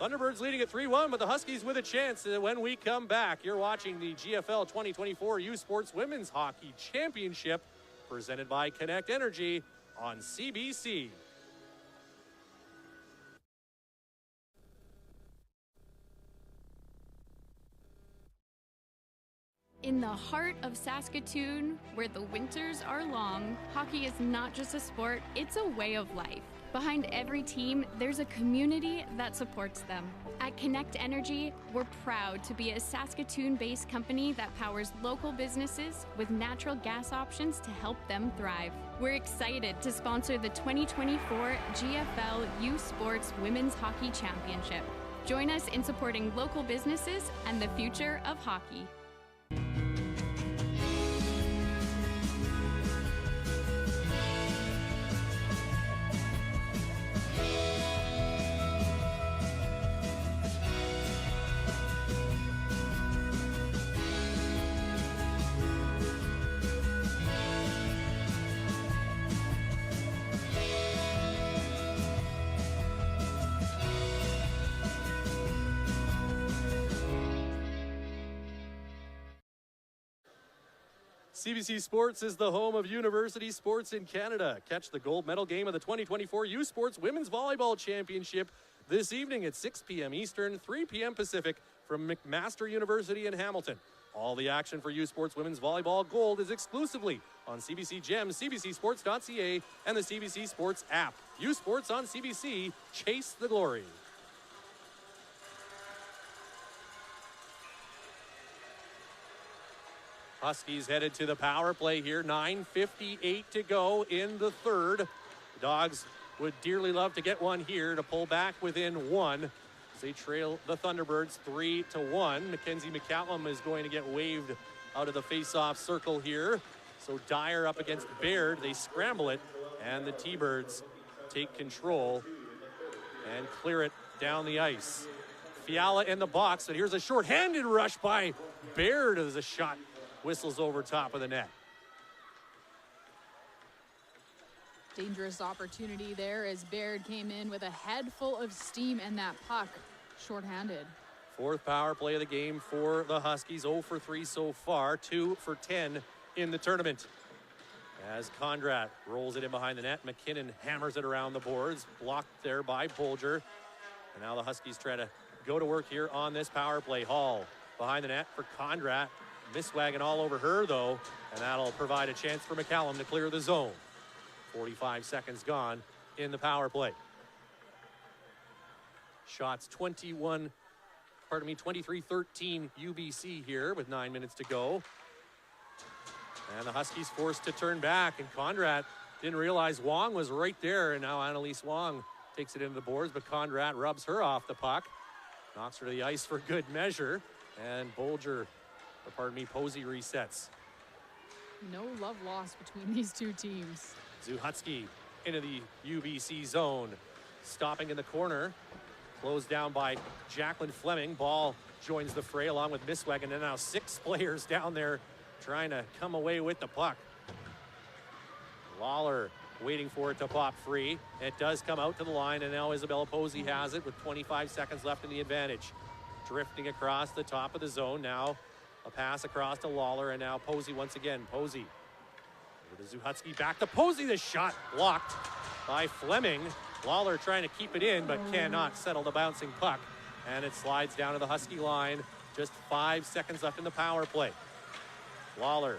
Thunderbirds leading at 3-1, but the Huskies with a chance when we come back. You're watching the GFL 2024 U Sports Women's Hockey Championship presented by Connect Energy on CBC. In the heart of Saskatoon, where the winters are long, hockey is not just a sport, it's a way of life. Behind every team, there's a community that supports them. At Connect Energy, we're proud to be a Saskatoon-based company that powers local businesses with natural gas options to help them thrive. We're excited to sponsor the 2024 GFL U Sports Women's Hockey Championship. Join us in supporting local businesses and the future of hockey. CBC Sports is the home of university sports in Canada. Catch the gold medal game of the 2024 U Sports Women's Volleyball Championship this evening at 6 p.m. Eastern, 3 p.m. Pacific from McMaster University in Hamilton. All the action for U Sports Women's Volleyball Gold is exclusively on CBC Gems, CBCSports.ca, and the CBC Sports app. U Sports on CBC, chase the glory. Huskies headed to the power play here. 9:58 to go in the third. The Dogs would dearly love to get one here to pull back within one. As they trail the Thunderbirds 3-1. Mackenzie McCallum is going to get waved out of the face-off circle here. So Dyer up against Baird. They scramble it, and the T-Birds take control and clear it down the ice. Fiala in the box, and here's a short-handed rush by Baird as a shot whistles over top of the net. Dangerous opportunity there as Baird came in with a head full of steam and that puck shorthanded. Fourth power play of the game for the Huskies. 0 for 3 so far, 2 for 10 in the tournament. As Condrat rolls it in behind the net, McKinnon hammers it around the boards, blocked there by Bolger. And now the Huskies try to go to work here on this power play. Hall behind the net for Condrat. Misswagging all over her, though, and that'll provide a chance for McCallum to clear the zone. 45 seconds gone in the power play. Shots 23-13 UBC here with 9 minutes to go. And the Huskies forced to turn back, and Conrad didn't realize Wong was right there, and now Annalise Wong takes it into the boards, but Conrad rubs her off the puck, knocks her to the ice for good measure, and Posey resets. No love lost between these two teams. Zuhutski into the UBC zone. Stopping in the corner. Closed down by Jacqueline Fleming. Ball joins the fray along with Misswaggin. And now 6 players down there trying to come away with the puck. Lawler waiting for it to pop free. It does come out to the line, and now Isabella Posey has it with 25 seconds left in the advantage. Drifting across the top of the zone now. A pass across to Lawler, and now Posey once again. Posey over to Zuhutski, back to Posey. The shot blocked by Fleming. Lawler trying to keep it in, but cannot settle the bouncing puck. And it slides down to the Husky line. Just 5 seconds left in the power play. Lawler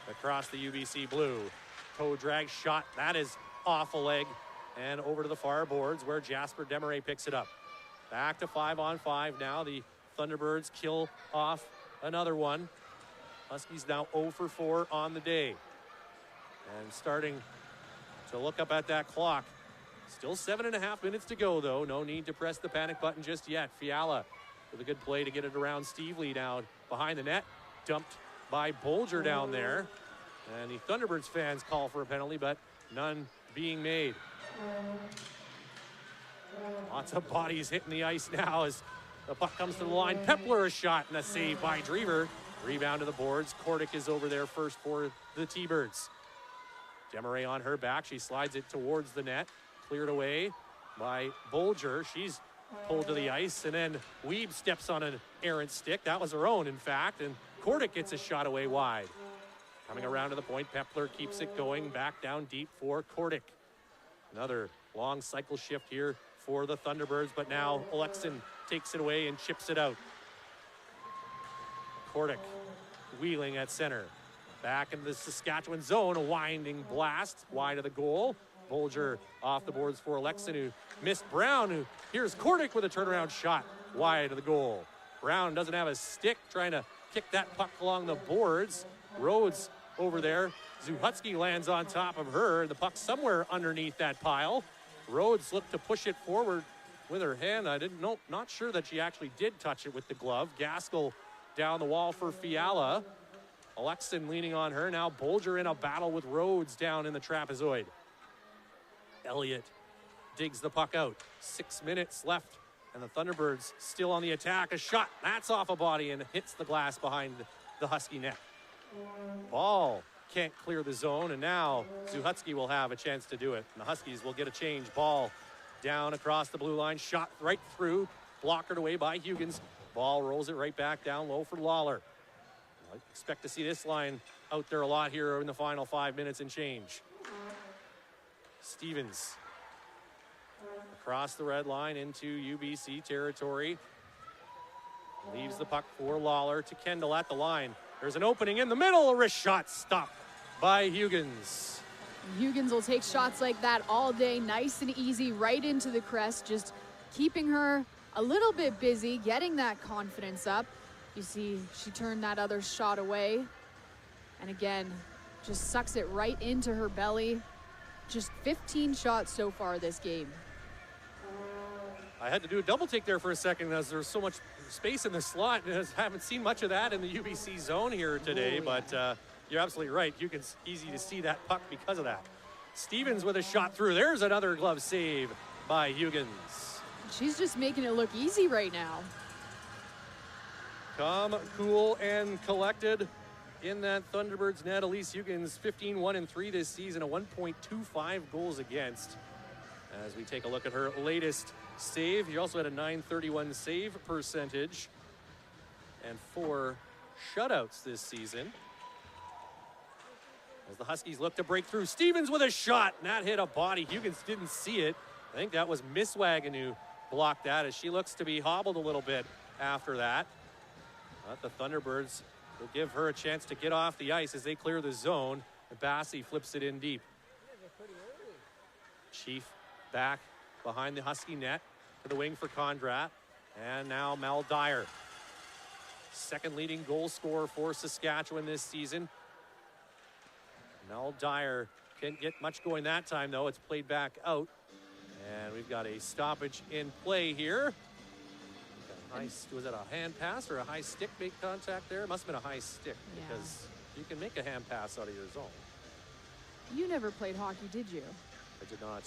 across the UBC blue. Toe drag shot. That is off a leg. And over to the far boards where Jasper Desmarais picks it up. Back to 5-on-5 now. The Thunderbirds kill off another one. Huskies now 0 for 4 on the day. And starting to look up at that clock. Still 7.5 minutes to go, though. No need to press the panic button just yet. Fiala with a good play to get it around Stevely now behind the net. Dumped by Bolger down there. And the Thunderbirds fans call for a penalty, but none being made. Lots of bodies hitting the ice now as the puck comes to the line. Pepler a shot and a save by Drever. Rebound to the boards. Kordick is over there first for the T-Birds. Desmarais on her back. She slides it towards the net. Cleared away by Bolger. She's pulled to the ice, and then Weeb steps on an errant stick. That was her own, in fact, and Kordick gets a shot away wide. Coming around to the point, Pepler keeps it going. Back down deep for Kordick. Another long cycle shift here for the Thunderbirds, but now Alexin takes it away and chips it out. Kordick wheeling at center. Back into the Saskatchewan zone, a winding blast wide of the goal. Belsher off the boards for Alexin, who missed Brown, who here's Kordic with a turnaround shot wide of the goal. Brown doesn't have a stick, trying to kick that puck along the boards. Rhodes over there. Zuhutski lands on top of her. The puck somewhere underneath that pile. Rhodes looked to push it forward with her hand. Not sure that she actually did touch it with the glove. Gaskell down the wall for Fiala. Alexin leaning on her. Now Belsher in a battle with Rhodes down in the trapezoid. Elliott digs the puck out. 6 minutes left, and the Thunderbirds still on the attack. A shot, that's off a body and hits the glass behind the Husky net. Ball can't clear the zone, and now Zuhutski will have a chance to do it. And the Huskies will get a change. Ball down across the blue line, shot right through, blockered away by Huggins. Ball rolls it right back down low for Lawler. I expect to see this line out there a lot here in the final 5 minutes and change. Stevens across the red line into UBC territory. Leaves the puck for Lawler to Kendall at the line. There's an opening in the middle, a wrist shot stopped by Huggins. Huggins will take shots like that all day, nice and easy, right into the crest, just keeping her a little bit busy, getting that confidence up. You see, she turned that other shot away. And again, just sucks it right into her belly. Just 15 shots so far this game. I had to do a double take there for a second as there's so much space in the slot. I haven't seen much of that in the UBC zone here today, but you're absolutely right. Huggins, easy to see that puck because of that. Stevens with a shot through. There's another glove save by Huggins. She's just making it look easy right now. Calm, cool, and collected in that Thunderbirds net. Elise Huggins, 15-1-3 this season, a 1.25 goals against. As we take a look at her latest save, she also had a .931 save percentage and 4 shutouts this season. As the Huskies look to break through, Stevens with a shot, and that hit a body. Huggins didn't see it. I think that was Miss Wagon who blocked that, as she looks to be hobbled a little bit after that. But the Thunderbirds will give her a chance to get off the ice as they clear the zone. And Bassey flips it in deep. Chief back behind the Husky net to the wing for Condrat. And now Mel Dyer. Second leading goal scorer for Saskatchewan this season. Mel Dyer couldn't get much going that time, though. It's played back out. And we've got a stoppage in play here. Was that a hand pass or a high stick make contact there? It must have been a high stick, because you can make a hand pass out of your zone. You never played hockey, did you? I did not.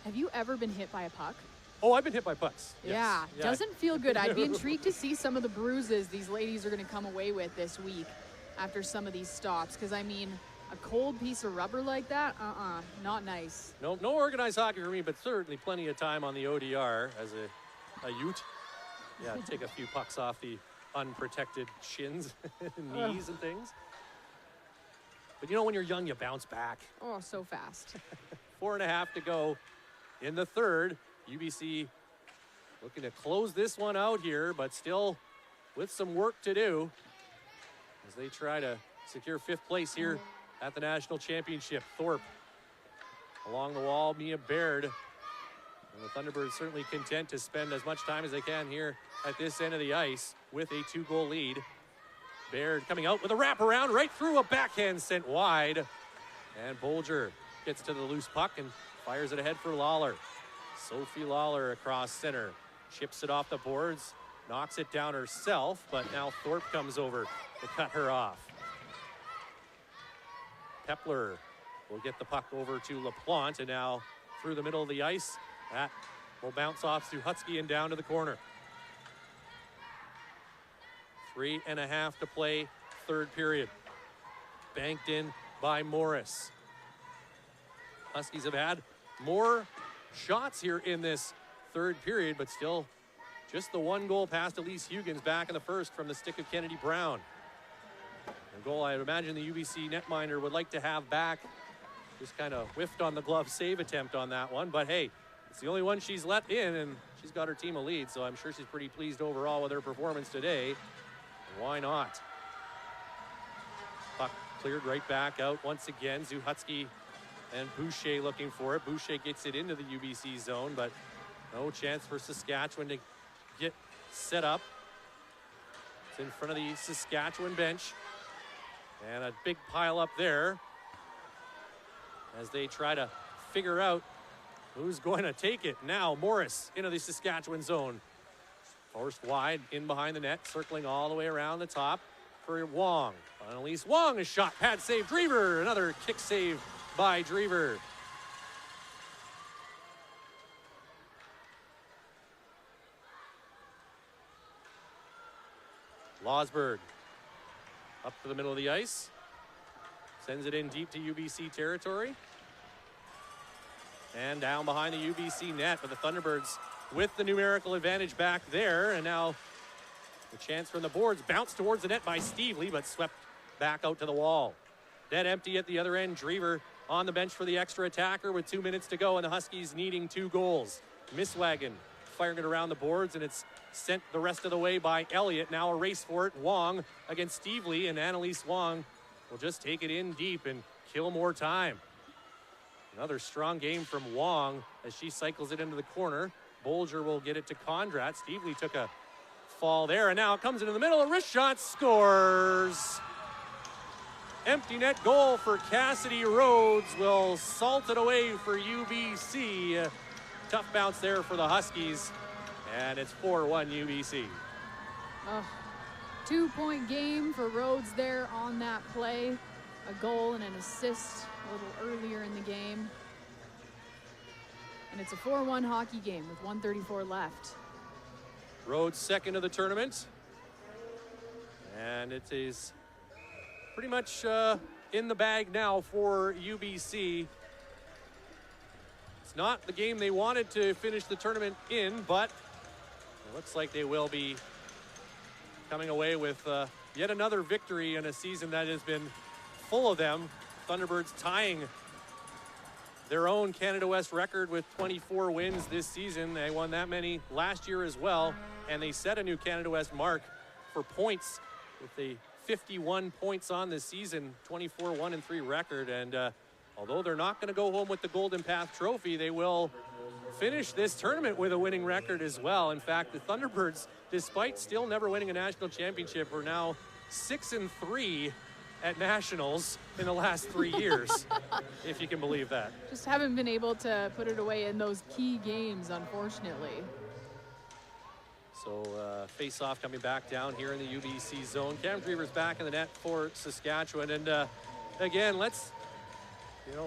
Have you ever been hit by a puck? Oh, I've been hit by pucks. Yeah, yes. Doesn't feel good. I'd be intrigued to see some of the bruises these ladies are going to come away with this week after some of these stops. Because, I mean, a cold piece of rubber like that, not nice. No organized hockey for me, but certainly plenty of time on the ODR as a Ute. Yeah, take a few pucks off the unprotected shins and knees and things. But you know, when you're young, you bounce back. Oh, so fast. 4.5 to go in the third. UBC looking to close this one out here, but still with some work to do as they try to secure 5th place here at the National Championship. Thorpe along the wall, Mia Baird. And the Thunderbirds certainly content to spend as much time as they can here at this end of the ice with a 2-goal lead. Baird coming out with a wraparound right through, a backhand sent wide. And Belsher gets to the loose puck and fires it ahead for Lawler. Sophie Lawler across center. Chips it off the boards, knocks it down herself, but now Thorpe comes over to cut her off. Pepler will get the puck over to LaPlante, and now through the middle of the ice. That will bounce off to Husky and down to the corner. 3.5 to play, third period. Banked in by Morris. Huskies have had more shots here in this third period, but still just the 1 goal past Elise Huggins back in the first from the stick of Kennedy Brown. A goal I would imagine the UBC netminder would like to have back. Just kind of whiffed on the glove save attempt on that one, but hey, it's the only one she's let in, and she's got her team a lead, so I'm sure she's pretty pleased overall with her performance today. Why not? Puck cleared right back out once again. Zuhutski And Boucher looking for it. Boucher gets it into the UBC zone, but no chance for Saskatchewan to get set up. It's in front of the Saskatchewan bench. And a big pile up there as they try to figure out who's going to take it. Now Morris into the Saskatchewan zone. Forced wide in behind the net, circling all the way around the top for Wong. Annalise Wong, a shot, pad save, Drever. Another kick save by Drever. Losberg up to the middle of the ice. Sends it in deep to UBC territory. And down behind the UBC net, but the Thunderbirds with the numerical advantage back there. And now the chance from the boards, bounced towards the net by Stevely, but swept back out to the wall. Net empty at the other end. Drever on the bench for the extra attacker with 2 minutes to go, and the Huskies needing 2 goals. Misswagon firing it around the boards, and it's sent the rest of the way by Elliott. Now a race for it. Wong against Stevely, and Annalise Wong will just take it in deep and kill more time. Another strong game from Wong as she cycles it into the corner. Belsher will get it to Condrat. Stevely took a fall there, and now it comes into the middle. A wrist shot, scores. Empty net goal for Cassidy Rhodes will salt it away for UBC. Tough bounce there for the Huskies, and it's 4-1 UBC. 2-point game for Rhodes there on that play. A goal and an assist a little earlier in the game. And it's a 4-1 hockey game with 1:34 left. Rhodes second of the tournament. And it is pretty much in the bag now for UBC. It's not the game they wanted to finish the tournament in, but it looks like they will be coming away with yet another victory in a season that has been full of them. Thunderbirds tying their own Canada West record with 24 wins this season. They won that many last year as well, and they set a new Canada West mark for points with the 51 points on this season, 24-1-3 record. And although they're not going to go home with the Golden Path Trophy, they will finish this tournament with a winning record as well. In fact, the Thunderbirds, despite still never winning a national championship, are now 6-3 at nationals in the last 3 years, if you can believe that. Just haven't been able to put it away in those key games, unfortunately. So face-off coming back down here in the UBC zone. Cam Drever's back in the net for Saskatchewan. And again, let's,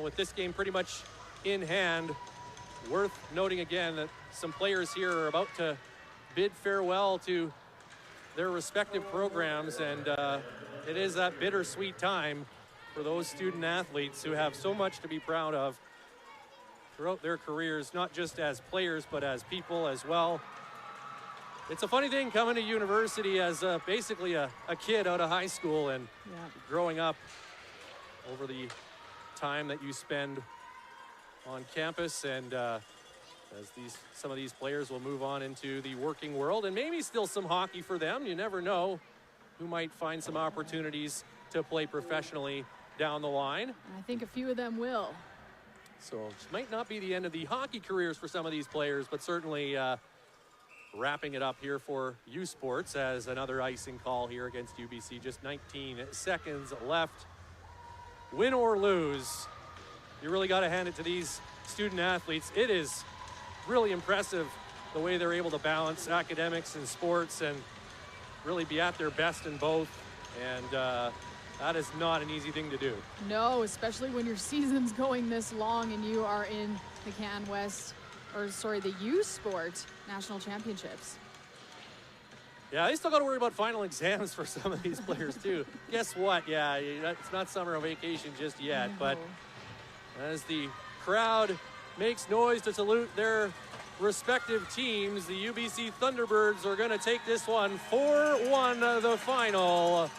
with this game pretty much in hand, worth noting again that some players here are about to bid farewell to their respective programs, and it is that bittersweet time for those student athletes who have so much to be proud of throughout their careers, not just as players, but as people as well. It's a funny thing coming to university as basically a kid out of high school and growing up over the time that you spend on campus, and as some of these players will move on into the working world, and maybe still some hockey for them. You never know who might find some opportunities to play professionally down the line. I think a few of them will. So it might not be the end of the hockey careers for some of these players, but certainly wrapping it up here for U Sports as another icing call here against UBC. Just 19 seconds left. Win or lose, you really got to hand it to these student athletes. It is really impressive the way they're able to balance academics and sports and really be at their best in both. And that is not an easy thing to do. No, especially when your season's going this long and you are in the the U Sport National Championships. Yeah, they still got to worry about final exams for some of these players too. Guess what? Yeah, it's not summer vacation just yet, but as the crowd makes noise to salute their respective teams, the UBC Thunderbirds are going to take this one 4-1 the final.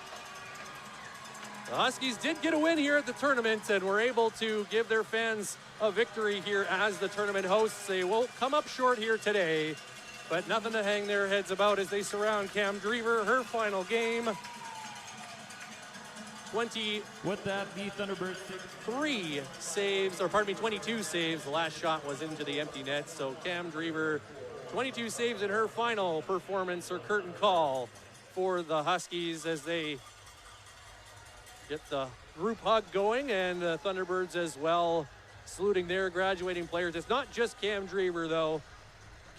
The Huskies did get a win here at the tournament and were able to give their fans a victory here as the tournament hosts. They will come up short here today, but nothing to hang their heads about as they surround Cam Drever, her final game. With that, the Thunderbirds take 22 saves. The last shot was into the empty net. So Cam Drever, 22 saves in her final performance, or curtain call for the Huskies as they get the group hug going, and the Thunderbirds as well, saluting their graduating players. It's not just Cam Drever, though.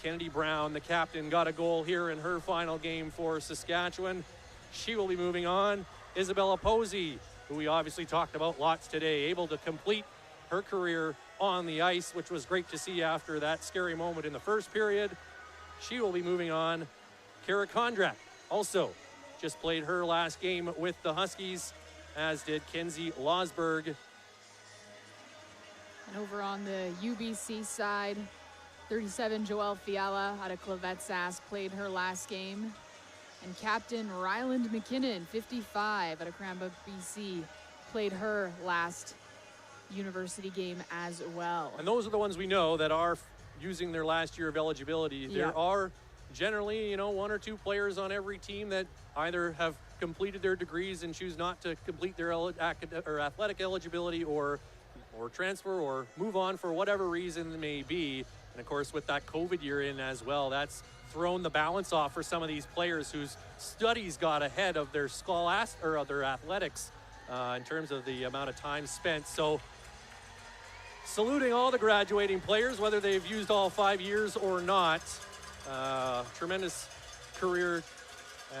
Kennedy Brown, the captain, got a goal here in her final game for Saskatchewan. She will be moving on. Isabella Posey, who we obviously talked about lots today, able to complete her career on the ice, which was great to see after that scary moment in the first period. She will be moving on. Kara Kondrak also just played her last game with the Huskies, as did Kenzie Losberg. And over on the UBC side, 37 Joelle Fiala out of Clavette Sask played her last game. And Captain Ryland McKinnon, 55 out of Cranbrook, BC, played her last university game as well. And those are the ones we know that are using their last year of eligibility. Yeah. There are generally, you know, one or two players on every team that either have completed their degrees and choose not to complete their athletic eligibility, or transfer or move on for whatever reason it may be. And of course, with that COVID year in as well, that's thrown the balance off for some of these players whose studies got ahead of their their athletics in terms of the amount of time spent. So saluting all the graduating players, whether they've used all 5 years or not. Tremendous career.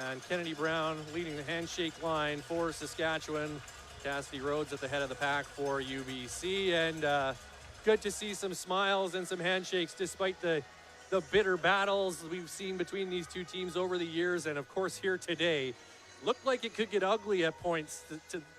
And Kennedy Brown leading the handshake line for Saskatchewan. Cassidy Rhodes at the head of the pack for UBC. And good to see some smiles and some handshakes despite the bitter battles we've seen between these two teams over the years. And of course here today, looked like it could get ugly at points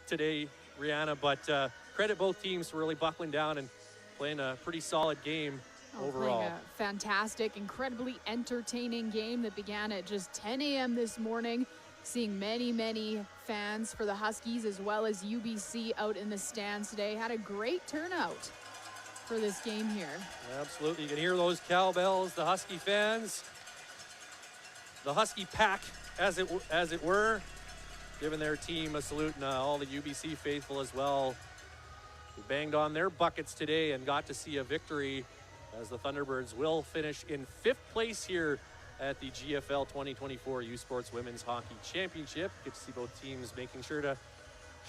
today, Rihanna, but credit both teams for really buckling down and playing a pretty solid game overall. Playing a fantastic, incredibly entertaining game that began at just 10 a.m. this morning. Seeing many fans for the Huskies as well as UBC out in the stands today. Had a great turnout for this game here. Absolutely, you can hear those cowbells, the Husky fans, the Husky pack as it were, giving their team a salute, and all the UBC faithful as well, who banged on their buckets today and got to see a victory, as the Thunderbirds will finish in 5th place here at the GFL 2024 U Sports Women's Hockey Championship. Get to see both teams making sure to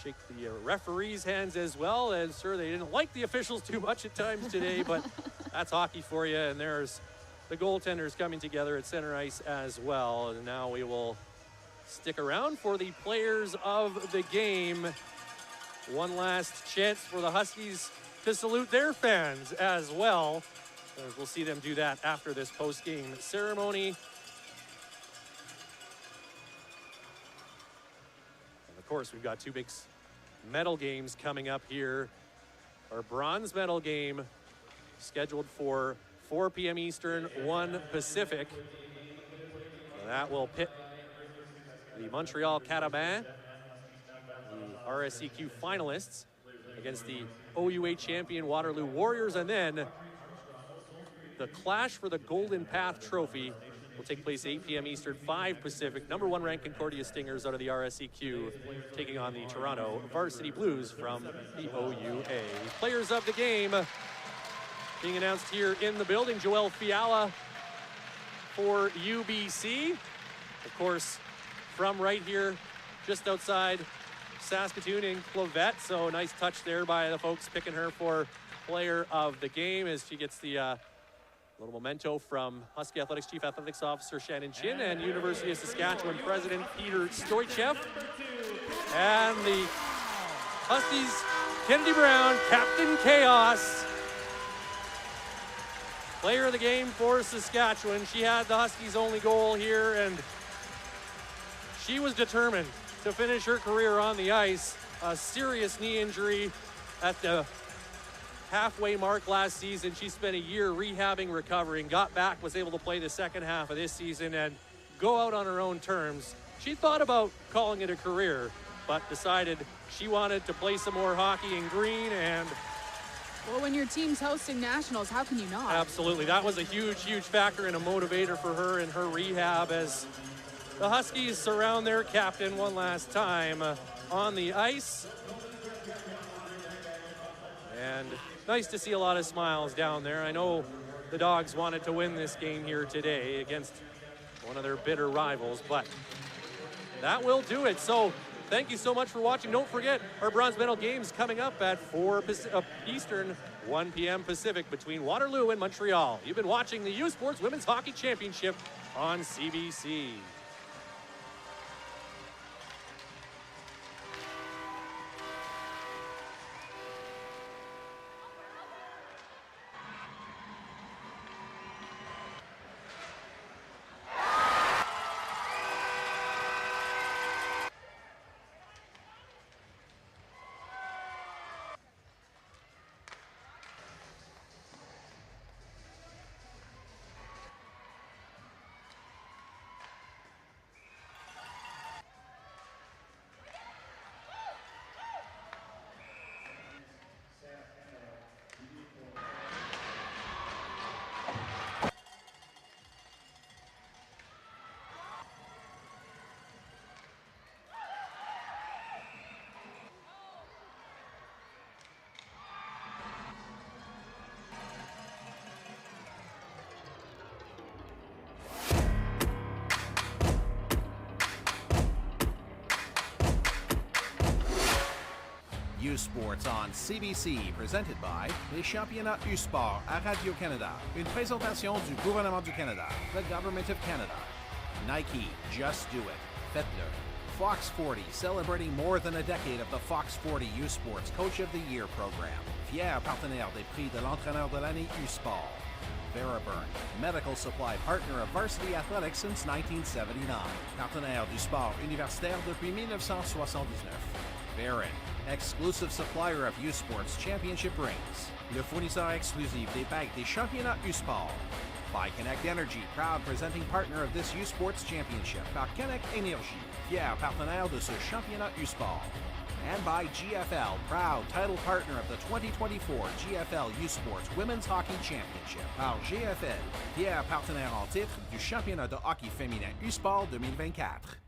shake the referees' hands as well. And sure, they didn't like the officials too much at times today, but that's hockey for you. And there's the goaltenders coming together at center ice as well. And now we will stick around for the players of the game. One last chance for the Huskies to salute their fans as well. We'll see them do that after this post-game ceremony. And of course, we've got two big medal games coming up here. Our bronze medal game scheduled for 4 p.m. Eastern, 1 Pacific. And that will pit the Montreal Carabins, the RSEQ finalists, against the OUA champion Waterloo Warriors. And then the clash for the Golden Path Trophy will take place 8 p.m. Eastern, 5 Pacific. Number 1 ranked Concordia Stingers out of the RSEQ taking on the Toronto Varsity Blues from the OUA. Players of the game being announced here in the building. Joelle Fiala for UBC. Of course, from right here, just outside Saskatoon in Clavette. So nice touch there by the folks picking her for player of the game as she gets the little memento from Husky Athletics Chief Athletics Officer Shannon Chin and University of Saskatchewan President Peter Stoichev. And the Huskies, Kennedy Brown, Captain Chaos, player of the game for Saskatchewan. She had the Huskies' only goal here, and she was determined to finish her career on the ice. A serious knee injury at the halfway mark last season. She spent a year rehabbing, recovering, got back, was able to play the second half of this season and go out on her own terms. She thought about calling it a career, but decided she wanted to play some more hockey in green. And well, when your team's hosting nationals, how can you not? Absolutely. That was a huge factor and a motivator for her in her rehab as the Huskies surround their captain one last time. on the ice. And nice to see a lot of smiles down there. I know the Dogs wanted to win this game here today against one of their bitter rivals, but that will do it. So thank you so much for watching. Don't forget our bronze medal games coming up at 4 Eastern, 1 p.m. Pacific between Waterloo and Montreal. You've been watching the U Sports Women's Hockey Championship on CBC. U Sports on CBC, presented by les championnats U Sport à Radio-Canada. Une présentation du gouvernement du Canada, the Government of Canada. Nike, just do it. Faites-le. Fox 40, celebrating more than a decade of the Fox 40 U Sports Coach of the Year program. Fier partenaire des prix de l'entraîneur de l'année U Sport. Veraburn, medical supply partner of varsity athletics since 1979. Partenaire du sport universitaire depuis 1979. Barron, exclusive supplier of U Sports Championship rings. Le fournisseur exclusif des bagues des championnats U Sport. By Connect Energy, proud presenting partner of this U Sports Championship. Par Connect Énergie, fier partenaire de ce championnat U Sport. And by GFL, proud title partner of the 2024 GFL U Sports Women's Hockey Championship. Par GFL, fier partenaire en titre du championnat de hockey féminin U Sport 2024.